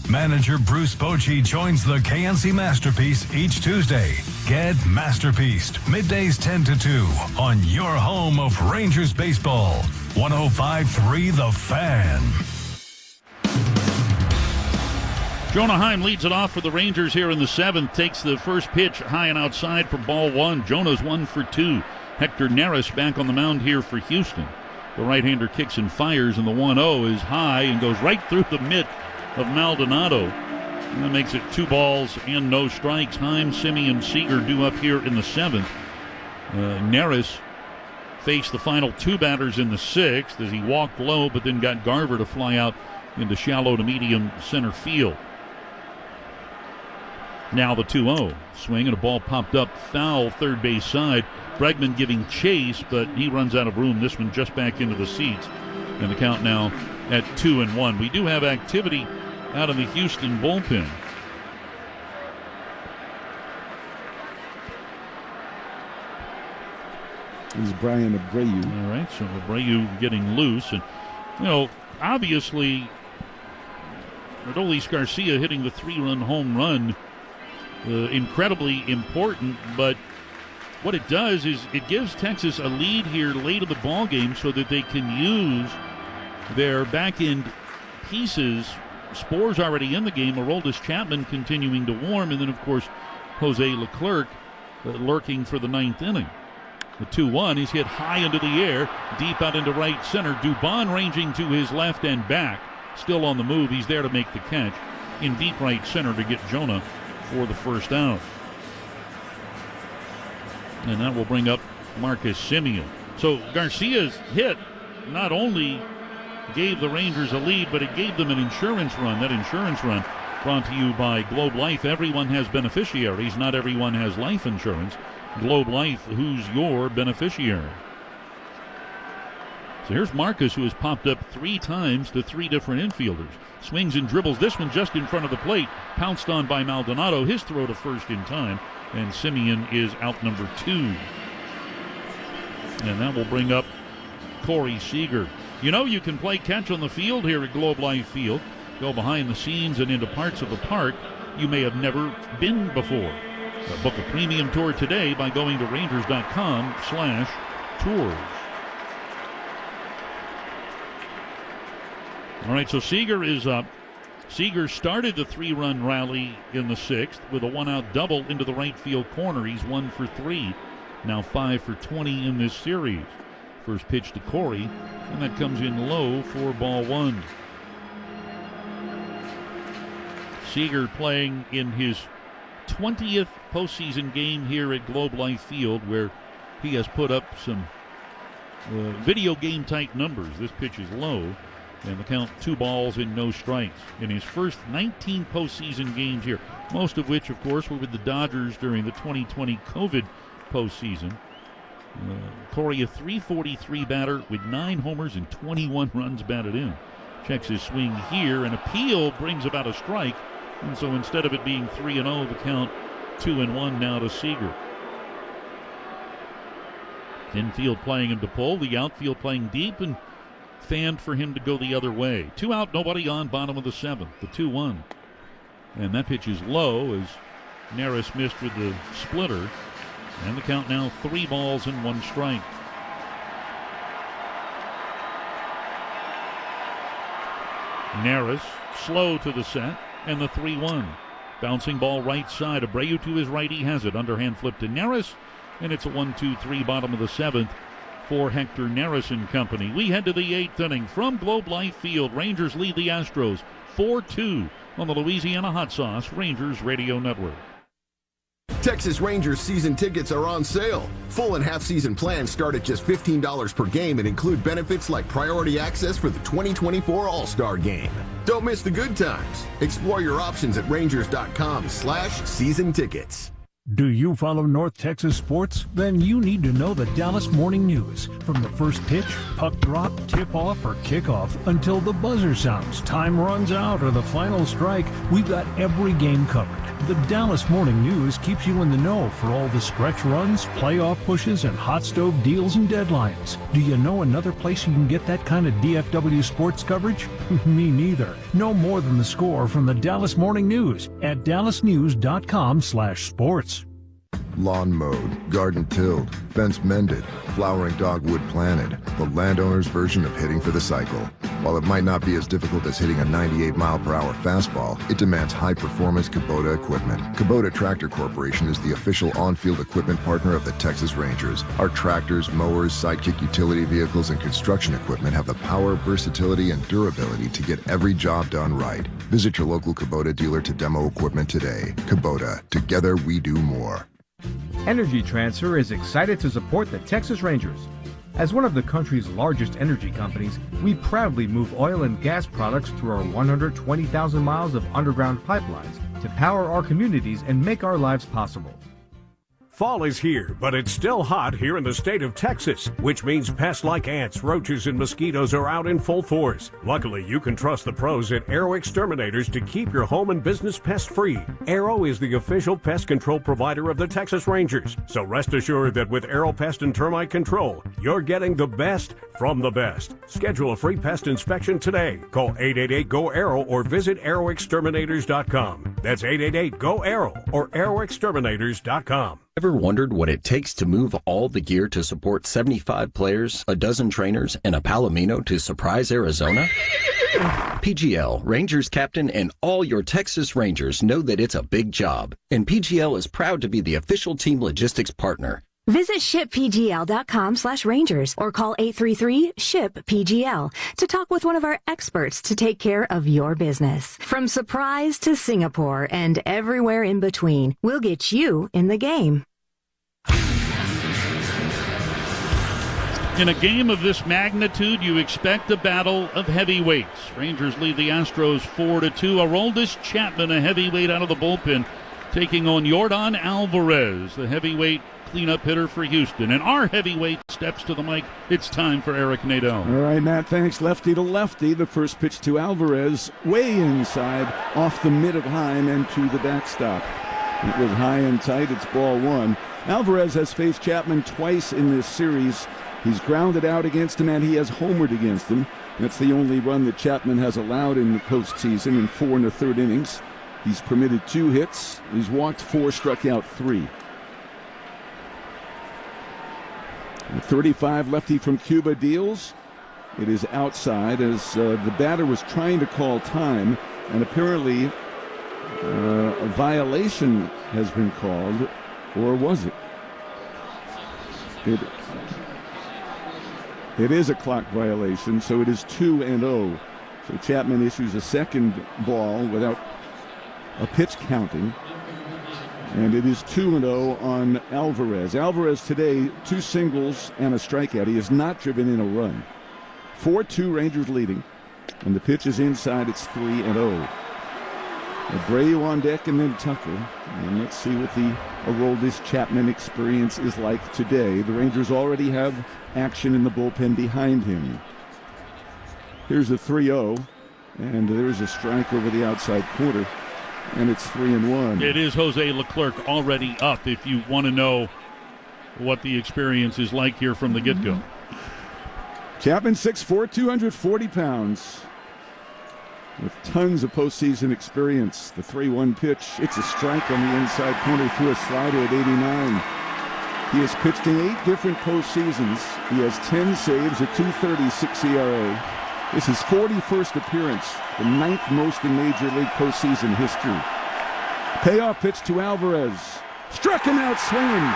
Manager Bruce Bochy joins the KNC Masterpiece each Tuesday. Get Masterpieced, middays 10 to 2 on your home of Rangers baseball. 105.3 The Fan. Jonah Heim leads it off for the Rangers here in the 7th. Takes the first pitch high and outside for ball 1. Jonah's 1 for 2. Hector Neris back on the mound here for Houston. The right-hander kicks and fires, and the 1-0 is high and goes right through the mitt of Maldonado. And that makes it 2 balls and no strikes. Heim, Simeon, Seager due up here in the 7th. Neris faced the final 2 batters in the 6th as he walked low but then got Garver to fly out into shallow to medium center field. Now the 2-0 swing and a ball popped up foul third base side. Bregman giving chase, but he runs out of room. This one just back into the seats. And the count now at 2-1. We do have activity out of the Houston bullpen. This is Brian Abreu. All right, so Abreu getting loose. And, obviously, Adolis Garcia hitting the 3-run home run, incredibly important, but what it does is it gives Texas a lead here late in the ball game so that they can use their back-end pieces. Spore's already in the game. Aroldis Chapman continuing to warm, and then, of course, Jose Leclerc lurking for the ninth inning. The 2-1 is hit high into the air, deep out into right center. Dubon ranging to his left and back, still on the move. He's there to make the catch in deep right center to get Jonah for the first out. And that will bring up Marcus Semien. So Garcia's hit not only gave the Rangers a lead, but it gave them an insurance run. That insurance run brought to you by Globe Life. Everyone has beneficiaries. Not everyone has life insurance. Globe Life, who's your beneficiary? So here's Marcus, who has popped up 3 times to 3 different infielders. Swings and dribbles this one just in front of the plate. Pounced on by Maldonado. His throw to first in time. And Semien is out number 2. And that will bring up Corey Seager. You know, you can play catch on the field here at Globe Life Field. Go behind the scenes and into parts of the park you may have never been before. Book a premium tour today by going to Rangers.com/tours. All right, so Seager is up. Seager started the 3-run rally in the 6th with a 1-out double into the right field corner. He's 1 for 3. Now 5 for 20 in this series. First pitch to Corey, and that comes in low for ball 1. Seager playing in his 20th postseason game here at Globe Life Field, where he has put up some video game type numbers. This pitch is low, and the count 2 balls and no strikes in his first 19 postseason games here, most of which, of course, were with the Dodgers during the 2020 COVID postseason. Corey, a .343 batter with 9 homers and 21 runs batted in. Checks his swing here. An appeal brings about a strike, and so instead of it being 3-0, the count 2-1 now to Seager. Infield playing him to pull, the outfield playing deep, and fanned for him to go the other way. 2 out, nobody on, bottom of the 7th, the 2-1. And that pitch is low as Neris missed with the splitter. And the count now 3 balls and 1 strike. Neris slow to the set, and the 3-1. Bouncing ball right side. Abreu to his right, he has it. Underhand flip to Neris, and it's a 1-2-3 bottom of the 7th for Hector Neris and company. We head to the 8th inning from Globe Life Field. Rangers lead the Astros 4-2 on the Louisiana Hot Sauce Rangers Radio Network. Texas Rangers season tickets are on sale. Full and half-season plans start at just $15 per game and include benefits like priority access for the 2024 All-Star Game. Don't miss the good times. Explore your options at Rangers.com/season tickets. Do you follow North Texas sports? Then you need to know the Dallas Morning News. From the first pitch, puck drop, tip-off, or kickoff until the buzzer sounds, time runs out, or the final strike, we've got every game covered. The Dallas Morning News keeps you in the know for all the stretch runs, playoff pushes, and hot stove deals and deadlines. Do you know another place you can get that kind of DFW sports coverage? Me neither. No more than the score from the Dallas Morning News at dallasnews.com/sports. Lawn mowed, garden tilled, fence mended, flowering dogwood planted. The landowner's version of hitting for the cycle. While it might not be as difficult as hitting a 98-mile-per-hour fastball, it demands high-performance Kubota equipment. Kubota Tractor Corporation is the official on-field equipment partner of the Texas Rangers. Our tractors, mowers, sidekick utility vehicles, and construction equipment have the power, versatility, and durability to get every job done right. Visit your local Kubota dealer to demo equipment today. Kubota, together we do more. Energy Transfer is excited to support the Texas Rangers. As one of the country's largest energy companies, we proudly move oil and gas products through our 120,000 miles of underground pipelines to power our communities and make our lives possible. Fall is here, but it's still hot here in the state of Texas, which means pests like ants, roaches, and mosquitoes are out in full force. Luckily, you can trust the pros at Arrow Exterminators to keep your home and business pest-free. Arrow is the official pest control provider of the Texas Rangers, so rest assured that with Arrow Pest and Termite Control, you're getting the best from the best. Schedule a free pest inspection today. Call 888-GO-ARROW or visit arrowexterminators.com. That's 888-GO-ARROW or arrowexterminators.com. Ever wondered what it takes to move all the gear to support 75 players, a dozen trainers, and a Palomino to Surprise, Arizona? PGL, Rangers captain, and all your Texas Rangers know that it's a big job, and PGL is proud to be the official team logistics partner. Visit shippgl.com/Rangers or call 833-SHIP-PGL to talk with one of our experts to take care of your business. From Surprise to Singapore and everywhere in between, we'll get you in the game. In a game of this magnitude, you expect a battle of heavyweights. Rangers lead the Astros 4-2. Aroldis Chapman, a heavyweight out of the bullpen, taking on Yordan Alvarez, the heavyweight cleanup hitter for Houston. And our heavyweight steps to the mic. It's time for Eric Nadeau. All right, Matt, thanks. Lefty to lefty. The first pitch to Alvarez, way inside, off the mid of Heim and to the backstop. It was high and tight. It's ball one. Alvarez has faced Chapman twice in this series. He's grounded out against him, and he has homered against him. That's the only run that Chapman has allowed in the postseason in 4 1/3 innings. He's permitted 2 hits. He's walked 4, struck out 3. The 35 lefty from Cuba deals. It is outside as the batter was trying to call time, and apparently a violation has been called, or was it? It is a clock violation, so it is 2-0. So Chapman issues a second ball without a pitch counting. And it is 2-0 on Alvarez. Alvarez today, 2 singles and a strikeout. He has not driven in a run. 4-2 Rangers leading. And the pitch is inside. It's 3-0. Abreu on deck and then Tucker. And let's see what the Aroldis Chapman experience is like today. The Rangers already have action in the bullpen behind him. Here's a 3-0. And there's a strike over the outside corner. And it's 3-1. It is Jose Leclerc already up if you want to know what the experience is like here from the get-go. Chapman 6'4", 240 pounds. With tons of postseason experience. The 3-1 pitch. It's a strike on the inside corner through a slider at 89. He has pitched in 8 different postseasons. He has 10 saves, a 2.36 ERA. This is his 41st appearance, the 9th most in Major League postseason history. Payoff pitch to Alvarez. Struck him out swinging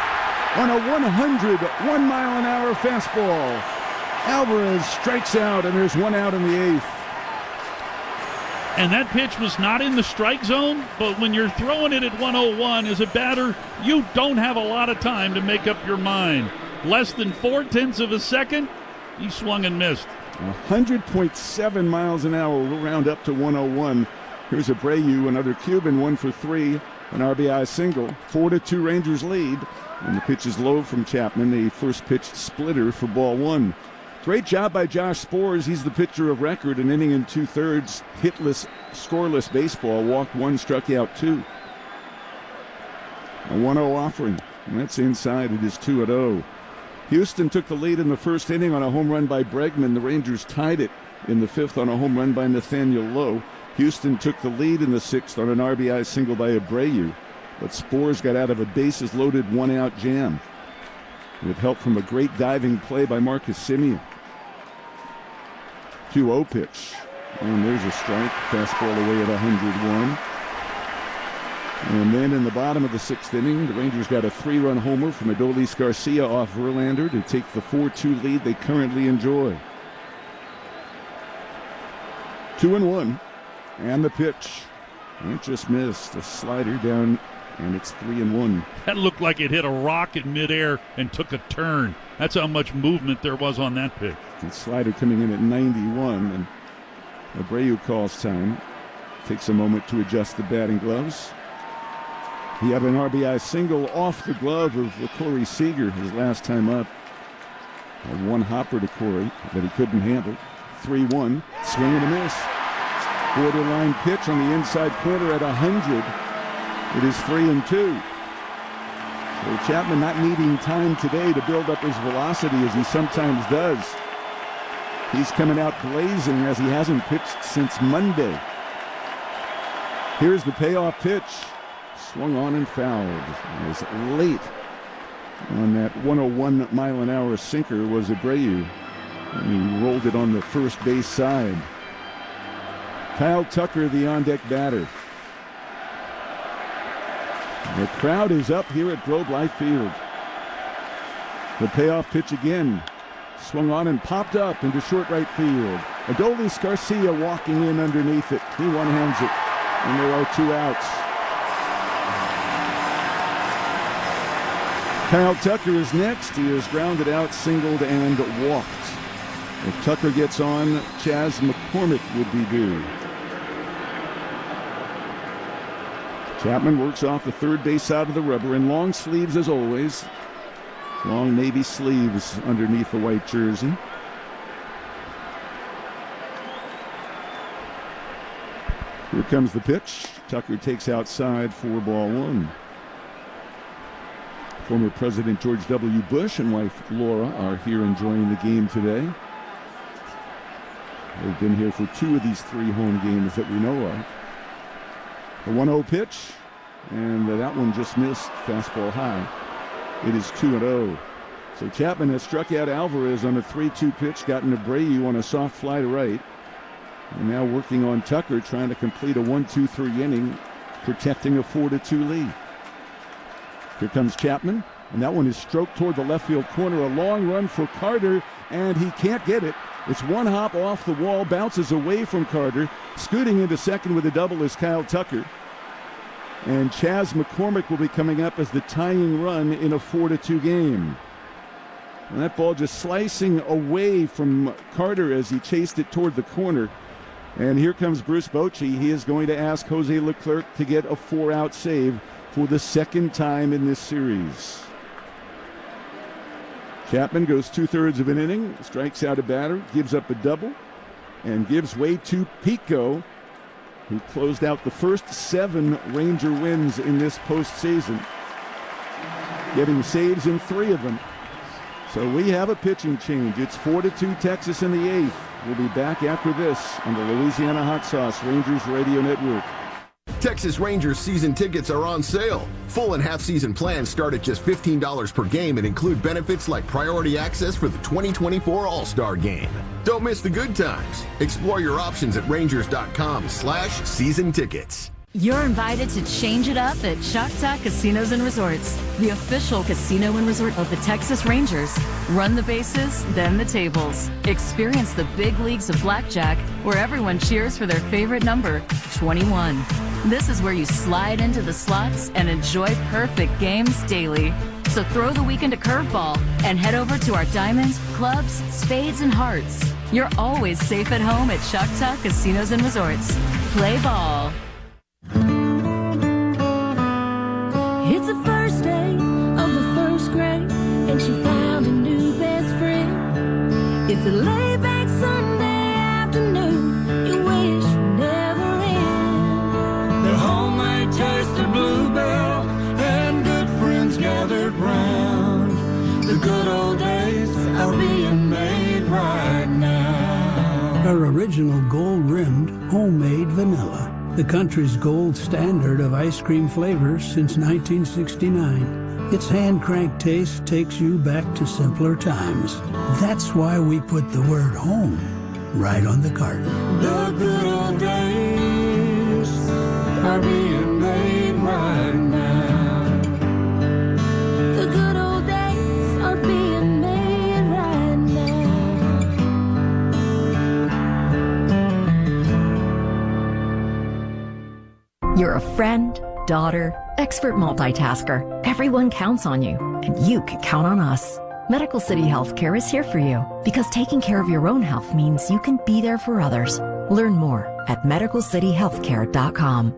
on a 101-mile-an-hour fastball. Alvarez strikes out, and there's 1 out in the 8th. And that pitch was not in the strike zone, but when you're throwing it at 101 as a batter, you don't have a lot of time to make up your mind. Less than 0.4 of a second, he swung and missed. 100.7 miles an hour. We'll round up to 101. Here's Abreu, another Cuban, 1 for 3, an RBI single. 4-2 Rangers lead. And the pitch is low from Chapman, a first pitch splitter for ball 1. Great job by Josh Sborz. He's the pitcher of record, an inning and 2/3, hitless, scoreless baseball. Walked 1, struck out 2. A 1-0 offering, and that's inside. It is 2-0. Houston took the lead in the first inning on a home run by Bregman. The Rangers tied it in the 5th on a home run by Nathaniel Lowe. Houston took the lead in the 6th on an RBI single by Abreu, but Sborz got out of a bases-loaded 1-out jam with help from a great diving play by Marcus Semien. 2-0 pitch, and there's a strike. Fastball away at 101. And then in the bottom of the 6th inning, the Rangers got a 3-run homer from Adolis Garcia off Verlander to take the 4-2 lead they currently enjoy. 2-1, and the pitch. It just missed. A slider down, and it's 3-1. That looked like it hit a rock in midair and took a turn. That's how much movement there was on that pitch. The slider coming in at 91, and Abreu calls time. Takes a moment to adjust the batting gloves. He had an RBI single off the glove of Corey Seager his last time up. A 1-hopper to Corey that he couldn't handle. 3-1, swing and a miss. Borderline pitch on the inside corner at 100. It is 3-2. So Chapman not needing time today to build up his velocity as he sometimes does. He's coming out blazing as he hasn't pitched since Monday. Here's the payoff pitch. Swung on and fouled. It was late on that 101-mile-an-hour sinker was Abreu, and he rolled it on the first base side. Kyle Tucker, the on-deck batter. The crowd is up here at Globe Life Field. The payoff pitch again. Swung on and popped up into short right field. Adolis Garcia walking in underneath it. He one-hands it, and there are 2 outs. Kyle Tucker is next. He is grounded out, singled, and walked. If Tucker gets on, Chas McCormick would be due. Chapman works off the third base side of the rubber in long sleeves as always. Long navy sleeves underneath the white jersey. Here comes the pitch. Tucker takes outside for ball 1. Former President George W. Bush and wife Laura are here enjoying the game today. They've been here for 2 of these 3 home games that we know of. The 1-0 pitch, and that one just missed. Fastball high. It is 2-0. So Chapman has struck out Alvarez on a 3-2 pitch, gotten Abreu on a soft fly to right. And now working on Tucker, trying to complete a 1-2-3 inning, protecting a 4-2 lead. Here comes Chapman, and that one is stroked toward the left field corner. A long run for Carter, and he can't get it. It's one hop off the wall, bounces away from Carter. Scooting into second with a double is Kyle Tucker. And Chas McCormick will be coming up as the tying run in a 4-2 game. And that ball just slicing away from Carter as he chased it toward the corner. And here comes Bruce Bochy. He is going to ask Jose Leclerc to get a 4-out save for the second time in this series. Chapman goes 2/3 of an inning, strikes out a batter, gives up a double, and gives way to Pico, who closed out the first 7 Ranger wins in this postseason, getting saves in 3 of them. So we have a pitching change. It's 4-2 Texas in the 8th. We'll be back after this on the Louisiana Hot Sauce Rangers Radio Network. Texas Rangers season tickets are on sale. Full and half-season plans start at just $15 per game and include benefits like priority access for the 2024 All-Star Game. Don't miss the good times. Explore your options at Rangers.com/season tickets. You're invited to change it up at Choctaw Casinos and Resorts, the official casino and resort of the Texas Rangers. Run the bases, then the tables. Experience the big leagues of blackjack, where everyone cheers for their favorite number, 21. This is where you slide into the slots and enjoy perfect games daily. So throw the weekend a curveball and head over to our diamonds, clubs, spades, and hearts. You're always safe at home at Choctaw Casinos and Resorts. Play ball. It's the first day of the first grade, and she found a new best friend. It's a laid-back Sunday afternoon, you wish would never end. The homemade taste of bluebell and good friends gathered round. The good old days are being made right now. Our original gold-rimmed homemade vanilla. The country's gold standard of ice cream flavors since 1969. Its hand-cranked taste takes you back to simpler times. That's why we put the word home right on the carton. The good old days are being made right now. The good old days are being made right now. You're a friend, daughter, expert multitasker. Everyone counts on you, and you can count on us. Medical City Healthcare is here for you because taking care of your own health means you can be there for others. Learn more at medicalcityhealthcare.com.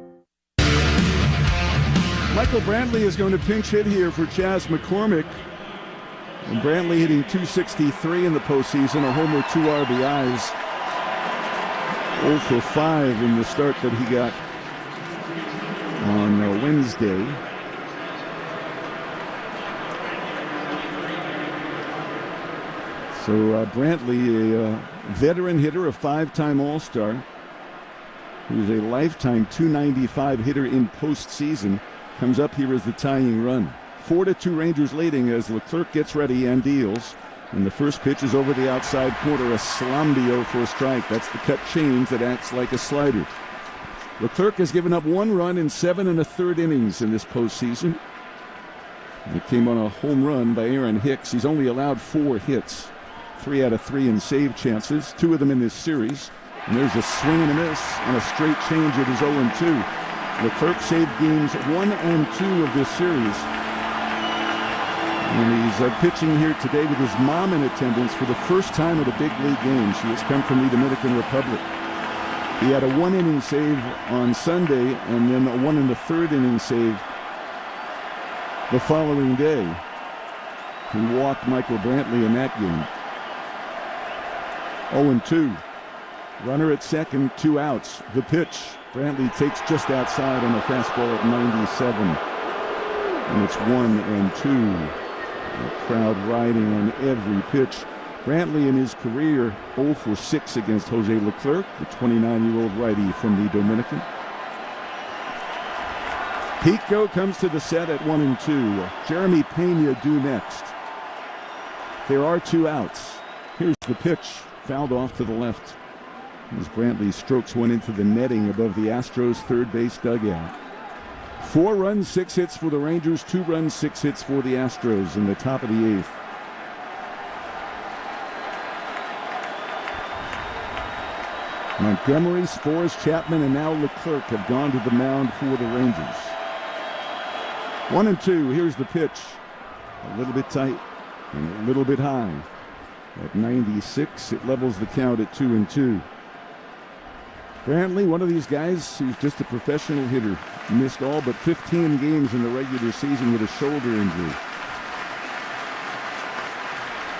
Michael Brantley is going to pinch hit here for Chas McCormick. And Brantley hitting .263 in the postseason, a homer, 2 RBIs. 0 for 5 in the start that he got on Wednesday. So Brantley, a veteran hitter, a 5-time All-Star, who's a lifetime .295 hitter in postseason, comes up here as the tying run. 4-2 Rangers leading as Leclerc gets ready and deals. And the first pitch is over the outside corner, a slambio for a strike. That's the cut change that acts like a slider. Leclerc has given up 1 run in 7 1/3 innings in this postseason. And it came on a home run by Aaron Hicks. He's only allowed 4 hits, 3 out of 3 in save chances, 2 of them in this series. And there's a swing and a miss on a straight change. It is 0-2. Leclerc saved games 1 and 2 of this series. And he's pitching here today with his mom in attendance for the first time at a big league game. She has come from the Dominican Republic. He had a 1-inning save on Sunday and then a 1 1/3 inning save the following day. He walked Michael Brantley in that game. 0-2. Runner at second, 2 outs. The pitch. Brantley takes just outside on a fastball at 97. And it's 1-2. The crowd riding on every pitch. Brantley in his career 0 for 6 against Jose Leclerc, the 29-year-old righty from the Dominican. Pico comes to the set at 1-2. Jeremy Pena due next. There are 2 outs. Here's the pitch, fouled off to the left as Brantley strokes one into the netting above the Astros' third base dugout. 4 runs, 6 hits for the Rangers, 2 runs, 6 hits for the Astros in the top of the 8th. Montgomery, Spores, Chapman, and now Leclerc have gone to the mound for the Rangers. 1-2. Here's the pitch. A little bit tight and a little bit high. At 96, it levels the count at 2-2. Brantley, one of these guys who's just a professional hitter, missed all but 15 games in the regular season with a shoulder injury.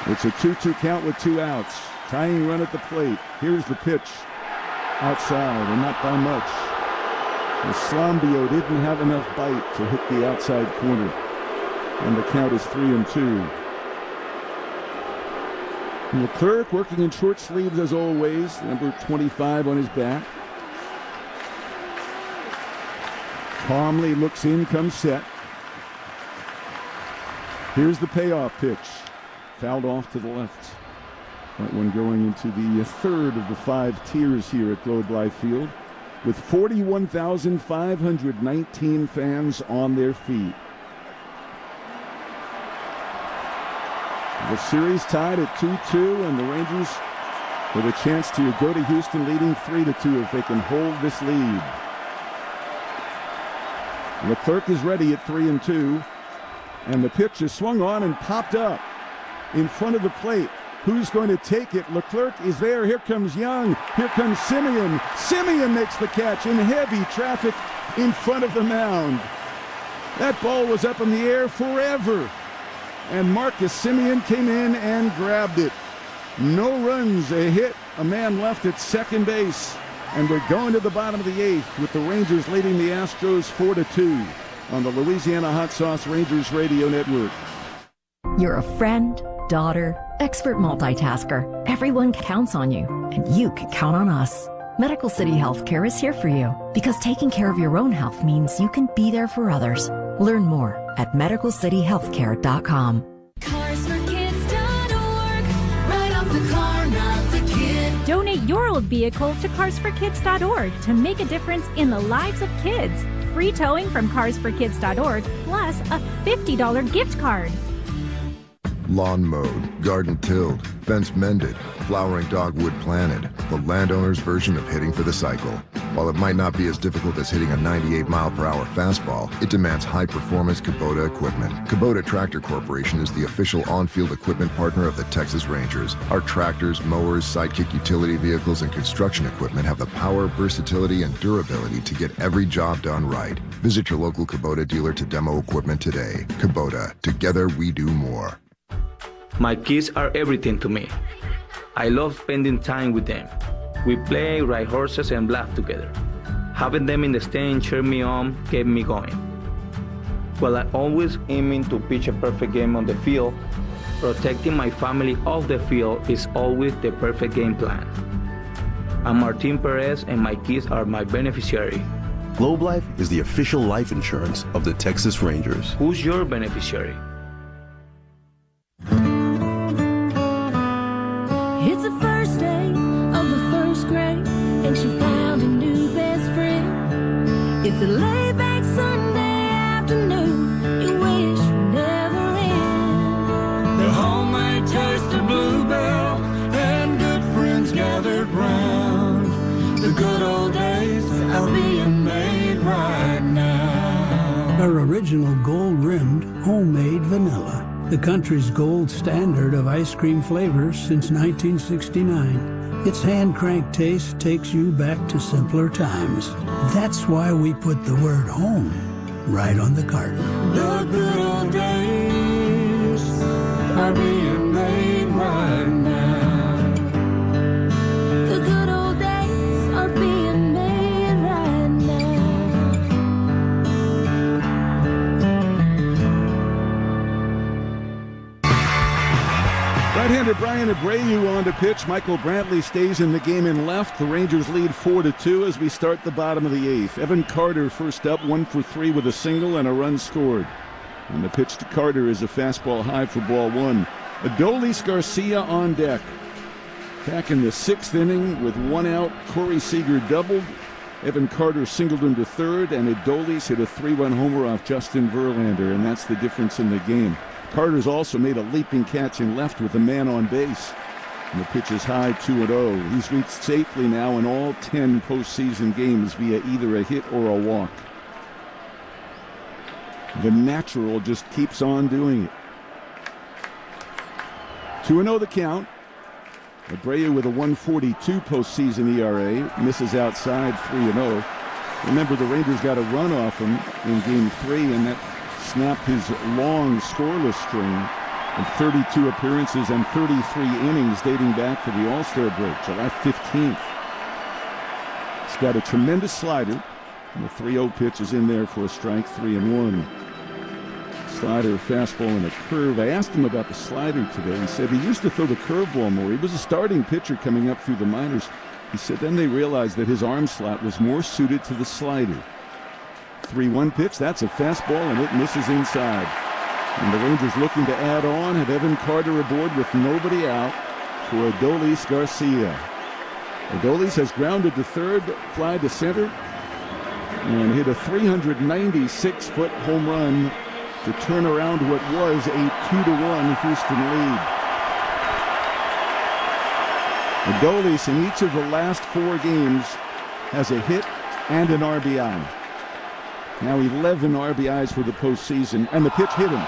It's a 2-2 count with 2 outs. Tying run at the plate. Here's the pitch. Outside, and not by much. The Slambio didn't have enough bite to hit the outside corner. And the count is 3-2. Leclerc working in short sleeves as always. Number 25 on his back. Calmly looks in, comes set. Here's the payoff pitch. Fouled off to the left. That one going into the third of the 5 tiers here at Globe Life Field, with 41,519 fans on their feet. The series tied at 2-2, and the Rangers with a chance to go to Houston leading 3-2 if they can hold this lead. Leclerc is ready at 3-2, and the pitch is swung on and popped up in front of the plate. Who's going to take it? Leclerc is there. Here comes Young. Here comes Simeon. Simeon makes the catch in heavy traffic in front of the mound. That ball was up in the air forever. And Marcus Simeon came in and grabbed it. No runs, a hit, a man left at second base. And we're going to the bottom of the 8th with the Rangers leading the Astros 4-2 on the Louisiana Hot Sauce Rangers Radio Network. You're a friend, daughter, expert multitasker. Everyone counts on you, and you can count on us. Medical City Healthcare is here for you because taking care of your own health means you can be there for others. Learn more at medicalcityhealthcare.com. CarsForKids.org. Right off the car, not the kid. Donate your old vehicle to CarsForKids.org to make a difference in the lives of kids. Free towing from CarsForKids.org, plus a $50 gift card. Lawn mowed, garden tilled, fence mended, flowering dogwood planted. The landowner's version of hitting for the cycle. While it might not be as difficult as hitting a 98-mile-per-hour fastball, it demands high-performance Kubota equipment. Kubota Tractor Corporation is the official on-field equipment partner of the Texas Rangers. Our tractors, mowers, sidekick utility vehicles, and construction equipment have the power, versatility, and durability to get every job done right. Visit your local Kubota dealer to demo equipment today. Kubota. Together we do more. My kids are everything to me. I love spending time with them. We play, ride horses, and laugh together. Having them in the stand cheer me on, kept me going. While I'm always aiming to pitch a perfect game on the field, protecting my family off the field is always the perfect game plan. I'm Martin Perez, and my kids are my beneficiary. Globe Life is the official life insurance of the Texas Rangers. Who's your beneficiary? It's the first day of the first grade, and she found a new best friend. It's a laid-back Sunday afternoon, you wish would never end. The homemade taste of Bluebell and good friends gathered round. The good old days are being made right now. Our original gold-rimmed homemade vanilla, the country's gold standard of ice cream flavors since 1969. Its hand-crank taste takes you back to simpler times. That's why we put the word home right on the carton. The good old days are being made right now. The good old days are being made right now. Right-hander Brian Abreu on to pitch. Michael Brantley stays in the game in left. The Rangers lead 4-2 as we start the bottom of the eighth. Evan Carter first up, 1 for 3 with a single and a run scored. And the pitch to Carter is a fastball high for ball one. Adolis Garcia on deck. Back in the sixth inning with one out, Corey Seager doubled. Evan Carter singled into third, and Adolis hit a 3-run homer off Justin Verlander, and that's the difference in the game. Carter's also made a leaping catch in left with a man on base. And the pitch is high, 2-0. He's reached safely now in all 10 postseason games via either a hit or a walk. The natural just keeps on doing it. 2-0 the count. Abreu with a 1.42 postseason ERA. Misses outside, 3-0. Remember, the Rangers got a run off him in Game 3, and that snapped his long scoreless string of 32 appearances and 33 innings dating back to the All-Star break, July 15th. He's got a tremendous slider, and the 3-0 pitch is in there for a strike, 3-1. Slider, fastball, and a curve. I asked him about the slider today. He said he used to throw the curveball more. He was a starting pitcher coming up through the minors. He said then they realized that his arm slot was more suited to the slider. 3-1 pitch, that's a fastball, and it misses inside. And the Rangers looking to add on, have Evan Carter aboard with nobody out for Adolis Garcia. Adolis has grounded to third, fly to center, and hit a 396-foot home run to turn around what was a 2-1 Houston lead. Adolis in each of the last 4 games has a hit and an RBI. Now 11 RBIs for the postseason, and the pitch hit him.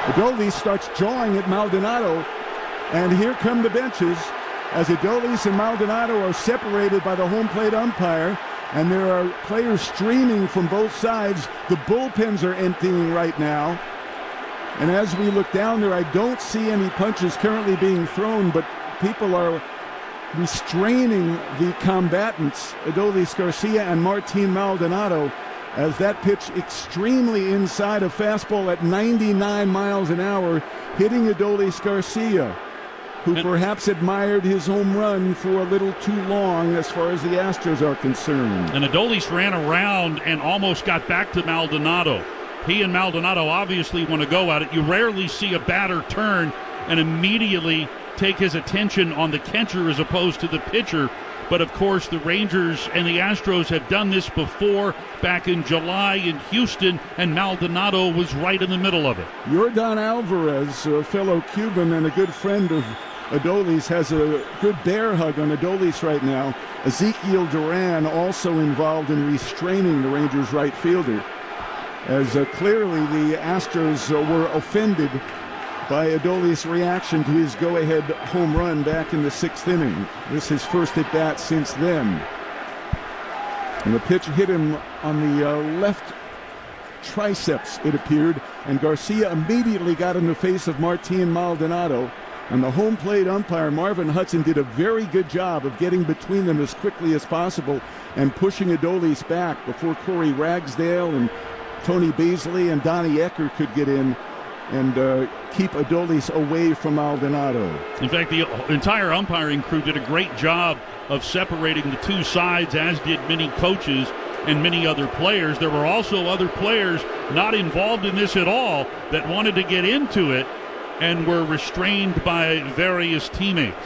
Adolis starts jawing at Maldonado, and here come the benches as Adolis and Maldonado are separated by the home plate umpire, and there are players streaming from both sides. The bullpens are emptying right now, and as we look down there, I don't see any punches currently being thrown, but people are restraining the combatants, Adolis Garcia and Martin Maldonado, as that pitch extremely inside, a fastball at 99 miles an hour, hitting Adolis Garcia, who perhaps admired his home run for a little too long as far as the Astros are concerned. And Adolis ran around and almost got back to Maldonado. He and Maldonado obviously want to go at it. You rarely see a batter turn and immediately take his attention on the catcher as opposed to the pitcher. But, of course, the Rangers and the Astros have done this before back in July in Houston, and Maldonado was right in the middle of it. Yordan Alvarez, a fellow Cuban and a good friend of Adolis, has a good bear hug on Adolis right now. Ezekiel Duran also involved in restraining the Rangers right fielder, as clearly the Astros were offended by Adolis' reaction to his go-ahead home run back in the 6th inning. This is his first at-bat since then. And the pitch hit him on the left triceps, it appeared, and Garcia immediately got in the face of Martin Maldonado. And the home plate umpire, Marvin Hudson, did a very good job of getting between them as quickly as possible and pushing Adolis back before Corey Ragsdale and Tony Beasley and Donnie Ecker could get in and keep Adolis away from Maldonado. In fact, the entire umpiring crew did a great job of separating the two sides, as did many coaches. and many other players. There were also other players not involved in this at all that wanted to get into it and were restrained by various teammates.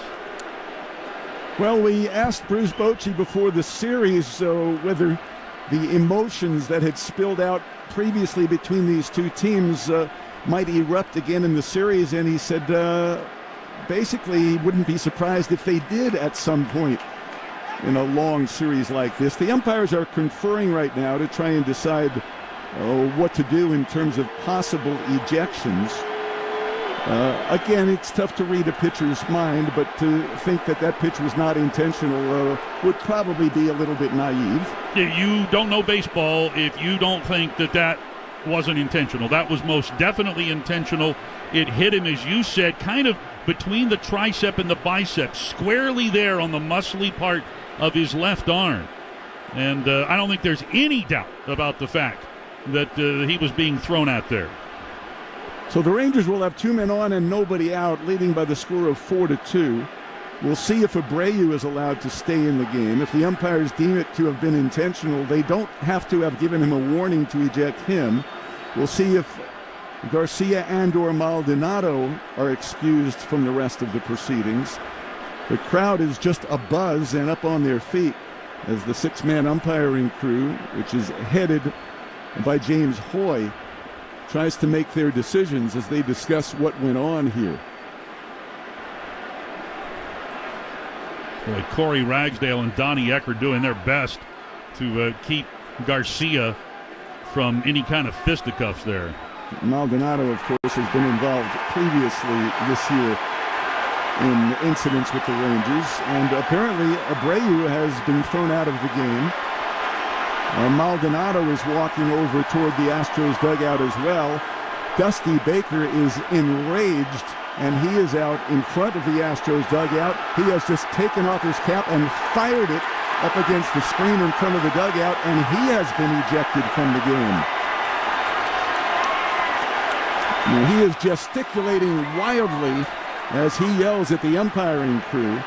Well, we asked Bruce Bochy before the series whether the emotions that had spilled out previously between these two teams might erupt again in the series, and he said basically he wouldn't be surprised if they did at some point in a long series like this. The umpires are conferring right now to try and decide what to do in terms of possible ejections. Again, it's tough to read a pitcher's mind, but to think that that pitch was not intentional would probably be a little bit naive. You don't know baseball if you don't think that that wasn't intentional. That was most definitely intentional. It hit him, as you said, kind of between the tricep and the bicep, squarely there on the muscly part of his left arm. And I don't think there's any doubt about the fact that he was being thrown at there. So the Rangers will have 2 men on and nobody out, leading by the score of 4-2. We'll see if Abreu is allowed to stay in the game. If the umpires deem it to have been intentional, they don't have to have given him a warning to eject him. We'll see if Garcia and/or Maldonado are excused from the rest of the proceedings. The crowd is just abuzz and up on their feet as the 6-man umpiring crew, which is headed by James Hoy, tries to make their decisions as they discuss what went on here. Boy, Corey Ragsdale and Donnie Eckert doing their best to keep Garcia from any kind of fisticuffs there. Maldonado, of course, has been involved previously this year in incidents with the Rangers, and apparently Abreu has been thrown out of the game. Maldonado is walking over toward the Astros dugout as well. Dusty Baker is enraged, and he is out in front of the Astros dugout. He has just taken off his cap and fired it up against the screen in front of the dugout, and he has been ejected from the game. Now, he is gesticulating wildly as he yells at the umpiring crew,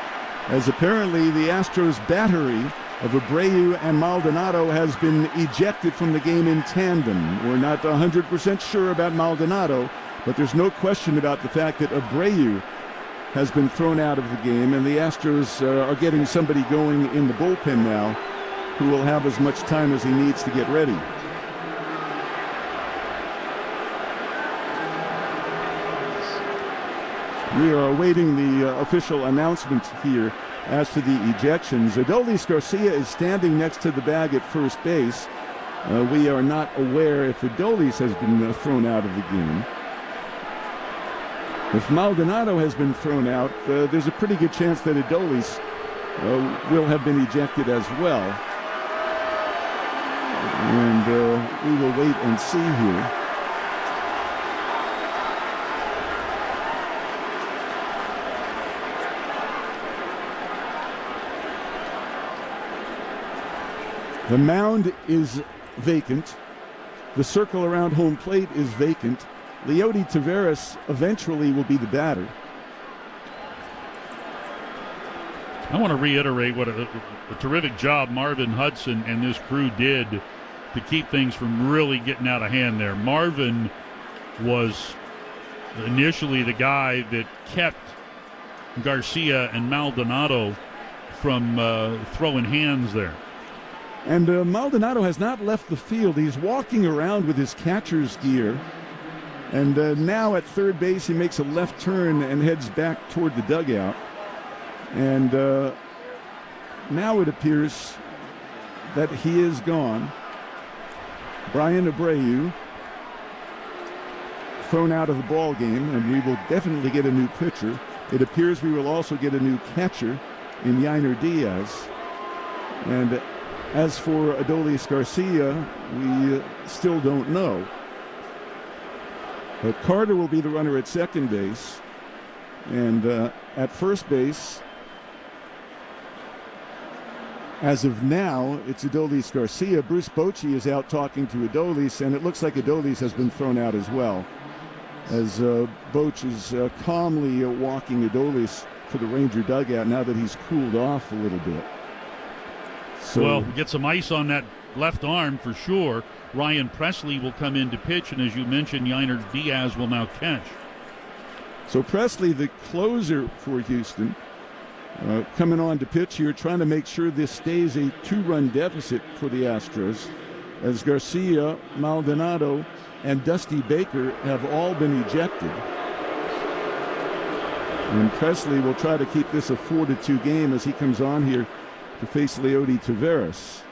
as apparently the Astros battery of Abreu and Maldonado has been ejected from the game in tandem. We're not 100% sure about Maldonado, but there's no question about the fact that Abreu has been thrown out of the game, and the Astros are getting somebody going in the bullpen now who will have as much time as he needs to get ready. We are awaiting the official announcement here as to the ejections. Adolis Garcia is standing next to the bag at first base. We are not aware if Adolis has been thrown out of the game. If Maldonado has been thrown out, there's a pretty good chance that Adolis will have been ejected as well. And we will wait and see here. The mound is vacant. The circle around home plate is vacant. Leody Taveras eventually will be the batter. I want to reiterate what a terrific job Marvin Hudson and this crew did to keep things from really getting out of hand there. Marvin was initially the guy that kept Garcia and Maldonado from throwing hands there. And Maldonado has not left the field. He's walking around with his catcher's gear. And now at third base, he makes a left turn and heads back toward the dugout. And now it appears that he is gone. Brian Abreu thrown out of the ball game, and we will definitely get a new pitcher. It appears we will also get a new catcher in Yainer Diaz. And as for Adolis Garcia, we still don't know. But Carter will be the runner at second base. And at first base, as of now, it's Adolis Garcia. Bruce Bochy is out talking to Adolis, and it looks like Adolis has been thrown out as well, as Boch is calmly walking Adolis for the Ranger dugout now that he's cooled off a little bit. So, well, get some ice on that left arm for sure. Ryan Presley will come in to pitch, and as you mentioned, Yainer Diaz will now catch. So Presley, the closer for Houston, coming on to pitch here, trying to make sure this stays a 2-run deficit for the Astros, as Garcia, Maldonado, and Dusty Baker have all been ejected. And Presley will try to keep this a 4-2 game as he comes on here to face Leody Taveras.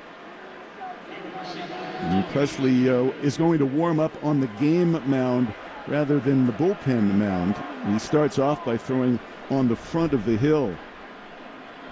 And Presley is going to warm up on the game mound rather than the bullpen mound. He starts off by throwing on the front of the hill.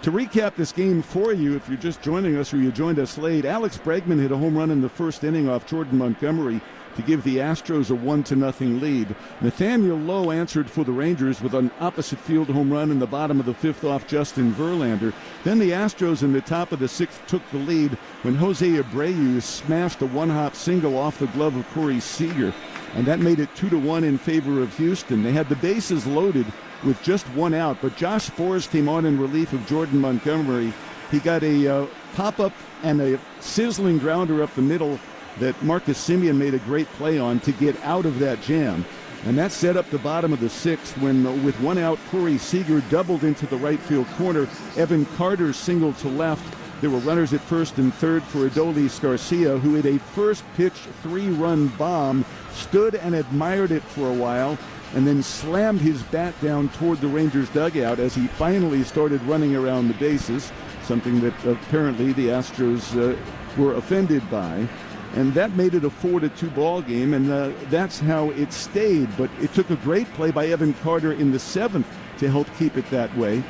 To recap this game for you, if you're just joining us or you joined us late, Alex Bregman hit a home run in the first inning off Jordan Montgomery to give the Astros a 1-0 lead. Nathaniel Lowe answered for the Rangers with an opposite field home run in the bottom of the 5th off Justin Verlander. Then the Astros in the top of the 6th took the lead when Jose Abreu smashed a one-hop single off the glove of Corey Seager, and that made it 2-1 in favor of Houston. They had the bases loaded with just one out, but Josh Sborz came on in relief of Jordan Montgomery. He got a pop-up and a sizzling grounder up the middle that Marcus Semien made a great play on to get out of that jam. And that set up the bottom of the 6th when, with one out, Corey Seager doubled into the right field corner. Evan Carter singled to left. There were runners at first and third for Adolis Garcia, who hit a first-pitch 3-run bomb, stood and admired it for a while, and then slammed his bat down toward the Rangers dugout as he finally started running around the bases, something that apparently the Astros were offended by. And that made it a 4-2 ball game, and that's how it stayed. But it took a great play by Evan Carter in the 7th to help keep it that way,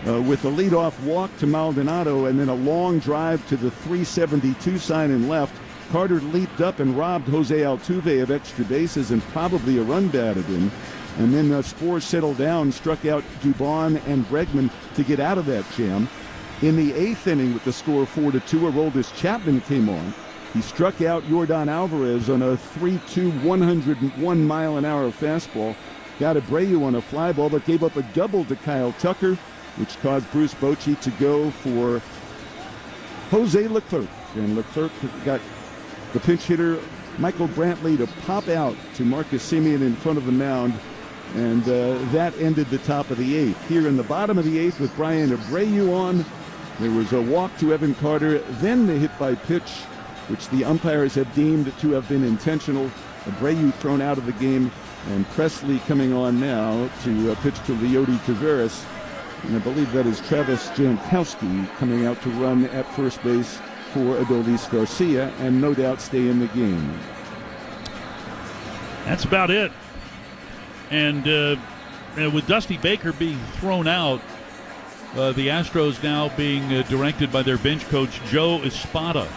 with a leadoff walk to Maldonado and then a long drive to the 372 sign and left. Carter leaped up and robbed Jose Altuve of extra bases and probably a run batted in. And then Sborz settled down, struck out Dubon and Bregman to get out of that jam. In the 8th inning with the score 4-2, Aroldis Chapman came on. He struck out Yordan Alvarez on a 3-2, 101-mile-an-hour fastball. Got Abreu on a fly ball, but gave up a double to Kyle Tucker, which caused Bruce Bochy to go for Jose Leclerc. And Leclerc got the pinch hitter Michael Brantley to pop out to Marcus Semien in front of the mound. And that ended the top of the 8th. Here in the bottom of the 8th with Brian Abreu on, there was a walk to Evan Carter, then the hit by pitch, which the umpires have deemed to have been intentional. Abreu thrown out of the game, and Presley coming on now to pitch to Leody Taveras. And I believe that is Travis Jankowski coming out to run at first base for Adolis Garcia, and no doubt stay in the game. That's about it. And with Dusty Baker being thrown out, the Astros now being directed by their bench coach, Joe Espada.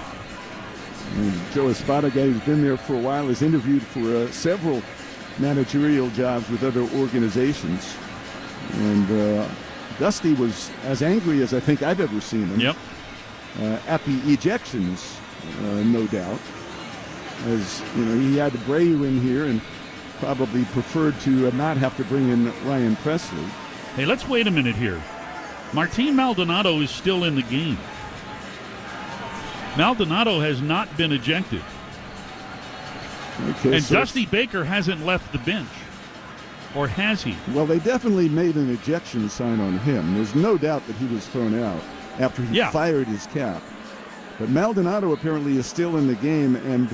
Joe Espada, guy who's been there for a while, has interviewed for several managerial jobs with other organizations. And Dusty was as angry as I think I've ever seen him. Yep. At the ejections, no doubt. As you know, he had Abreu in here and probably preferred to not have to bring in Ryan Presley. Hey, let's wait a minute here. Martin Maldonado is still in the game. Maldonado has not been ejected. Okay, and so Dusty Baker hasn't left the bench. Or has he? Well, they definitely made an ejection sign on him. There's no doubt that he was thrown out after he fired his cap. But Maldonado apparently is still in the game, and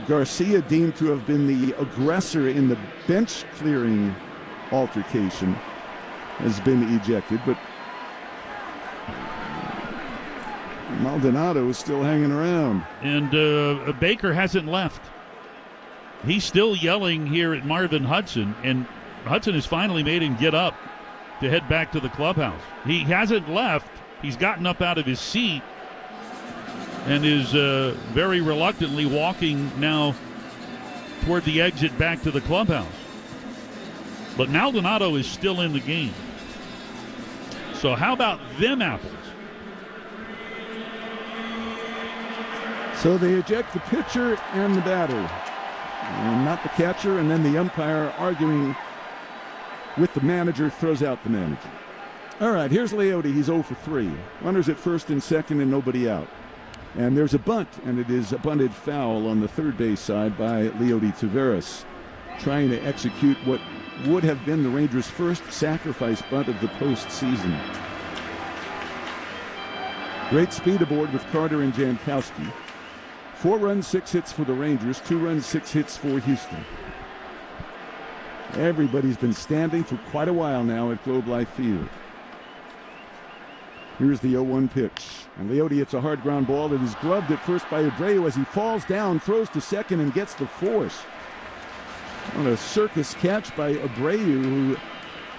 Garcia, deemed to have been the aggressor in the bench-clearing altercation, has been ejected. But Maldonado is still hanging around. And Baker hasn't left. He's still yelling here at Marvin Hudson, and Hudson has finally made him get up to head back to the clubhouse. He hasn't left. He's gotten up out of his seat and is very reluctantly walking now toward the exit back to the clubhouse. But Maldonado is still in the game. So how about them apples? So they eject the pitcher and the batter, and not the catcher, and then the umpire arguing with the manager throws out the manager. All right, here's Leody. He's 0 for 3. Runners at first and second and nobody out. And there's a bunt, and it is a bunted foul on the third base side by Leody Taveras, trying to execute what would have been the Rangers' first sacrifice bunt of the postseason. Great speed aboard with Carter and Jankowski. 4 runs, 6 hits for the Rangers, 2 runs, 6 hits for Houston. Everybody's been standing for quite a while now at Globe Life Field. Here's the 0-1 pitch. And Leody hits a hard ground ball that is gloved at first by Abreu as he falls down, throws to second, and gets the force. On a circus catch by Abreu, who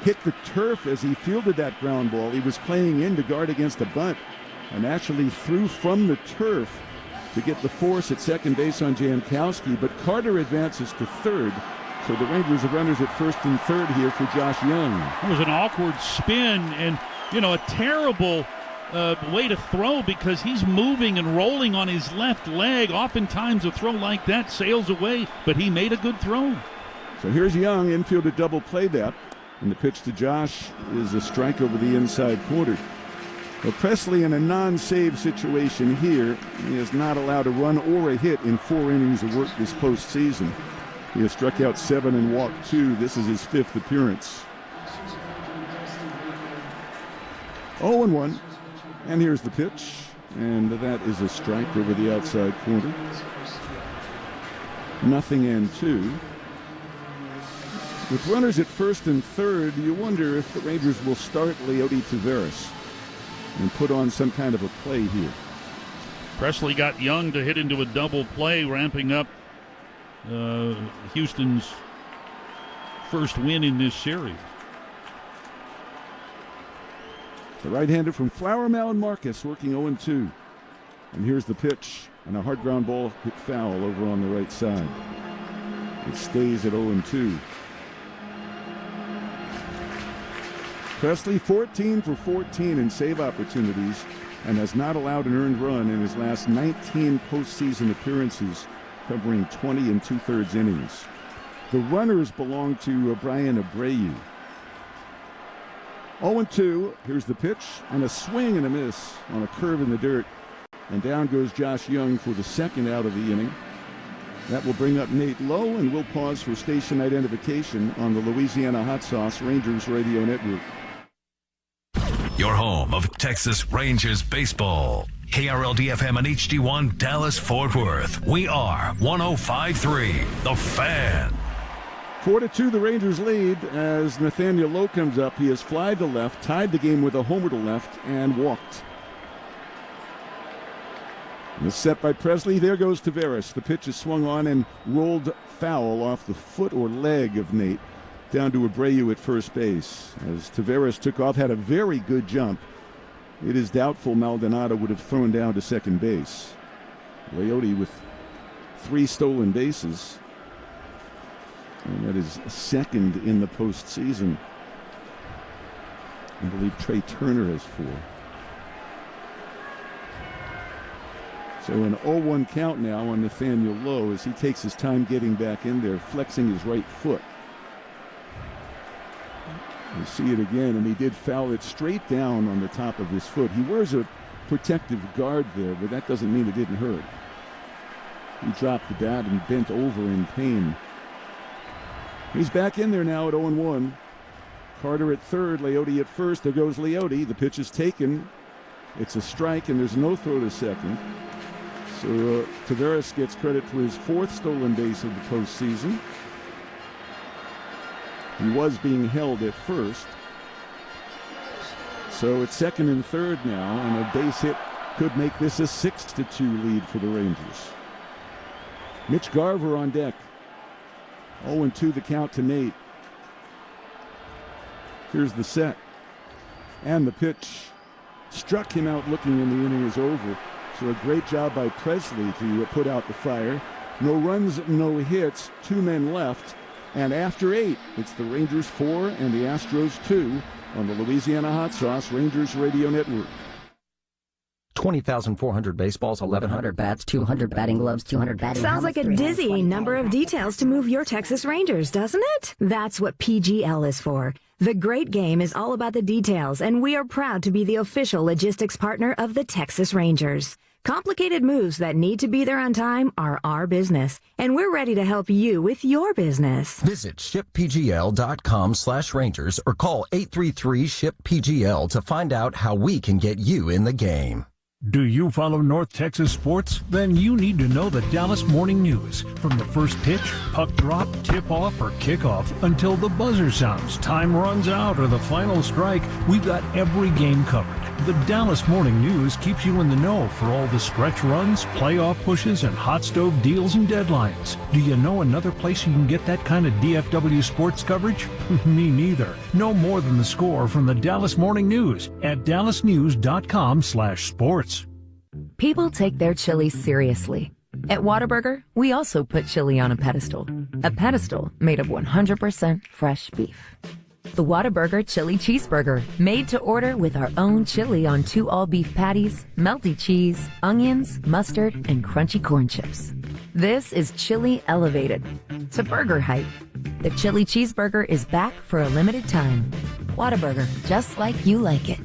hit the turf as he fielded that ground ball. He was playing in to guard against a bunt and actually threw from the turf to get the force at second base on Jankowski. But Carter advances to third. So the Rangers have runners at first and third here for Josh Young. It was an awkward spin and, a terrible way to throw because he's moving and rolling on his left leg. Oftentimes a throw like that sails away, but he made a good throw. So here's Young, infield to double play that. And the pitch to Josh is a strike over the inside corner. Well, Presley in a non-save situation here. He is not allowed a run or a hit in 4 innings of work this postseason. He has struck out 7 and walked 2. This is his 5th appearance. 0-1. And here's the pitch. And that is a strike over the outside corner. 0-2. With runners at first and third, you wonder if the Rangers will start Leody Taveras and put on some kind of a play here. Presley got Young to hit into a double play, ramping up Houston's first win in this series. The right-hander from Flower Mound, Marcus, working 0-2. And here's the pitch, and a hard ground ball hit foul over on the right side. It stays at 0-2. Presley 14 for 14 in save opportunities and has not allowed an earned run in his last 19 postseason appearances, covering 20 2/3 innings. The runners belong to Brian Abreu. 0-2. Here's the pitch, and a swing and a miss on a curve in the dirt. And down goes Josh Young for the second out of the inning. That will bring up Nate Lowe, and we'll pause for station identification on the Louisiana Hot Sauce Rangers Radio Network. Your home of Texas Rangers baseball. KRLD-FM and HD1 Dallas-Fort Worth. We are 105.3 The Fan. 4-2 the Rangers lead as Nathaniel Lowe comes up. He has flied to left, tied the game with a homer to left, and walked. The set by Presley. There goes Taveras. The pitch is swung on and rolled foul off the foot or leg of Nate down to Abreu at first base. As Taveras took off, had a very good jump. It is doubtful Maldonado would have thrown down to second base. Leody with 3 stolen bases. And that is second in the postseason. I believe Trey Turner has 4. So an 0-1 count now on Nathaniel Lowe as he takes his time getting back in there, flexing his right foot. You see it again, and he did foul it straight down on the top of his foot. He wears a protective guard there, but that doesn't mean it didn't hurt. He dropped the bat and bent over in pain. He's back in there now at 0-1. Carter at third, Leody at first. There goes Leody. The pitch is taken. It's a strike, and there's no throw to second. So Taveras gets credit for his 4th stolen base of the postseason. He was being held at first. So it's second and third now, and a base hit could make this a 6-2 lead for the Rangers. Mitch Garver on deck. 0-2 the count to Nate. Here's the set. And the pitch struck him out looking, and the inning is over. So a great job by Presley to put out the fire. No runs, no hits, 2 men left. And after 8, it's the Rangers 4 and the Astros 2 on the Louisiana Hot Sauce Rangers Radio Network. 20,400 baseballs, 1,100 bats, 200 batting gloves, 200 batting Sounds like a dizzying number of details to move your Texas Rangers, doesn't it? That's what PGL is for. The great game is all about the details, and we are proud to be the official logistics partner of the Texas Rangers. Complicated moves that need to be there on time are our business, and we're ready to help you with your business. Visit shippgl.com/Rangers or call 833-SHIP-PGL to find out how we can get you in the game. Do you follow North Texas sports? Then you need to know the Dallas Morning News. From the first pitch, puck drop, tip-off, or kickoff until the buzzer sounds, time runs out, or the final strike, we've got every game covered. The Dallas Morning News keeps you in the know for all the stretch runs, playoff pushes, and hot stove deals and deadlines. Do you know another place you can get that kind of DFW sports coverage? Me neither. No more than the score from the Dallas Morning News at dallasnews.com/sports. People take their chili seriously. At Whataburger, we also put chili on a pedestal made of 100% fresh beef. The Whataburger Chili Cheeseburger, made to order with our own chili on 2 all-beef patties, melty cheese, onions, mustard, and crunchy corn chips. This is chili elevated to burger height. The Chili Cheeseburger is back for a limited time. Whataburger, just like you like it.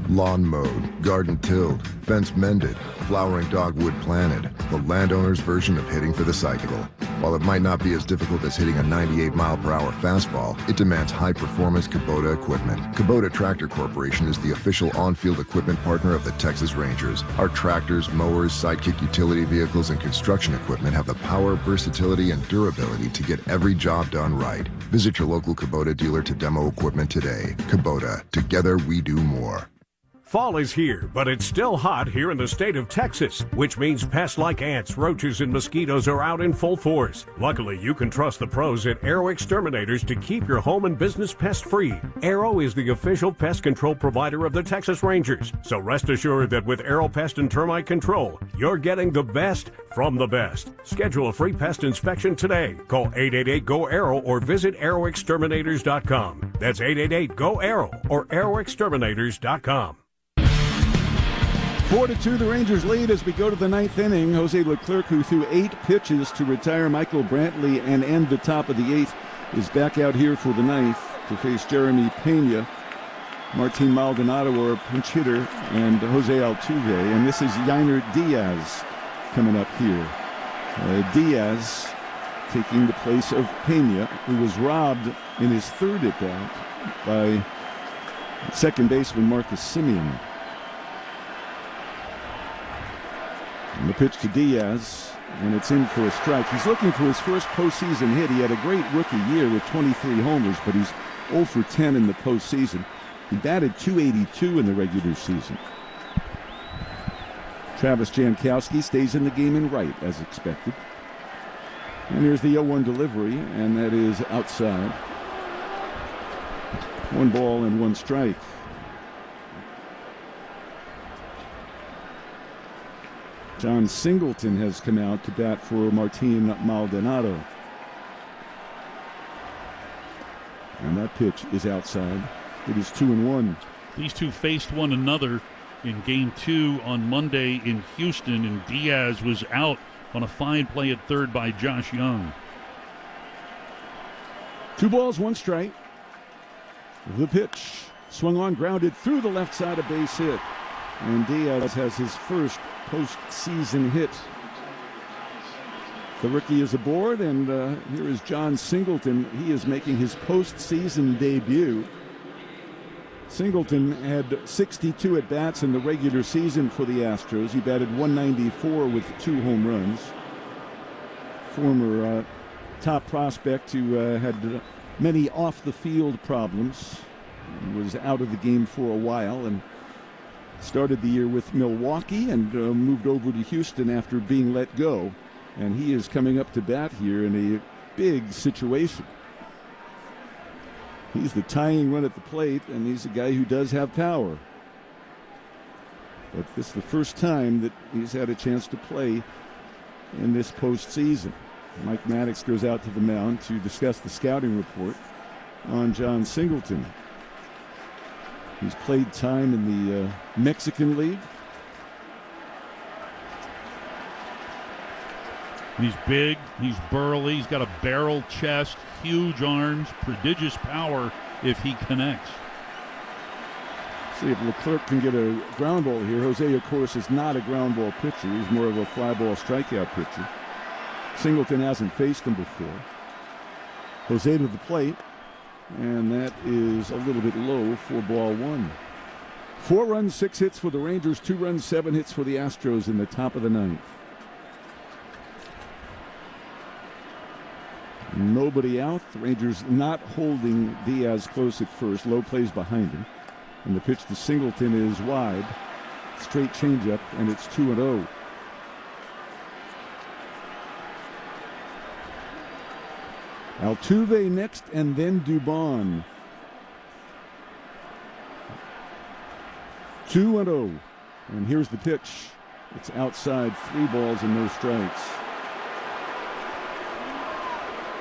Lawn mowed, garden tilled, fence mended, flowering dogwood planted. The landowner's version of hitting for the cycle. While it might not be as difficult as hitting a 98-mile-per-hour fastball, it demands high-performance Kubota equipment. Kubota Tractor Corporation is the official on-field equipment partner of the Texas Rangers. Our tractors, mowers, sidekick utility vehicles, and construction equipment have the power, versatility, and durability to get every job done right. Visit your local Kubota dealer to demo equipment today. Kubota, together we do more. Fall is here, but it's still hot here in the state of Texas, which means pests like ants, roaches, and mosquitoes are out in full force. Luckily, you can trust the pros at Arrow Exterminators to keep your home and business pest-free. Arrow is the official pest control provider of the Texas Rangers, so rest assured that with Arrow Pest and Termite Control, you're getting the best from the best. Schedule a free pest inspection today. Call 888-GO-ARROW or visit arrowexterminators.com. That's 888-GO-ARROW or arrowexterminators.com. 4-2, the Rangers lead as we go to the ninth inning. Jose Leclerc, who threw 8 pitches to retire Michael Brantley and end the top of the 8th, is back out here for the ninth to face Jeremy Pena, Martin Maldonado, our pinch hitter, and Jose Altuve. And this is Yainer Diaz coming up here. Diaz taking the place of Pena, who was robbed in his third at-bat by second baseman Marcus Semien. And the pitch to Diaz, and it's in for a strike. He's looking for his first postseason hit. He had a great rookie year with 23 homers, but he's 0 for 10 in the postseason. He batted .282 in the regular season. Travis Jankowski stays in the game in right, as expected. And here's the 0-1 delivery, and that is outside. 1 ball and 1 strike. John Singleton has come out to bat for Martin Maldonado. And that pitch is outside. It is 2-1. These two faced one another in Game 2 on Monday in Houston, and Diaz was out on a fine play at third by Josh Young. 2 balls, 1 strike. The pitch swung on, grounded through the left side, a base hit. And Diaz has his first postseason hit. The rookie is aboard, and here is John Singleton. He is making his postseason debut. Singleton had 62 at-bats in the regular season for the Astros. He batted .194 with 2 home runs. Former top prospect who had many off-the-field problems. Was out of the game for a while and started the year with Milwaukee and moved over to Houston after being let go. And he is coming up to bat here in a big situation. He's the tying run at the plate, and he's a guy who does have power. But this is the first time that he's had a chance to play in this postseason. Mike Maddox goes out to the mound to discuss the scouting report on John Singleton. He's played time in the Mexican League. He's big, he's burly, he's got a barrel chest, huge arms, prodigious power if he connects. See if Leclerc can get a ground ball here. Jose, of course, is not a ground ball pitcher. He's more of a fly ball strikeout pitcher. Singleton hasn't faced him before. Jose to the plate, and that is a little bit low for ball one. 4 runs, 6 hits for the Rangers, 2 runs, 7 hits for the Astros in the top of the ninth. Nobody out. The Rangers not holding Diaz close at first. Low plays behind him. And the pitch to Singleton is wide. Straight changeup, and it's 2-0. Altuve next, and then Dubon. 2-0. And here's the pitch. It's outside, 3 balls and no strikes.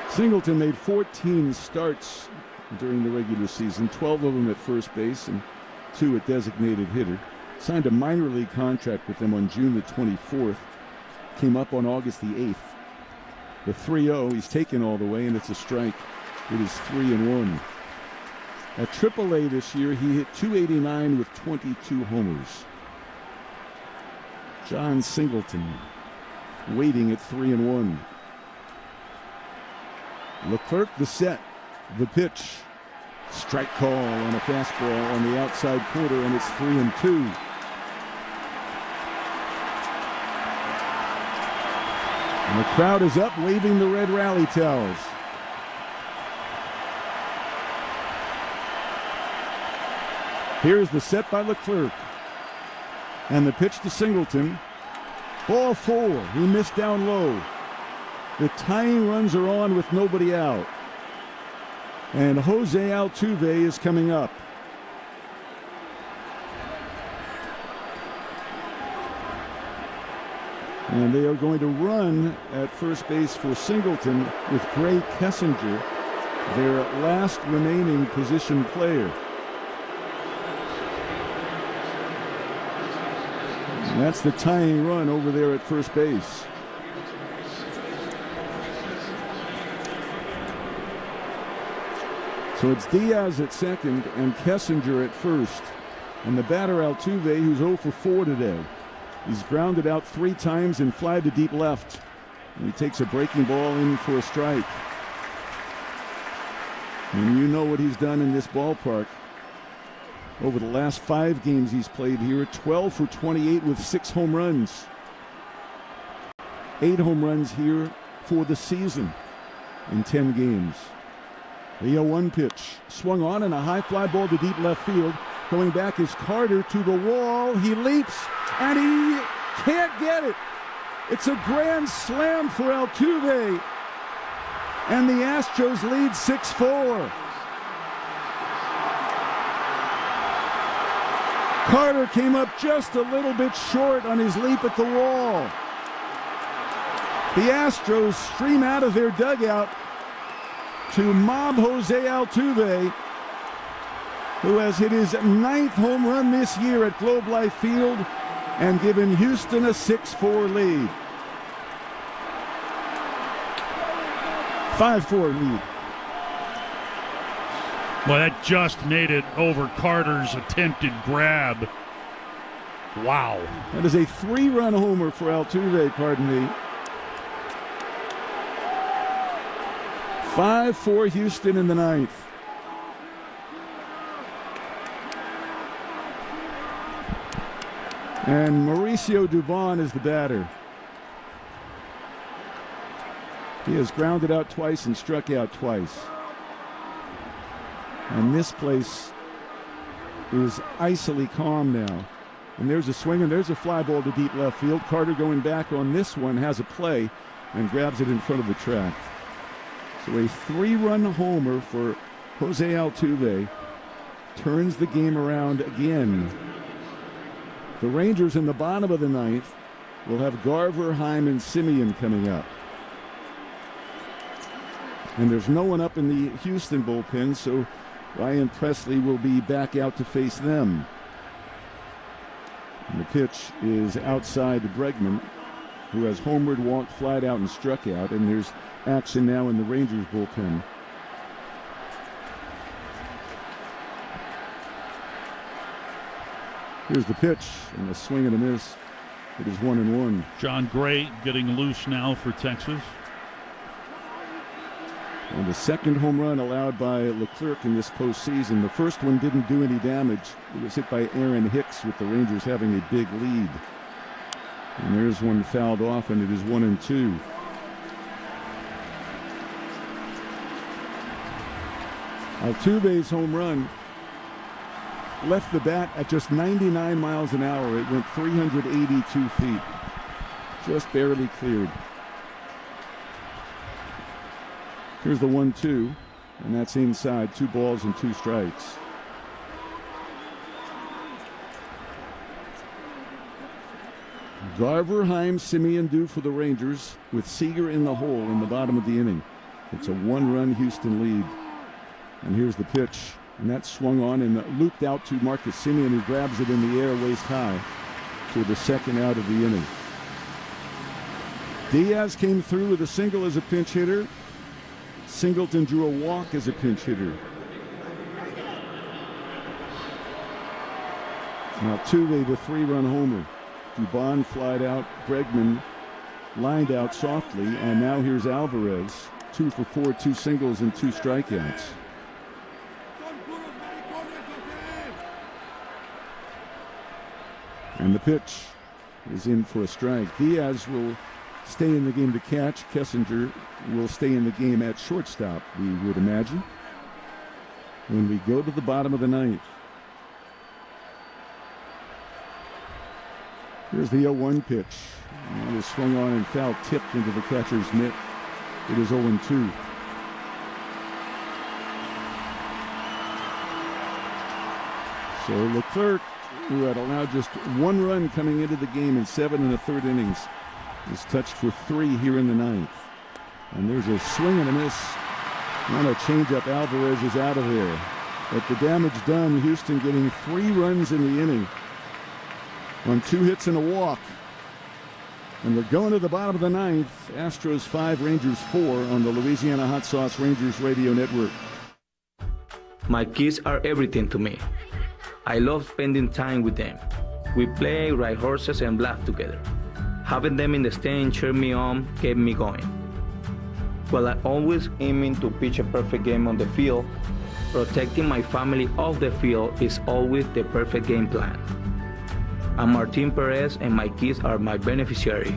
Singleton made 14 starts during the regular season, 12 of them at first base and 2 at designated hitter. Signed a minor league contract with them on June the 24th. Came up on August the 8th. The 3-0, he's taken all the way, and it's a strike. It is 3-1. At AAA this year, he hit .289 with 22 homers. John Singleton waiting at 3-1. Leclerc the set, the pitch. Strike call on a fastball on the outside corner, and it's 3-2. And the crowd is up, waving the red rally towels. Here's the set by Leclerc. And the pitch to Singleton. Ball 4. He missed down low. The tying runs are on with nobody out. And Jose Altuve is coming up. And they are going to run at first base for Singleton with Gray Kessinger, their last remaining position player. And that's the tying run over there at first base. So it's Diaz at second and Kessinger at first. And the batter Altuve, who's 0 for 4 today. He's grounded out 3 times and fly to deep left. And he takes a breaking ball in for a strike. And you know what he's done in this ballpark. Over the last 5 games he's played here, 12 for 28 with 6 home runs. 8 home runs here for the season in 10 games. The 0-1 pitch swung on, and a high fly ball to deep left field. Going back is Carter to the wall. He leaps, and he can't get it. It's a grand slam for Altuve. And the Astros lead 6-4. Carter came up just a little bit short on his leap at the wall. The Astros stream out of their dugout to mob Jose Altuve, who has hit his 9th home run this year at Globe Life Field and given Houston a 6-4 lead. 5-4 lead. Well, that just made it over Carter's attempted grab. Wow. That is a 3-run homer for Altuve, pardon me. 5-4 Houston in the 9th. And Mauricio Dubon is the batter. He has grounded out twice and struck out twice. And this place is icily calm now. And there's a swing, and there's a fly ball to deep left field. Carter going back on this one has a play and grabs it in front of the track. So a 3-run homer for Jose Altuve turns the game around again. The Rangers in the bottom of the 9th will have Garver, Heim, and Simeon coming up. And there's no one up in the Houston bullpen, so Ryan Presley will be back out to face them. And the pitch is outside to Bregman, who has homered, walked flat out, and struck out. And there's action now in the Rangers bullpen. Here's the pitch, and a swing and a miss. It is 1-1. John Gray getting loose now for Texas. And the second home run allowed by Leclerc in this postseason. The first one didn't do any damage. It was hit by Aaron Hicks with the Rangers having a big lead. And there's one fouled off, and it is 1-2. Altuve's home run left the bat at just 99 miles an hour. It went 382 feet. Just barely cleared. Here's the 1-2, and that's inside. 2 balls and 2 strikes. Garver, Heim, Simeon do for the Rangers with Seager in the hole in the bottom of the inning. It's a 1-run Houston lead. And here's the pitch, and that swung on and looped out to Marcus Simeon, who grabs it in the air waist high for the second out of the inning. Diaz came through with a single as a pinch hitter. Singleton drew a walk as a pinch hitter. Altuve, the 3-run homer. Dubon flied out. Bregman lined out softly. And now here's Alvarez. 2 for 4, 2 singles and 2 strikeouts. And the pitch is in for a strike. Diaz will stay in the game to catch. Kessinger will stay in the game at shortstop, we would imagine, when we go to the bottom of the ninth. Here's the 0-1 pitch. It is swung on and foul tipped into the catcher's mitt. It is 0-2. So Leclerc, who had allowed just 1 run coming into the game in 7 1/3 innings, is touched for 3 here in the ninth. And there's a swing and a miss on a changeup. Alvarez is out of there. But the damage done, Houston getting 3 runs in the inning on 2 hits and a walk. And we're going to the bottom of the ninth. Astros 5, Rangers 4 on the Louisiana Hot Sauce Rangers Radio Network. My kids are everything to me. I love spending time with them. We play, ride horses, and laugh together. Having them in the stand, cheer me on, kept me going. While I'm always aiming to pitch a perfect game on the field, protecting my family off the field is always the perfect game plan. I'm Martin Perez, and my kids are my beneficiary.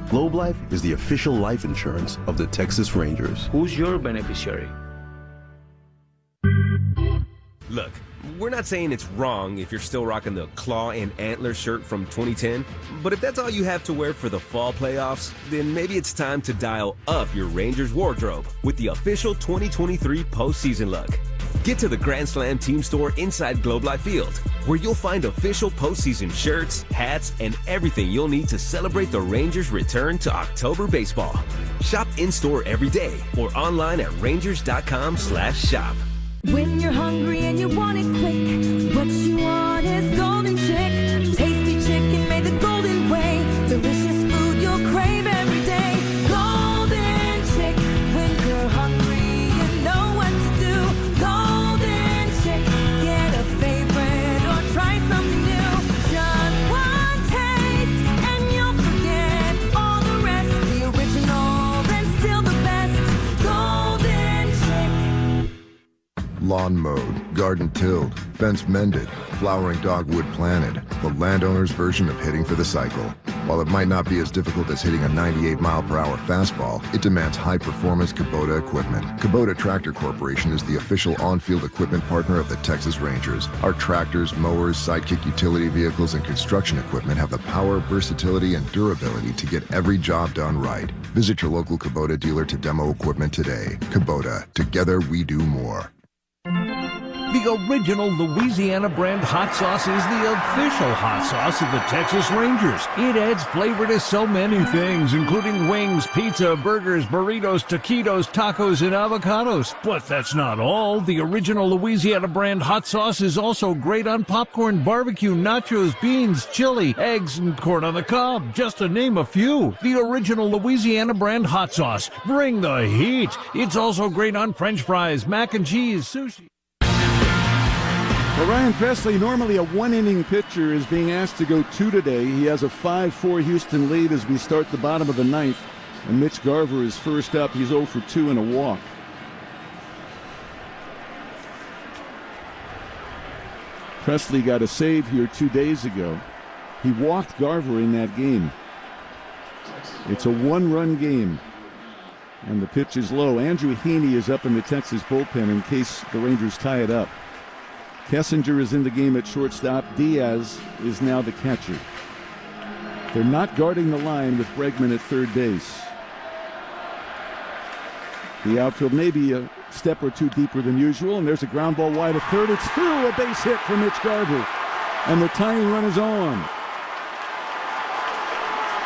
Globe Life is the official life insurance of the Texas Rangers. Who's your beneficiary? Look, we're not saying it's wrong if you're still rocking the claw and antler shirt from 2010, but if that's all you have to wear for the fall playoffs, then maybe it's time to dial up your Rangers wardrobe with the official 2023 postseason look. Get to the Grand Slam team store inside Globe Life Field, where you'll find official postseason shirts, hats, and everything you'll need to celebrate the Rangers' return to October baseball. Shop in-store every day or online at rangers.com/shop. When you're hungry and you want it quick, what you want is Golden Chick. Tasty chicken made the golden way. Delicious food you'll crave every day. Golden Chick. When you're hungry, you know what to do. Golden Chick. Get a favorite or try something new. Just one taste and you'll forget all the rest. The original and still the best. Golden Chick. Lawn mowed, garden tilled, fence mended, flowering dogwood planted. The landowner's version of hitting for the cycle. While it might not be as difficult as hitting a 98-mile-per-hour fastball, it demands high-performance Kubota equipment. Kubota Tractor Corporation is the official on-field equipment partner of the Texas Rangers. Our tractors, mowers, sidekick utility vehicles, and construction equipment have the power, versatility, and durability to get every job done right. Visit your local Kubota dealer to demo equipment today. Kubota. Together we do more. The original Louisiana brand hot sauce is the official hot sauce of the Texas Rangers. It adds flavor to so many things, including wings, pizza, burgers, burritos, taquitos, tacos, and avocados. But that's not all. The original Louisiana brand hot sauce is also great on popcorn, barbecue, nachos, beans, chili, eggs, and corn on the cob, just to name a few. The original Louisiana brand hot sauce. Bring the heat. It's also great on French fries, mac and cheese, sushi. Well, Ryan Presley, normally a one-inning pitcher, is being asked to go 2 today. He has a 5-4 Houston lead as we start the bottom of the ninth. And Mitch Garver is first up. He's 0 for 2 and a walk. Presley got a save here 2 days ago. He walked Garver in that game. It's a one-run game. And the pitch is low. Andrew Heaney is up in the Texas bullpen in case the Rangers tie it up. Kessinger is in the game at shortstop. Diaz is now the catcher. They're not guarding the line with Bregman at third base. The outfield may be a step or two deeper than usual, and there's a ground ball wide of third. It's through, a base hit for Mitch Garver, and the tying run is on.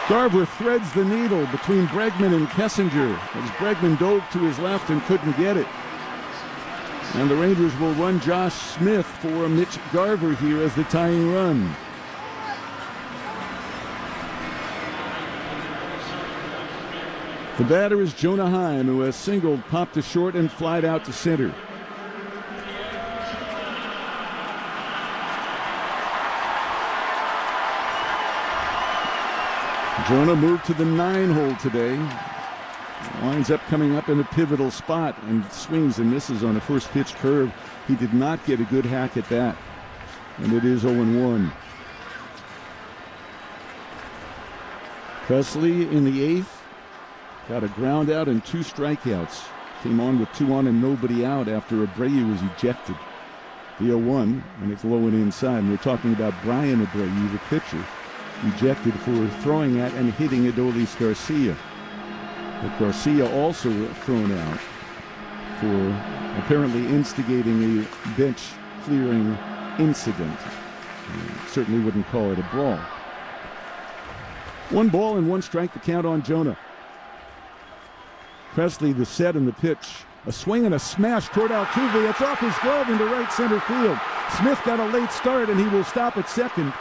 Garver threads the needle between Bregman and Kessinger as Bregman dove to his left and couldn't get it. And the Rangers will run Josh Smith for Mitch Garver here as the tying run. The batter is Jonah Heim, who has singled, popped to short, and flied out to center. Jonah moved to the 9-hole today. Winds up coming up in a pivotal spot and swings and misses on a first pitch curve. He did not get a good hack at that. And it is 0-1. Presley in the 8th got a ground out and 2 strikeouts. Came on with 2 on and nobody out after Abreu was ejected. The 0-1, and it's low and inside. And we're talking about Brian Abreu, the pitcher, ejected for throwing at and hitting Adolis Garcia. But Garcia also thrown out for apparently instigating a bench-clearing incident. Certainly wouldn't call it a brawl. 1 ball and 1 strike, the count on Jonah. Presley, the set and the pitch. A swing and a smash toward Altuve. It's off his glove into right center field. Smith got a late start, and he will stop at second.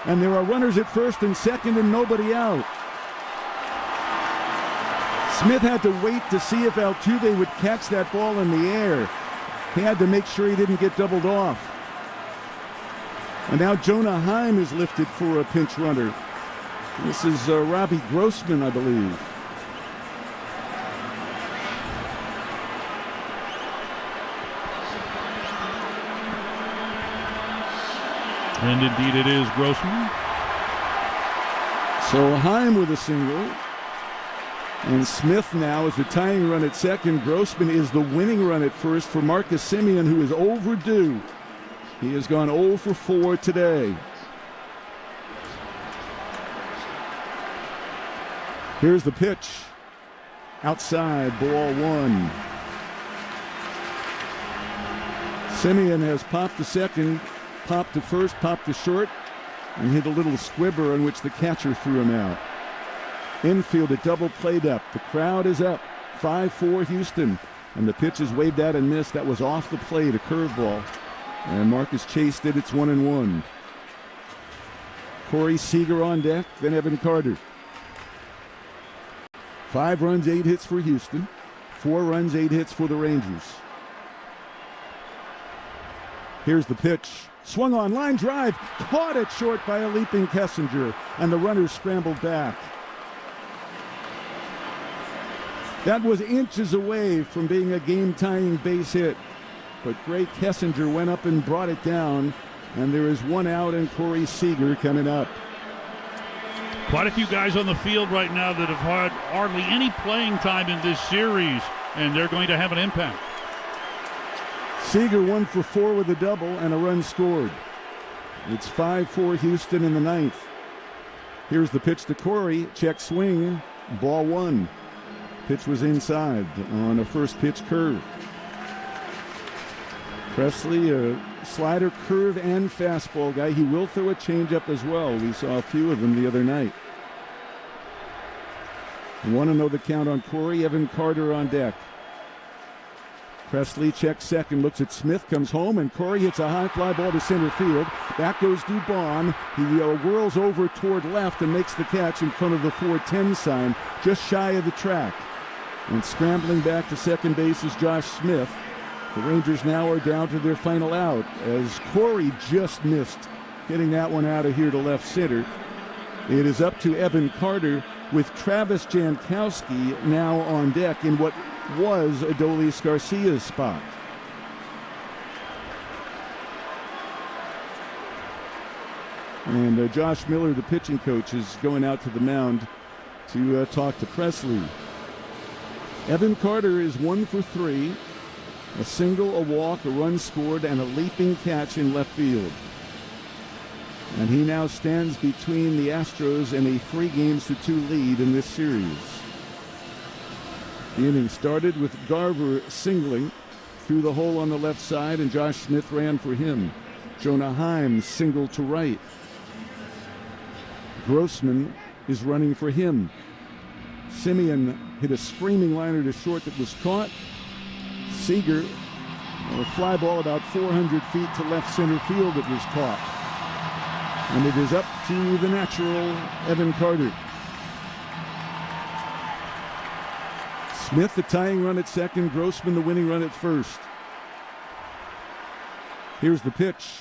And there are runners at first and second and nobody out. Smith had to wait to see if Altuve would catch that ball in the air. He had to make sure he didn't get doubled off. And now Jonah Heim is lifted for a pinch runner. This is Robbie Grossman, I believe. And indeed it is Grossman. So Heim with a single. And Smith now is the tying run at second. Grossman is the winning run at first for Marcus Semien, who is overdue. He has gone 0 for 4 today. Here's the pitch. Outside, ball 1. Semien has popped to second, popped to first, popped to short, and hit a little squibber on which the catcher threw him out. Infield at double played up. The crowd is up. 5-4 Houston. And the pitch is waved out and missed. That was off the plate, a curveball. And Marcus chased it. It's 1-1. Corey Seager on deck, then Evan Carter. 5 runs, 8 hits for Houston. 4 runs, 8 hits for the Rangers. Here's the pitch. Swung on, line drive. Caught it short by a leaping Kessinger. And the runners scrambled back. That was inches away from being a game-tying base hit. But Gray Kessinger went up and brought it down. And there is 1 out and Corey Seager coming up. Quite a few guys on the field right now that have had hardly any playing time in this series, and they're going to have an impact. Seager 1 for 4 with a double and a run scored. It's 5-4 Houston in the 9th. Here's the pitch to Corey. Check swing. Ball 1. Pitch was inside on a first pitch curve. Presley, a slider, curve, and fastball guy. He will throw a changeup as well. We saw a few of them the other night. 1-0 the count on Corey. Evan Carter on deck. Presley checks second, looks at Smith, comes home, and Corey hits a high fly ball to center field. Back goes Dubon. He whirls over toward left and makes the catch in front of the 410 sign, just shy of the track. And scrambling back to second base is Josh Smith The Rangers now are down to their final out as Corey just missed getting that one out of here to left center. It is up to Evan Carter with Travis Jankowski now on deck in what was Adolis Garcia's spot. And Josh Miller, the pitching coach, is going out to the mound to talk to Presley. Evan Carter is 1 for 3. A single, a walk, a run scored, and a leaping catch in left field. And he now stands between the Astros and a 3-2 lead in this series. The inning started with Garver singling through the hole on the left side, and Josh Smith ran for him. Jonah Heim singled to right. Grossman is running for him. Simeon hit a screaming liner to short that was caught. Seager, a fly ball about 400 feet to left center field that was caught. And it is up to the natural Evan Carter. Smith the tying run at second, Grossman the winning run at first. Here's the pitch.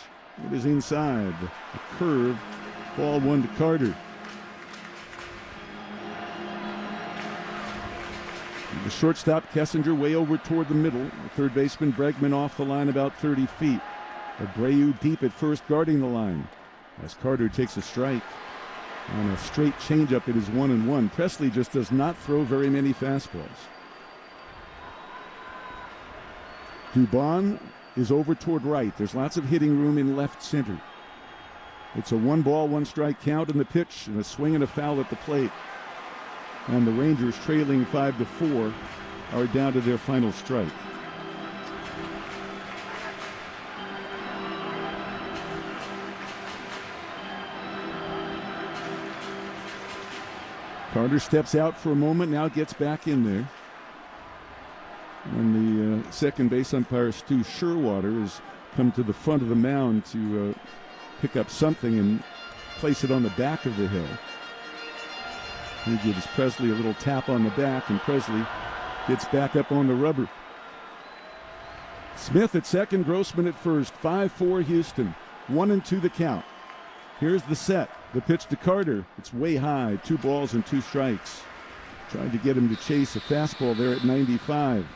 It is inside. A curve. Ball 1 to Carter. The shortstop, Kessinger, way over toward the middle. The third baseman, Bregman, off the line about 30 feet. Abreu deep at first, guarding the line. As Carter takes a strike. On a straight changeup, it is 1-1. Presley just does not throw very many fastballs. Dubon is over toward right. There's lots of hitting room in left center. It's a 1-ball, 1-strike count in the pitch, and a swing and a foul at the plate. And the Rangers, trailing 5-4, are down to their final strike. Carter steps out for a moment, now gets back in there. And the second base umpire, Stu Sherwater, has come to the front of the mound to pick up something and place it on the back of the hill. He gives Presley a little tap on the back, and Presley gets back up on the rubber. Smith at second, Grossman at first. 5-4 Houston. 1-2 the count. Here's the set. The pitch to Carter. It's way high. 2 balls and 2 strikes. Trying to get him to chase a fastball there at 95.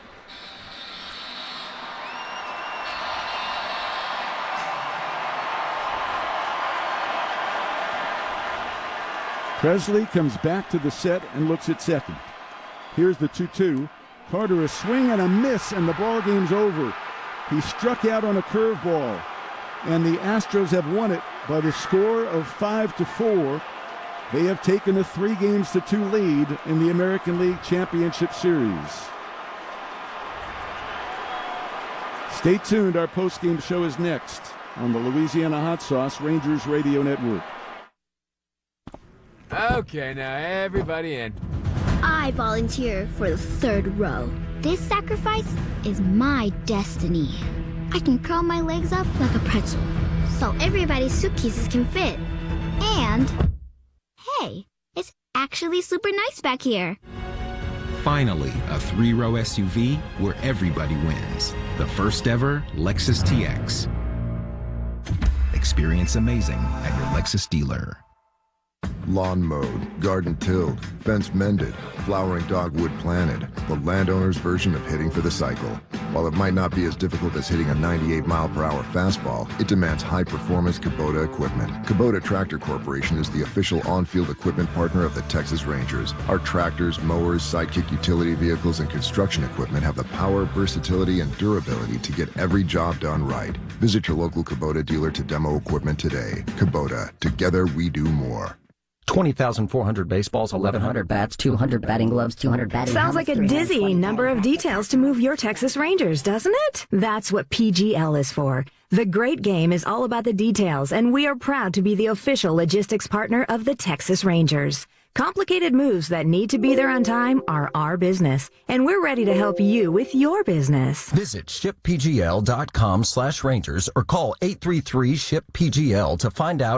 Presley comes back to the set and looks at second. Here's the 2-2. Carter a swing and a miss, and the ball game's over. He struck out on a curveball, and the Astros have won it by the score of 5-4. They have taken a 3-2 lead in the American League Championship Series. Stay tuned. Our postgame show is next on the Louisiana Hot Sauce Rangers Radio Network. Okay, now everybody in. I volunteer for the third row. This sacrifice is my destiny. I can curl my legs up like a pretzel, so everybody's suitcases can fit. And, hey, it's actually super nice back here. Finally, a 3-row SUV where everybody wins. The first ever Lexus TX. Experience amazing at your Lexus dealer. Lawn mowed, garden tilled, fence mended, flowering dogwood planted. The landowner's version of hitting for the cycle. While it might not be as difficult as hitting a 98-mile-per-hour fastball, it demands high-performance Kubota equipment. Kubota Tractor Corporation is the official on-field equipment partner of the Texas Rangers. Our tractors, mowers, sidekick utility vehicles, and construction equipment have the power, versatility, and durability to get every job done right. Visit your local Kubota dealer to demo equipment today. Kubota, together we do more. 20,400 baseballs, 1,100 bats, 200 batting gloves, 200 batting Sounds like a dizzying number of details to move your Texas Rangers, doesn't it? That's what PGL is for. The great game is all about the details, and we are proud to be the official logistics partner of the Texas Rangers. Complicated moves that need to be there on time are our business, and we're ready to help you with your business. Visit shippgl.com/Rangers or call 833-SHIP-PGL to find out